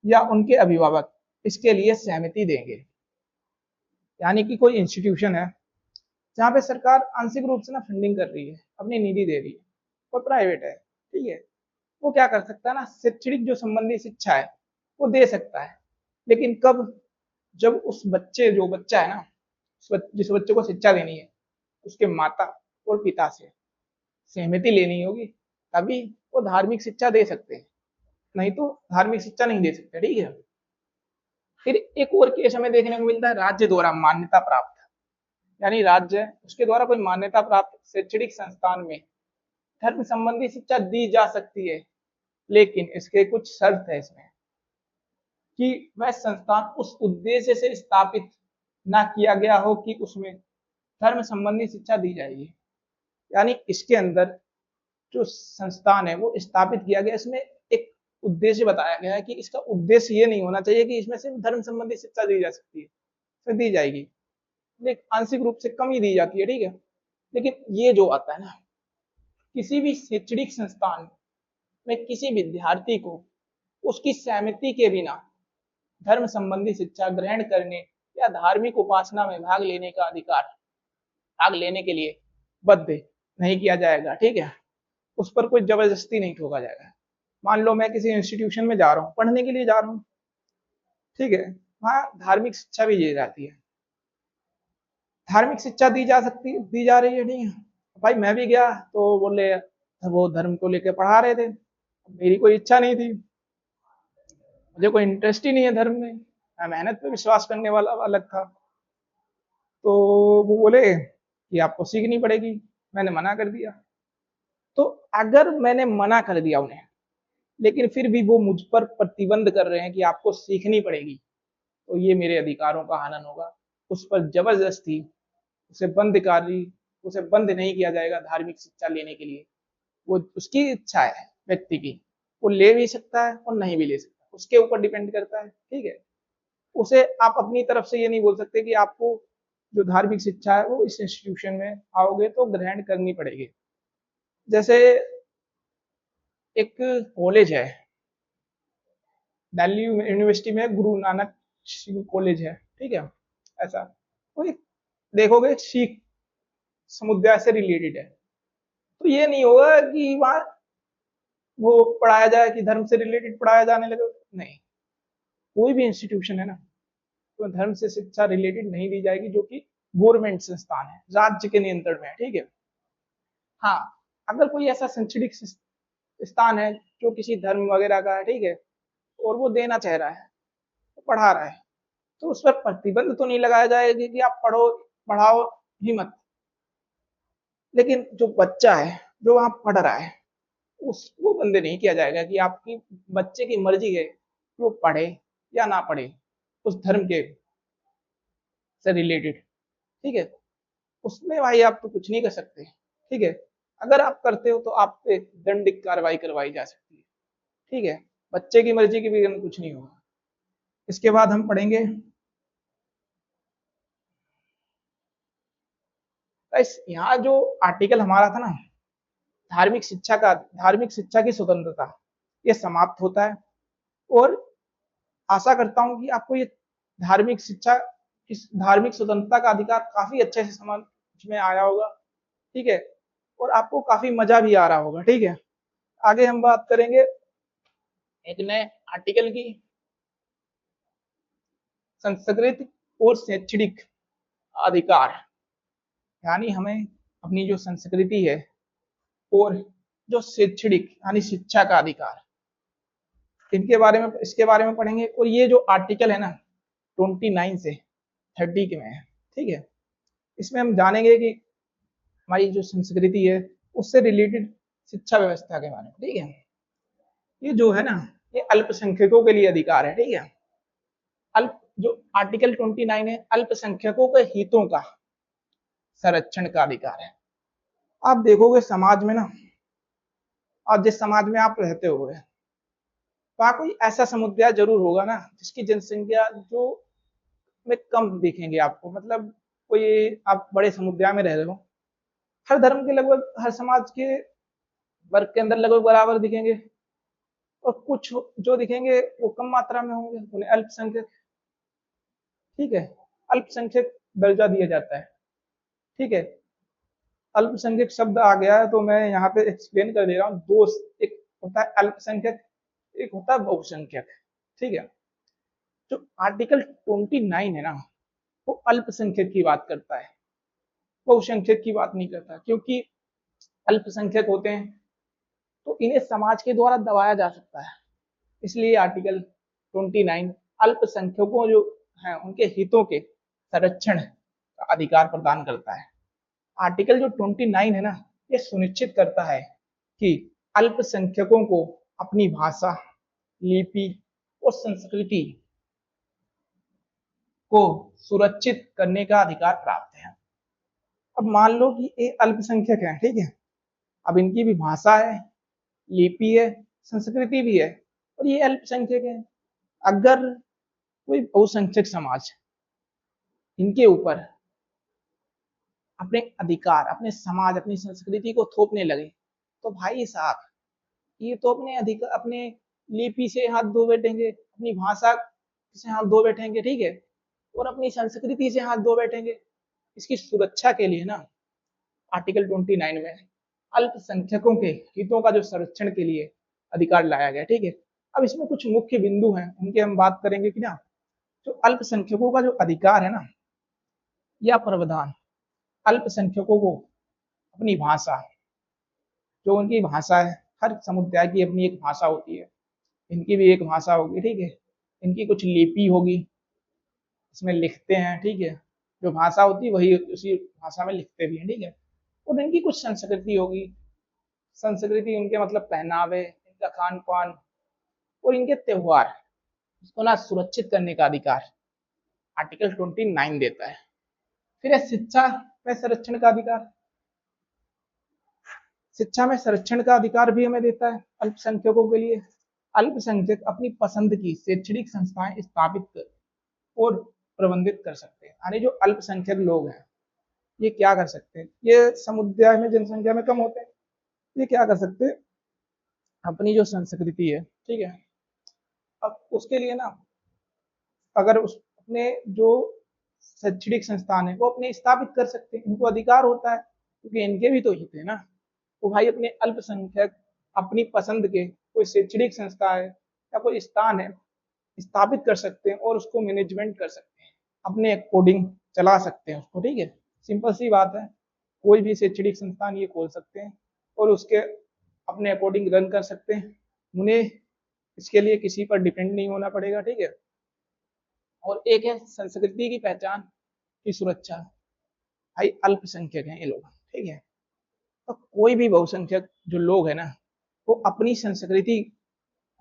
या उनके अभिभावक इसके लिए सहमति देंगे। यानी कि कोई इंस्टीट्यूशन है जहाँ पे सरकार आंशिक रूप से ना फंडिंग कर रही है, अपनी निधि दे रही है, और प्राइवेट है, ठीक है, वो क्या कर सकता है ना, शैक्षणिक जो संबंधी शिक्षा है वो दे सकता है। लेकिन कब, जब उस बच्चे, जो बच्चा है ना, जिस बच्चे को शिक्षा देनी है, उसके माता और पिता से सहमति लेनी होगी, तभी वो धार्मिक शिक्षा दे सकते हैं, नहीं तो धार्मिक शिक्षा नहीं दे सकते, ठीक है। फिर एक और केस हमें देखने को मिलता है राज्य द्वारा मान्यता प्राप्त, यानी राज्य उसके द्वारा कोई मान्यता प्राप्त शैक्षणिक संस्थान में धर्म संबंधी शिक्षा दी जा सकती है, लेकिन इसके कुछ शर्त है इसमें कि वह संस्थान उस उद्देश्य से स्थापित ना किया गया हो कि उसमें धर्म संबंधी शिक्षा दी जाएगी। यानी इसके अंदर जो संस्थान है वो स्थापित किया गया, इसमें एक उद्देश्य बताया गया है कि इसका उद्देश्य ये नहीं होना चाहिए कि इसमें सिर्फ धर्म संबंधी शिक्षा दी जा सकती है, फिर दी जाएगी, लेकिन आंशिक रूप से कम ही दी जाती है, ठीक है। लेकिन ये जो आता है ना, किसी भी शैक्षणिक संस्थान में किसी विद्यार्थी को उसकी सहमति के बिना धर्म संबंधी शिक्षा ग्रहण करने या धार्मिक उपासना में भाग लेने का अधिकार, भाग लेने के लिए बाध्य नहीं किया जाएगा, ठीक है। उस पर कोई जबरदस्ती नहीं ठोका जाएगा। मान लो मैं किसी इंस्टीट्यूशन में जा रहा हूँ, पढ़ने के लिए जा रहा हूँ, ठीक है, वहां धार्मिक शिक्षा भी दी जाती है, धार्मिक शिक्षा दी जा सकती, दी जा रही है, ठीक है। भाई मैं भी गया तो बोले, वो धर्म को लेकर पढ़ा रहे थे, मेरी कोई इच्छा नहीं थी, मुझे कोई इंटरेस्ट ही नहीं है धर्म में, मैं मेहनत पे विश्वास करने वाला अलग था। तो वो बोले कि आपको सीखनी पड़ेगी, मैंने मना कर दिया। तो अगर मैंने मना कर दिया उन्हें, लेकिन फिर भी वो मुझ पर प्रतिबंध कर रहे हैं कि आपको सीखनी पड़ेगी, तो ये मेरे अधिकारों का हनन होगा। उस पर जबरदस्ती उसे बंद नहीं किया जाएगा धार्मिक शिक्षा लेने के लिए। वो उसकी इच्छा है व्यक्ति की, वो ले भी सकता है और नहीं भी ले सकता, उसके ऊपर डिपेंड करता है, ठीक है। उसे आप अपनी तरफ से ये नहीं बोल सकते कि आपको जो धार्मिक शिक्षा है वो इस इंस्टीट्यूशन में आओगे तो ग्रहण करनी पड़ेगी। जैसे एक कॉलेज है दिल्ली यूनिवर्सिटी में, गुरु नानक कॉलेज है, ठीक है, ऐसा कोई देखोगे सिख समुदाय से रिलेटेड है, तो ये नहीं होगा कि वहां वो पढ़ाया जाए कि धर्म से रिलेटेड पढ़ाया जाने लगे, नहीं। कोई भी इंस्टीट्यूशन है ना, तो धर्म से शिक्षा रिलेटेड नहीं दी जाएगी, जो कि गवर्नमेंट संस्थान है, राज्य के नियंत्रण में है, ठीक है। हाँ, अगर कोई ऐसा शैक्षणिक स्थान है जो किसी धर्म वगैरह का है, ठीक है, और वो देना चाह रहा है, तो पढ़ा रहा है, तो उस पर प्रतिबंध तो नहीं लगाया जाएगा कि आप पढ़ो, पढ़ाओ ही मत। लेकिन जो बच्चा है जो वहां पढ़ रहा है, उसको बंद नहीं किया जाएगा कि आपकी बच्चे की मर्जी है कि वो पढ़े या ना पढ़े उस धर्म के से रिलेटेड, ठीक है। उसमें भाई आप तो कुछ नहीं कर सकते, ठीक है। अगर आप करते हो तो आप पे दंडिक कार्रवाई करवाई जा सकती है, ठीक है। बच्चे की मर्जी के बिना कुछ नहीं होगा। इसके बाद हम पढ़ेंगे यहाँ जो आर्टिकल हमारा था ना, धार्मिक शिक्षा की स्वतंत्रता, ये समाप्त होता है। और आशा करता हूँ कि आपको ये धार्मिक शिक्षा, इस धार्मिक स्वतंत्रता का अधिकार काफी अच्छे से समझ में आया होगा, ठीक है, और आपको काफी मजा भी आ रहा होगा, ठीक है। आगे हम बात करेंगे एक नए आर्टिकल की, संस्कृति और शैक्षणिक अधिकार, यानी हमें अपनी जो संस्कृति है और जो शैक्षणिक यानी शिक्षा का अधिकार, इनके बारे में, इसके बारे में पढ़ेंगे। और ये जो आर्टिकल है ना 29 से 30 के में है, ठीक है। इसमें हम जानेंगे कि हमारी जो संस्कृति है उससे रिलेटेड शिक्षा व्यवस्था के बारे में, ठीक है। ये जो है ना, ये अल्पसंख्यकों के लिए अधिकार है, ठीक है। अल्प जो आर्टिकल 29 है, अल्पसंख्यकों के हितों का संरक्षण का अधिकार है। आप देखोगे समाज में ना, आप जिस समाज में आप रहते हो, वहां कोई ऐसा समुदाय जरूर होगा ना जिसकी जनसंख्या जो में कम दिखेंगे आपको, मतलब कोई आप बड़े समुदाय में रह रहे हो, हर धर्म के लगभग, हर समाज के वर्ग के अंदर लगभग बराबर दिखेंगे, और कुछ जो दिखेंगे वो कम मात्रा में होंगे, उन्हें अल्पसंख्यक, ठीक है, अल्पसंख्यक दर्जा दिया जाता है, ठीक है। अल्पसंख्यक शब्द आ गया है तो मैं यहाँ पे एक्सप्लेन कर दे रहा हूँ। दो, एक होता है अल्पसंख्यक, एक होता है बहुसंख्यक, ठीक है। जो आर्टिकल 29 है ना, वो अल्पसंख्यक की बात करता है, बहुसंख्यक की बात नहीं करता, क्योंकि अल्पसंख्यक होते हैं तो इन्हें समाज के द्वारा दबाया जा सकता है, इसलिए आर्टिकल 29 अल्पसंख्यकों जो हैं उनके हितों के संरक्षण का अधिकार प्रदान करता है। आर्टिकल जो 29 है ना, ये सुनिश्चित करता है कि अल्पसंख्यकों को अपनी भाषा, लिपि और संस्कृति को सुरक्षित करने का अधिकार प्राप्त है। अब मान लो कि ये अल्पसंख्यक है, ठीक है, अब इनकी भी भाषा है, लिपि है, संस्कृति भी है, और ये अल्पसंख्यक है। अगर कोई बहुसंख्यक समाज इनके ऊपर अपने अधिकार, अपने समाज, अपनी संस्कृति को थोपने लगे, तो भाई साहब ये तो अपने अधिकार, अपने लिपि से हाथ धो बैठेंगे, अपनी भाषा से हाथ धो बैठेंगे, ठीक है, और अपनी संस्कृति से हाथ धो बैठेंगे। इसकी सुरक्षा के लिए ना आर्टिकल 29 में अल्पसंख्यकों के हितों का जो संरक्षण के लिए अधिकार लाया गया, ठीक है। अब इसमें कुछ मुख्य बिंदु हैं, उनके हम बात करेंगे कि ना, जो अल्पसंख्यकों का जो अधिकार है ना, या प्रावधान अल्पसंख्यकों को अपनी भाषा, जो उनकी भाषा है, हर समुदाय की अपनी एक भाषा होती है, इनकी भी एक भाषा होगी, ठीक है, इनकी कुछ लिपि होगी, इसमें लिखते हैं, ठीक है, जो भाषा होती है वही उसी भाषा में लिखते भी हैं, ठीक है। और इनकी कुछ संस्कृति होगी, संस्कृति उनके मतलब पहनावे, इनका खान पान और इनके त्योहार, इसको ना सुरक्षित करने का अधिकार आर्टिकल 29 देता है। फिर है शिक्षा में संरक्षण का अधिकार। शिक्षा में संरक्षण का अधिकार भी हमें देता है अल्पसंख्यकों के लिए। अल्पसंख्यक अपनी पसंद की शैक्षणिक संस्थाएं स्थापित कर और प्रबंधित कर सकते हैं, यानी जो अल्पसंख्यक लोग हैं ये क्या कर सकते हैं, ये समुदाय में जनसंख्या में कम होते हैं, ये क्या कर सकते हैं, अपनी जो संस्कृति है, ठीक है, अब उसके लिए ना, अगर उस अपने जो शैक्षणिक संस्थान है वो अपने स्थापित कर सकते हैं, इनको अधिकार होता है, क्योंकि इनके भी तो हित है ना। तो भाई अपने अल्पसंख्यक अपनी पसंद के कोई शैक्षणिक संस्था है या कोई स्थान है स्थापित कर सकते हैं और उसको मैनेजमेंट कर सकते हैं, अपने अकॉर्डिंग चला सकते हैं उसको, ठीक है। सिंपल सी बात है, कोई भी शैक्षणिक संस्थान ये खोल सकते हैं और उसके अपने अकॉर्डिंग रन कर सकते हैं, उन्हें इसके लिए किसी पर डिपेंड नहीं होना पड़ेगा, ठीक है। और एक है संस्कृति की पहचान की सुरक्षा। भाई अल्पसंख्यक हैं ये लोग, ठीक है, तो कोई भी बहुसंख्यक जो लोग है ना, वो अपनी संस्कृति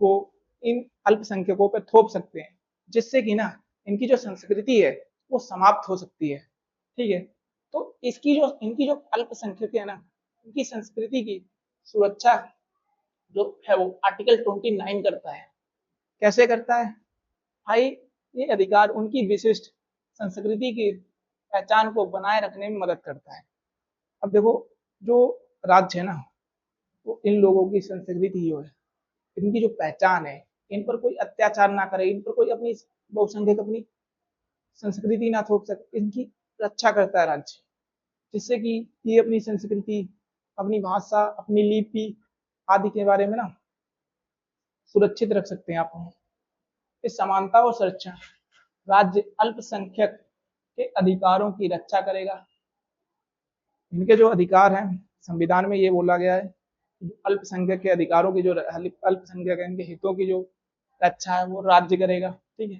को इन अल्पसंख्यकों पर थोप सकते हैं, जिससे कि ना इनकी जो संस्कृति है वो समाप्त हो सकती है, ठीक है। तो इसकी जो इनकी जो अल्पसंख्यक है ना, इनकी संस्कृति की सुरक्षा जो है वो आर्टिकल 29 करता है। कैसे करता है भाई, ये अधिकार उनकी विशिष्ट संस्कृति की पहचान को बनाए रखने में मदद करता है। अब देखो, जो राज्य है ना, वो इन लोगों की संस्कृति जो है, इनकी जो पहचान है, इन पर कोई अत्याचार ना करे, इन पर कोई अपनी बहुसंख्यक अपनी संस्कृति ना थोप सके, इनकी रक्षा करता है राज्य, जिससे कि ये अपनी संस्कृति, अपनी भाषा, अपनी लिपि आदि के बारे में ना सुरक्षित रख सकते हैं आप। इस समानता और संरक्षण, राज्य अल्पसंख्यक के अधिकारों की रक्षा करेगा। इनके जो अधिकार हैं संविधान में ये बोला गया है, अल्पसंख्यक के अधिकारों की जो अल्पसंख्यक है इनके हितों की जो रक्षा है वो राज्य करेगा। ठीक है,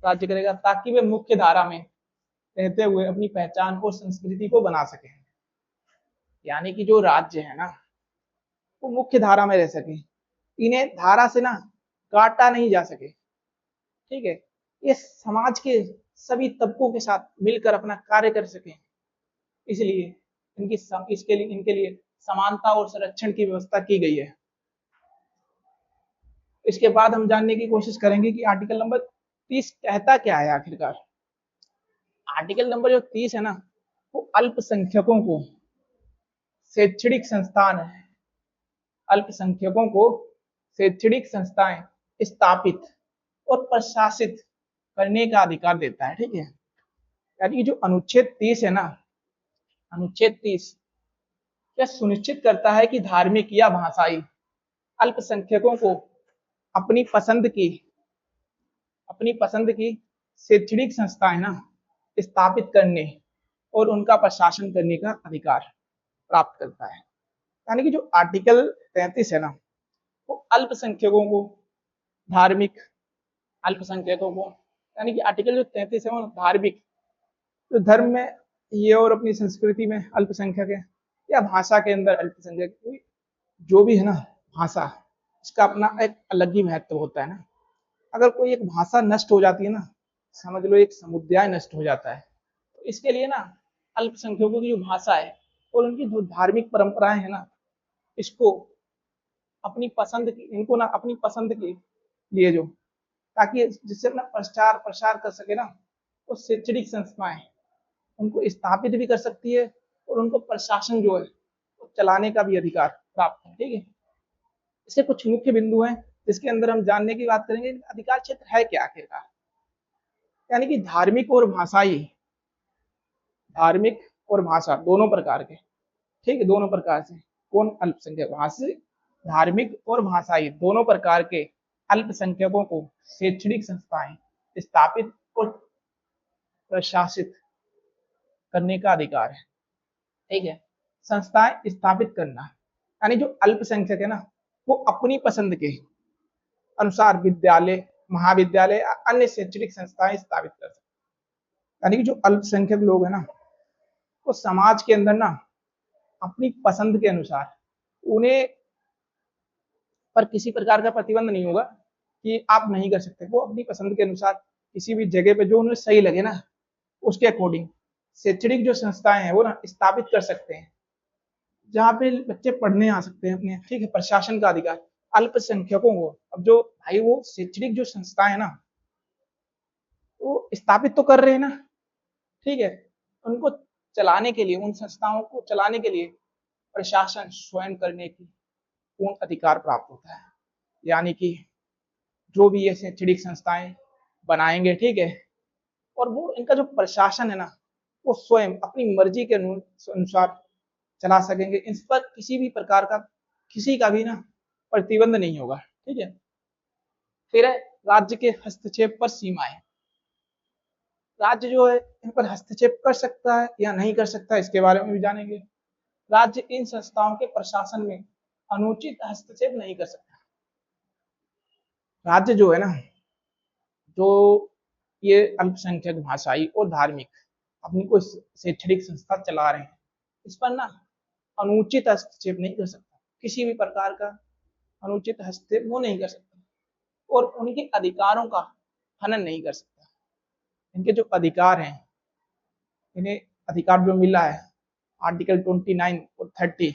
राज्य करेगा ताकि वे मुख्य धारा में रहते हुए अपनी पहचान और संस्कृति को बना सके। यानी कि जो राज्य है ना वो मुख्य धारा में रह सके, इन्हें धारा से ना काटा नहीं जा सके। ठीक है, ये समाज के सभी तबकों के साथ मिलकर अपना कार्य कर सके, इसलिए इनके लिए समानता और संरक्षण की व्यवस्था की गई है। इसके बाद हम जानने की कोशिश करेंगे कि आर्टिकल नंबर 30 कहता क्या है आखिरकार। आर्टिकल नंबर जो 30 है ना वो अल्पसंख्यकों को शैक्षणिक संस्थान है, अल्पसंख्यकों को शैक्षणिक संस्थाएं स्थापित और प्रशासित करने का अधिकार देता है। ठीक है, यानी जो अनुच्छेद 30 है ना, अनुच्छेद 30 यह सुनिश्चित करता है कि धार्मिक या भाषाई अल्पसंख्यकों को अपनी पसंद की शैक्षणिक संस्थाएं ना स्थापित करने और उनका प्रशासन करने का अधिकार प्राप्त करता है। यानी कि जो आर्टिकल 33 है ना वो अल्पसंख्यकों को धार्मिक अल्पसंख्यकों को, यानी कि आर्टिकल जो 33 है वो धार्मिक, जो धर्म में ये और अपनी संस्कृति में अल्पसंख्यक है या भाषा के अंदर अल्पसंख्यक, जो भी है ना भाषा, इसका अपना एक अलग ही महत्व होता है ना। अगर कोई एक भाषा नष्ट हो जाती है ना, समझ लो एक समुदाय नष्ट हो जाता है, तो इसके लिए ना अल्पसंख्यकों की जो भाषा है और उनकी जो धार्मिक परंपराएं है ना, इसको अपनी पसंद की, इनको ना अपनी पसंद के लिए जो, ताकि जिससे अपना प्रसार कर सके ना, वो शैक्षणिक संस्थाएं उनको स्थापित भी कर सकती है और उनको प्रशासन जो है वो चलाने का भी अधिकार प्राप्त है। ठीक है, इसके कुछ मुख्य बिंदु हैं जिसके अंदर हम जानने की बात करेंगे अधिकार क्षेत्र है क्या आखिरकार। यानी कि धार्मिक और भाषा दोनों प्रकार के, ठीक है, दोनों प्रकार से कौन अल्पसंख्यक भाषी, धार्मिक और भाषाई दोनों प्रकार के अल्पसंख्यकों को शैक्षणिक संस्थाएं स्थापित और प्रशासित करने का अधिकार है। ठीक है, संस्थाएं स्थापित करना, यानी जो अल्पसंख्यक है ना वो अपनी पसंद के अनुसार विद्यालय, महाविद्यालय, अन्य शैक्षणिक संस्थाएं स्थापित कर सकते। यानी कि जो अल्पसंख्यक लोग हैं ना वो समाज के अंदर ना अपनी पसंद के अनुसार, उन्हें पर किसी प्रकार का प्रतिबंध नहीं होगा कि आप नहीं कर सकते, वो अपनी पसंद के अनुसार किसी भी जगह पे जो उन्हें सही लगे ना उसके अकॉर्डिंग शैक्षणिक जो संस्थाएं हैं वो ना स्थापित कर सकते हैं, जहाँ पे बच्चे पढ़ने आ सकते हैं अपने। ठीक है, प्रशासन का अधिकार अल्पसंख्यकों को, अब जो भाई वो शैक्षणिक जो संस्थाएं है ना वो स्थापित तो कर रहे हैं ना, ठीक है, उनको चलाने के लिए, उन संस्थाओं को चलाने के लिए प्रशासन स्वयं करने की पूर्ण अधिकार प्राप्त होता है। यानी कि जो भी ये शैक्षणिक संस्थाएं बनाएंगे, ठीक है, और वो इनका जो प्रशासन है ना वो स्वयं अपनी मर्जी के अनुसार चला सकेंगे, इस पर किसी भी प्रकार का किसी का भी ना प्रतिबंध नहीं होगा। ठीक है, फिर है राज्य के हस्तक्षेप पर सीमाएं। राज्य जो है इन पर हस्तक्षेप कर सकता है या नहीं कर सकता, इसके बारे में भी जानेंगे। राज्य इन संस्थाओं के प्रशासन में अनुचित हस्तक्षेप नहीं कर सकता। राज्य जो है ना, जो ये अल्पसंख्यक भाषाई और धार्मिक अपनी कोई शैक्षणिक संस्था चला रहे हैं, इस पर ना अनुचित हस्तक्षेप नहीं कर सकता, किसी भी प्रकार का अनुचित हस्तक्षेप वो नहीं कर सकता और उनके अधिकारों का हनन नहीं कर सकता। इनके जो अधिकार हैं, इन्हें अधिकार जो मिला है आर्टिकल 29 और 30,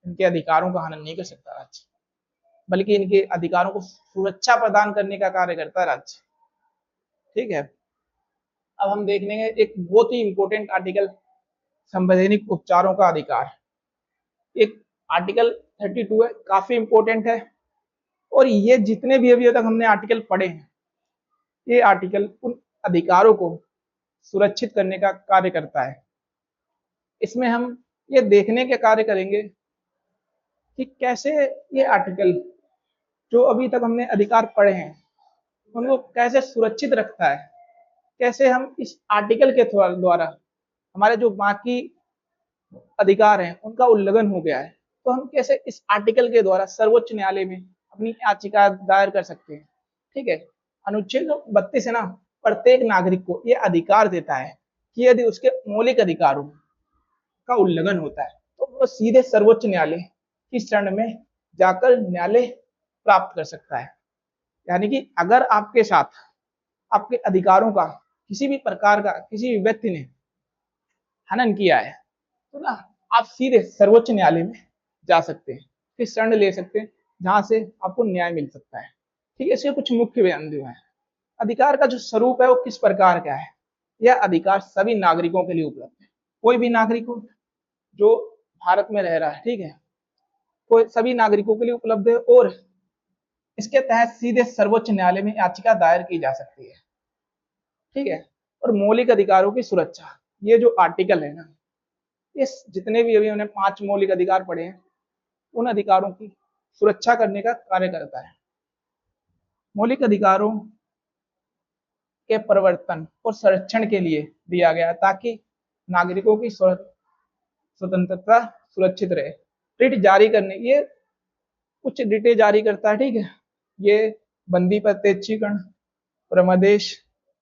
इनके अधिकारों का हनन नहीं कर सकता राज्य, बल्कि इनके अधिकारों को सुरक्षा प्रदान करने का कार्य करता है राज्य। ठीक है, अब हम देख लेंगे एक बहुत ही इंपॉर्टेंट आर्टिकल, संवैधानिक उपचारों का अधिकार। एक आर्टिकल 32 है, काफी इंपॉर्टेंट है और ये जितने भी अभी तक हमने आर्टिकल पढ़े हैं, ये आर्टिकल उन अधिकारों को सुरक्षित करने का कार्य करता है। इसमें हम ये देखने के कार्य करेंगे कि कैसे ये आर्टिकल जो अभी तक हमने अधिकार पढ़े हैं उनको कैसे सुरक्षित रखता है, कैसे हम इस आर्टिकल के द्वारा हमारे जो बाकी अधिकार हैं उनका उल्लंघन हो गया है, तो हम कैसे इस आर्टिकल के द्वारा सर्वोच्च न्यायालय में अपनी याचिका दायर कर सकते हैं। ठीक है, अनुच्छेद 32 है ना, प्रत्येक नागरिक को यह अधिकार देता है कि यदि उसके मौलिक अधिकारों का उल्लंघन होता है तो वो सीधे सर्वोच्च न्यायालय की शरण में जाकर न्यायालय प्राप्त कर सकता है। यानी कि अगर आपके साथ आपके अधिकारों का किसी भी प्रकार का किसी भी व्यक्ति ने हनन किया है तो ना आप सीधे सर्वोच्च न्यायालय में जा सकते हैं, फिर शरण ले सकते हैं जहां से आपको न्याय मिल सकता है। ठीक है, इसके कुछ मुख्य बयान दिए हैं। अधिकार का जो स्वरूप है वो किस प्रकार का है, यह अधिकार सभी नागरिकों के लिए उपलब्ध है। कोई भी नागरिक हो जो भारत में रह रहा है, ठीक है, कोई सभी नागरिकों के लिए उपलब्ध है और इसके तहत सीधे सर्वोच्च न्यायालय में याचिका दायर की जा सकती है। ठीक है, और मौलिक अधिकारों की सुरक्षा, ये जो आर्टिकल है ना, इस जितने भी अभी हमने 5 मौलिक अधिकार पढ़े हैं उन अधिकारों की सुरक्षा करने का कार्य करता है। मौलिक अधिकारों के प्रवर्तन और संरक्षण के लिए दिया गया ताकि नागरिकों की स्वतंत्रता सुरक्षित रहे। रिट जारी करने, ये कुछ रिटें जारी करता है। ठीक है, ये बंदी प्रत्यक्षीकरण, प्रमदेश,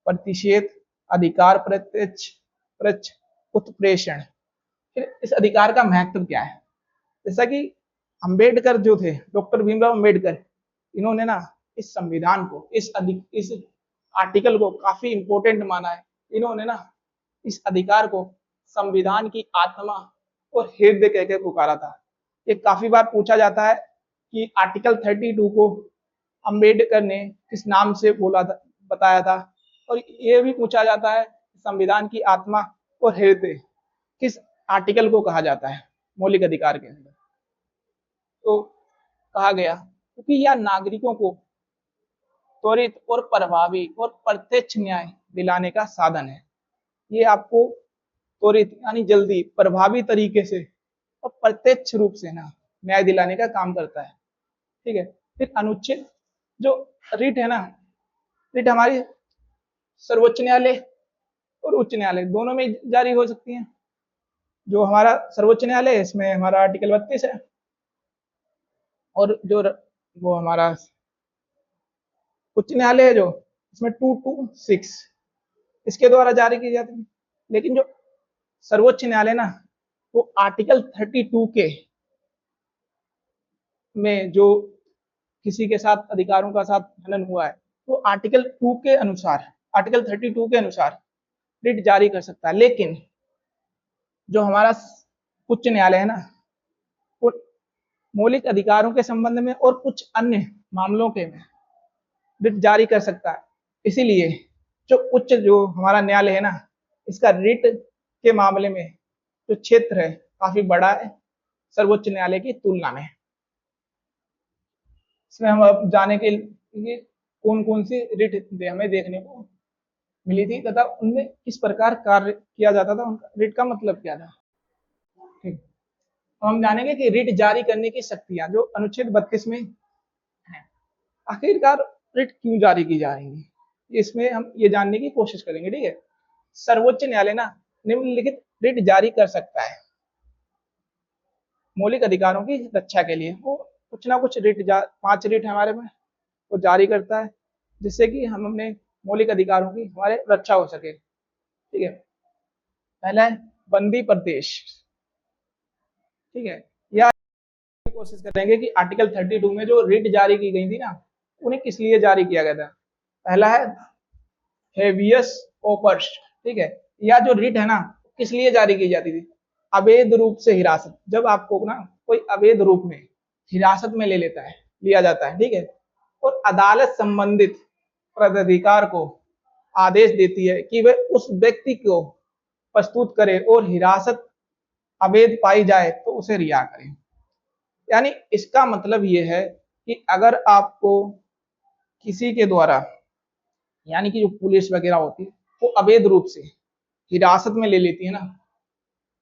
प्रतिषेध, अधिकार प्रत्यक्ष उत्प्रेषण। फिर इस अधिकार का महत्व क्या है, जैसा कि अंबेडकर जो थे, डॉक्टर भीमराव अंबेडकर, इन्होंने ना इस संविधान को इस आर्टिकल को काफी इंपॉर्टेंट माना है। इन्होंने ना इस अधिकार को संविधान की आत्मा और हृदय कह के पुकारा था। ये काफी बार पूछा जाता है कि आर्टिकल 32 को अंबेडकर ने किस नाम से बोला था, बताया था, और ये भी पूछा जाता है संविधान की आत्मा और हृदय किस आर्टिकल को कहा जाता है मौलिक अधिकार के अंदर। तो कहा गया क्योंकि यह नागरिकों को त्वरित और प्रभावी और प्रत्यक्ष न्याय दिलाने का साधन है। ये आपको त्वरित यानी जल्दी, प्रभावी तरीके से और प्रत्यक्ष रूप से ना न्याय दिलाने का काम करता है। ठीक है, फिर अनुच्छेद जो रिट है ना, रिट हमारी सर्वोच्च न्यायालय और उच्च न्यायालय दोनों में जारी हो सकती है। जो हमारा सर्वोच्च न्यायालय है इसमें हमारा आर्टिकल 32 है, और जो वो हमारा उच्च न्यायालय है जो इसमें 226 इसके द्वारा जारी की जाती है। लेकिन जो सर्वोच्च न्यायालय ना, वो आर्टिकल 32 के में जो किसी के साथ अधिकारों का साथ हनन हुआ है वो आर्टिकल 2 के अनुसार, आर्टिकल 32 के अनुसार रिट जारी कर सकता है। लेकिन जो हमारा उच्च न्यायालय है ना, वो मौलिक अधिकारों के संबंध में और कुछ अन्य मामलों के में रिट जारी कर सकता है। इसीलिए जो हमारा न्यायालय है ना, इसका रिट के मामले में जो क्षेत्र है काफी बड़ा है सर्वोच्च न्यायालय की तुलना में। इसमें हम अब जाने के लिए कौन कौन सी रिट हमें देखने को मिली थी तथा उनमें किस प्रकार कार्य किया जाता था, उनका रिट का मतलब क्या था। ठीक, तो हम जानेंगे कि रिट जारी करने की शक्तियां जो अनुच्छेद 32 में है, आखिरकार रिट क्यों जारी की जा रही है, इसमें हम ये जानने की कोशिश करेंगे। ठीक है, सर्वोच्च न्यायालय ना निम्नलिखित रिट जारी कर सकता है मौलिक अधिकारों की रक्षा के लिए। वो कुछ ना कुछ रिट 5 रिट हमारे में वो जारी करता है जिससे कि हम अपने मौलिक अधिकारों की हमारे रक्षा हो सके। ठीक है, पहला है बंदी प्रदेश। ठीक है, यह कोशिश करेंगे कि आर्टिकल 32 में जो रिट जारी की गई थी ना, उन्हें किस लिए जारी किया गया था। पहला है हेवियस कॉर्पस। ठीक है, यह जो रिट है ना किस लिए जारी की जाती थी, अवैध रूप से हिरासत, जब आपको ना कोई अवैध रूप में हिरासत में ले लेता है, लिया जाता है। ठीक है, और अदालत संबंधित प्राधिकार को आदेश देती है कि वह उस व्यक्ति को प्रस्तुत करे और हिरासत अवैध पाई जाए तो उसे रिहा करें। यानी इसका मतलब यह है कि अगर आपको किसी के द्वारा, यानी कि जो पुलिस वगैरह होती है वो अवैध रूप से हिरासत में ले लेती है ना,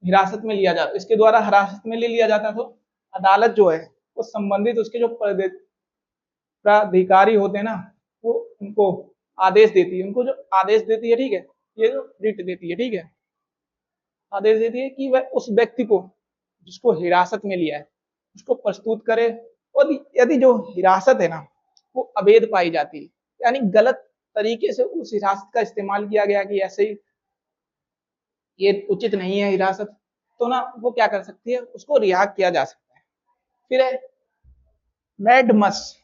हिरासत में लिया जाता, इसके द्वारा हिरासत में ले लिया जाता, तो अदालत जो है वो संबंधित उसके जो प्राधिकारी होते हैं ना, वो उनको आदेश देती है, उनको जो आदेश देती है, ठीक है, ये जो रिट देती है, ठीक है, आदेश देती है कि वह उस व्यक्ति को जिसको हिरासत में लिया है उसको प्रस्तुत करे, और यदि जो हिरासत है ना वो अवैध पाई जाती है, यानी गलत तरीके से उस हिरासत का इस्तेमाल किया गया कि ऐसे ही ये उचित नहीं है हिरासत, तो ना वो क्या कर सकती है, उसको रिहा किया जा सकता है। फिर है मैडमस,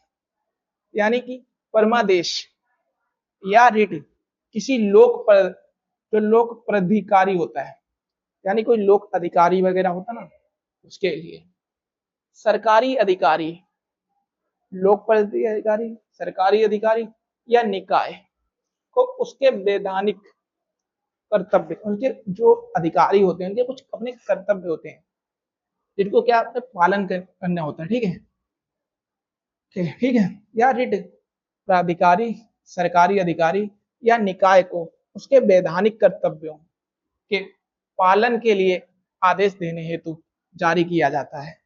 यानी कि परमादेश या रिट किसी जो लोक प्राधिकारी होता है, यानी कोई लोक अधिकारी वगैरह होता ना, उसके लिए सरकारी अधिकारी, लोक प्राधिकारी, सरकारी अधिकारी या निकाय को उसके वैधानिक कर्तव्य, उनके जो अधिकारी होते हैं उनके कुछ अपने कर्तव्य होते हैं जिनको क्या अपने पालन करना होता है, ठीक है, ठीक है, या रिट प्राधिकारी, सरकारी अधिकारी या निकाय को उसके वैधानिक कर्तव्यों के पालन के लिए आदेश देने हेतु जारी किया जाता है,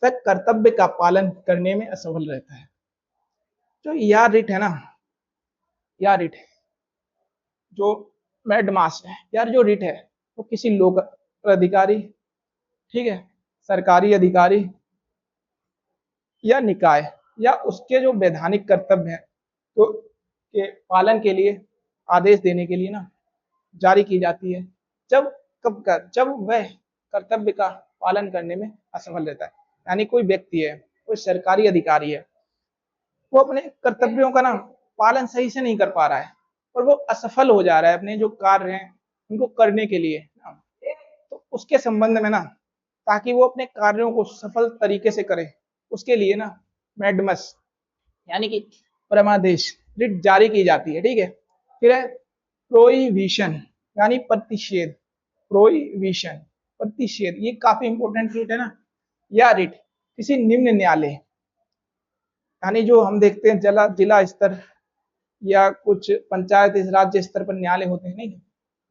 वह कर्तव्य का पालन करने में असफल रहता है। जो या रिट है ना, या रिट जो मैडमास है, यार जो रिट है वो किसी लोक अधिकारी, ठीक है, सरकारी अधिकारी या निकाय या उसके जो वैधानिक कर्तव्य है तो के पालन के लिए आदेश देने के लिए ना जारी की जाती है, जब वह कर्तव्य का पालन करने में असफल रहता है, यानी कोई व्यक्ति है, कोई सरकारी अधिकारी है, वो अपने कर्तव्यों का ना पालन सही से नहीं कर पा रहा है और वो असफल हो जा रहा है अपने जो कार्य हैं उनको करने के लिए, तो उसके संबंध में ना, ताकि वो अपने कार्यों को सफल तरीके से करे, उसके लिए ना मैडमस यानी कि परमादेश रिट जारी की जाती है, ठीक है। फिर है प्रोहिबिशन, यानी प्रतिषेध, प्रोहिबिशन प्रतिषेध, ये काफी इंपॉर्टेंट रिट है ना, या रिट किसी निम्न न्यायालय, यानी जो हम देखते हैं जिला स्तर या कुछ पंचायत राज्य स्तर पर न्यायालय होते हैं, नहीं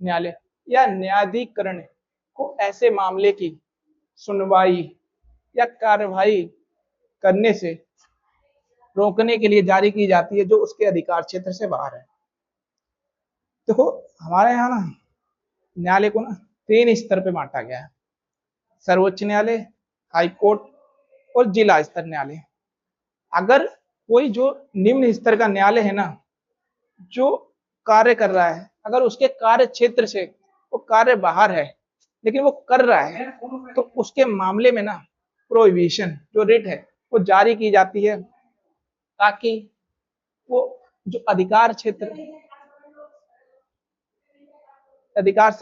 न्यायालय या न्यायाधिकरण को ऐसे मामले की सुनवाई या कार्रवाई करने से रोकने के लिए जारी की जाती है जो उसके अधिकार क्षेत्र से बाहर है। देखो हमारे यहाँ ना न्यायालय को ना 3 स्तर पे बांटा गया है, सर्वोच्च न्यायालय, हाई कोर्ट और जिला स्तर न्यायालय। अगर कोई जो निम्न स्तर का न्यायालय है ना, जो कार्य कर रहा है, अगर उसके कार्य क्षेत्र से वो कार्य बाहर है लेकिन वो कर रहा है, तो उसके मामले में ना प्रोहिबिशन जो रिट है वो जारी की जाती है, ताकि वो जो अधिकार से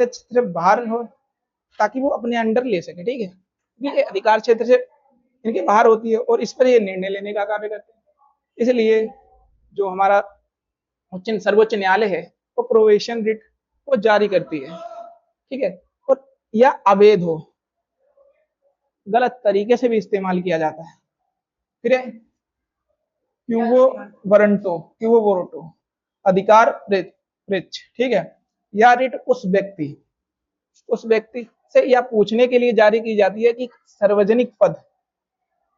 क्षेत्र बाहर हो, ताकि वो अपने अंडर ले सके, ठीक है, ये अधिकार क्षेत्र से इनके बाहर होती है और इस पर ये निर्णय लेने का कार्य करते हैं। इसलिए जो हमारा सर्वोच्च न्यायालय है वो प्रोहिबिशन रिट को जारी करती है, ठीक है, और यह अवैध हो, गलत तरीके से भी इस्तेमाल किया जाता है। फिर क्यूवो वोरंटो अधिकार पृच्छ, ठीक है, या रिट उस व्यक्ति से यह पूछने के लिए जारी की जाती है कि सार्वजनिक पद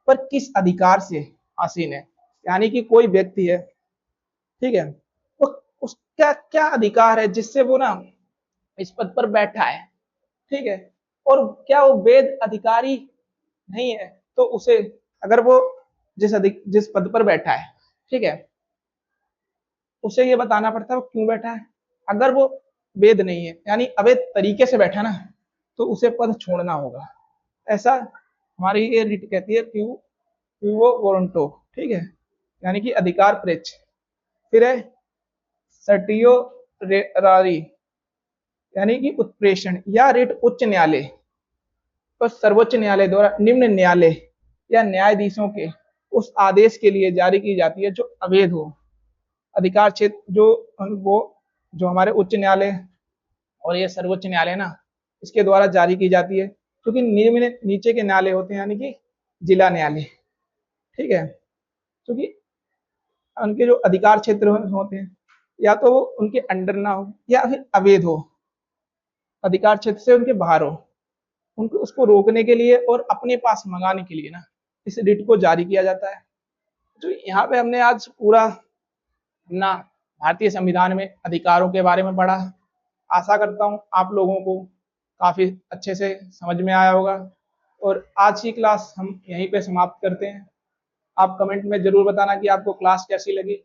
पर किस अधिकार से आसीन है, यानी कि कोई व्यक्ति है, ठीक है, वो उसका क्या अधिकार है जिससे वो ना इस पद पर बैठा है, ठीक है, और क्या वो वैध अधिकारी नहीं है, तो उसे अगर वो जिस पद पर बैठा है, ठीक है, उसे ये बताना पड़ता है वो क्यों बैठा है। अगर वो वैध नहीं है यानी अवैध तरीके से बैठा ना, तो उसे पद छोड़ना होगा, ऐसा हमारी ये रिट कहती है क्यूवो वोरंटो, ठीक है, यानी कि अधिकार पृच्छ। फिर है सर्टियोरारी, यानी कि उत्प्रेषण, या रिट उच्च न्यायालय और सर्वोच्च न्यायालय द्वारा निम्न न्यायालय या न्यायाधीशों के उस आदेश के लिए जारी की जाती है जो अवैध हो, अधिकार क्षेत्र जो हमारे उच्च न्यायालय और ये सर्वोच्च न्यायालय ना इसके द्वारा जारी की जाती है, क्योंकि निम्न नीचे के न्यायालय होते हैं, यानी कि जिला न्यायालय, ठीक है, क्योंकि उनके जो अधिकार क्षेत्र होते हैं या तो वो उनके अंडर ना हो या फिर अवैध हो, अधिकार क्षेत्र से उनके बाहर हो, उनको उसको रोकने के लिए और अपने पास मंगाने के लिए ना इस रिट को जारी किया जाता है। तो यहाँ पे हमने आज पूरा अपना भारतीय संविधान में अधिकारों के बारे में पढ़ा। आशा करता हूँ आप लोगों को काफी अच्छे से समझ में आया होगा और आज की क्लास हम यहीं पे समाप्त करते हैं। आप कमेंट में जरूर बताना कि आपको क्लास कैसी लगी।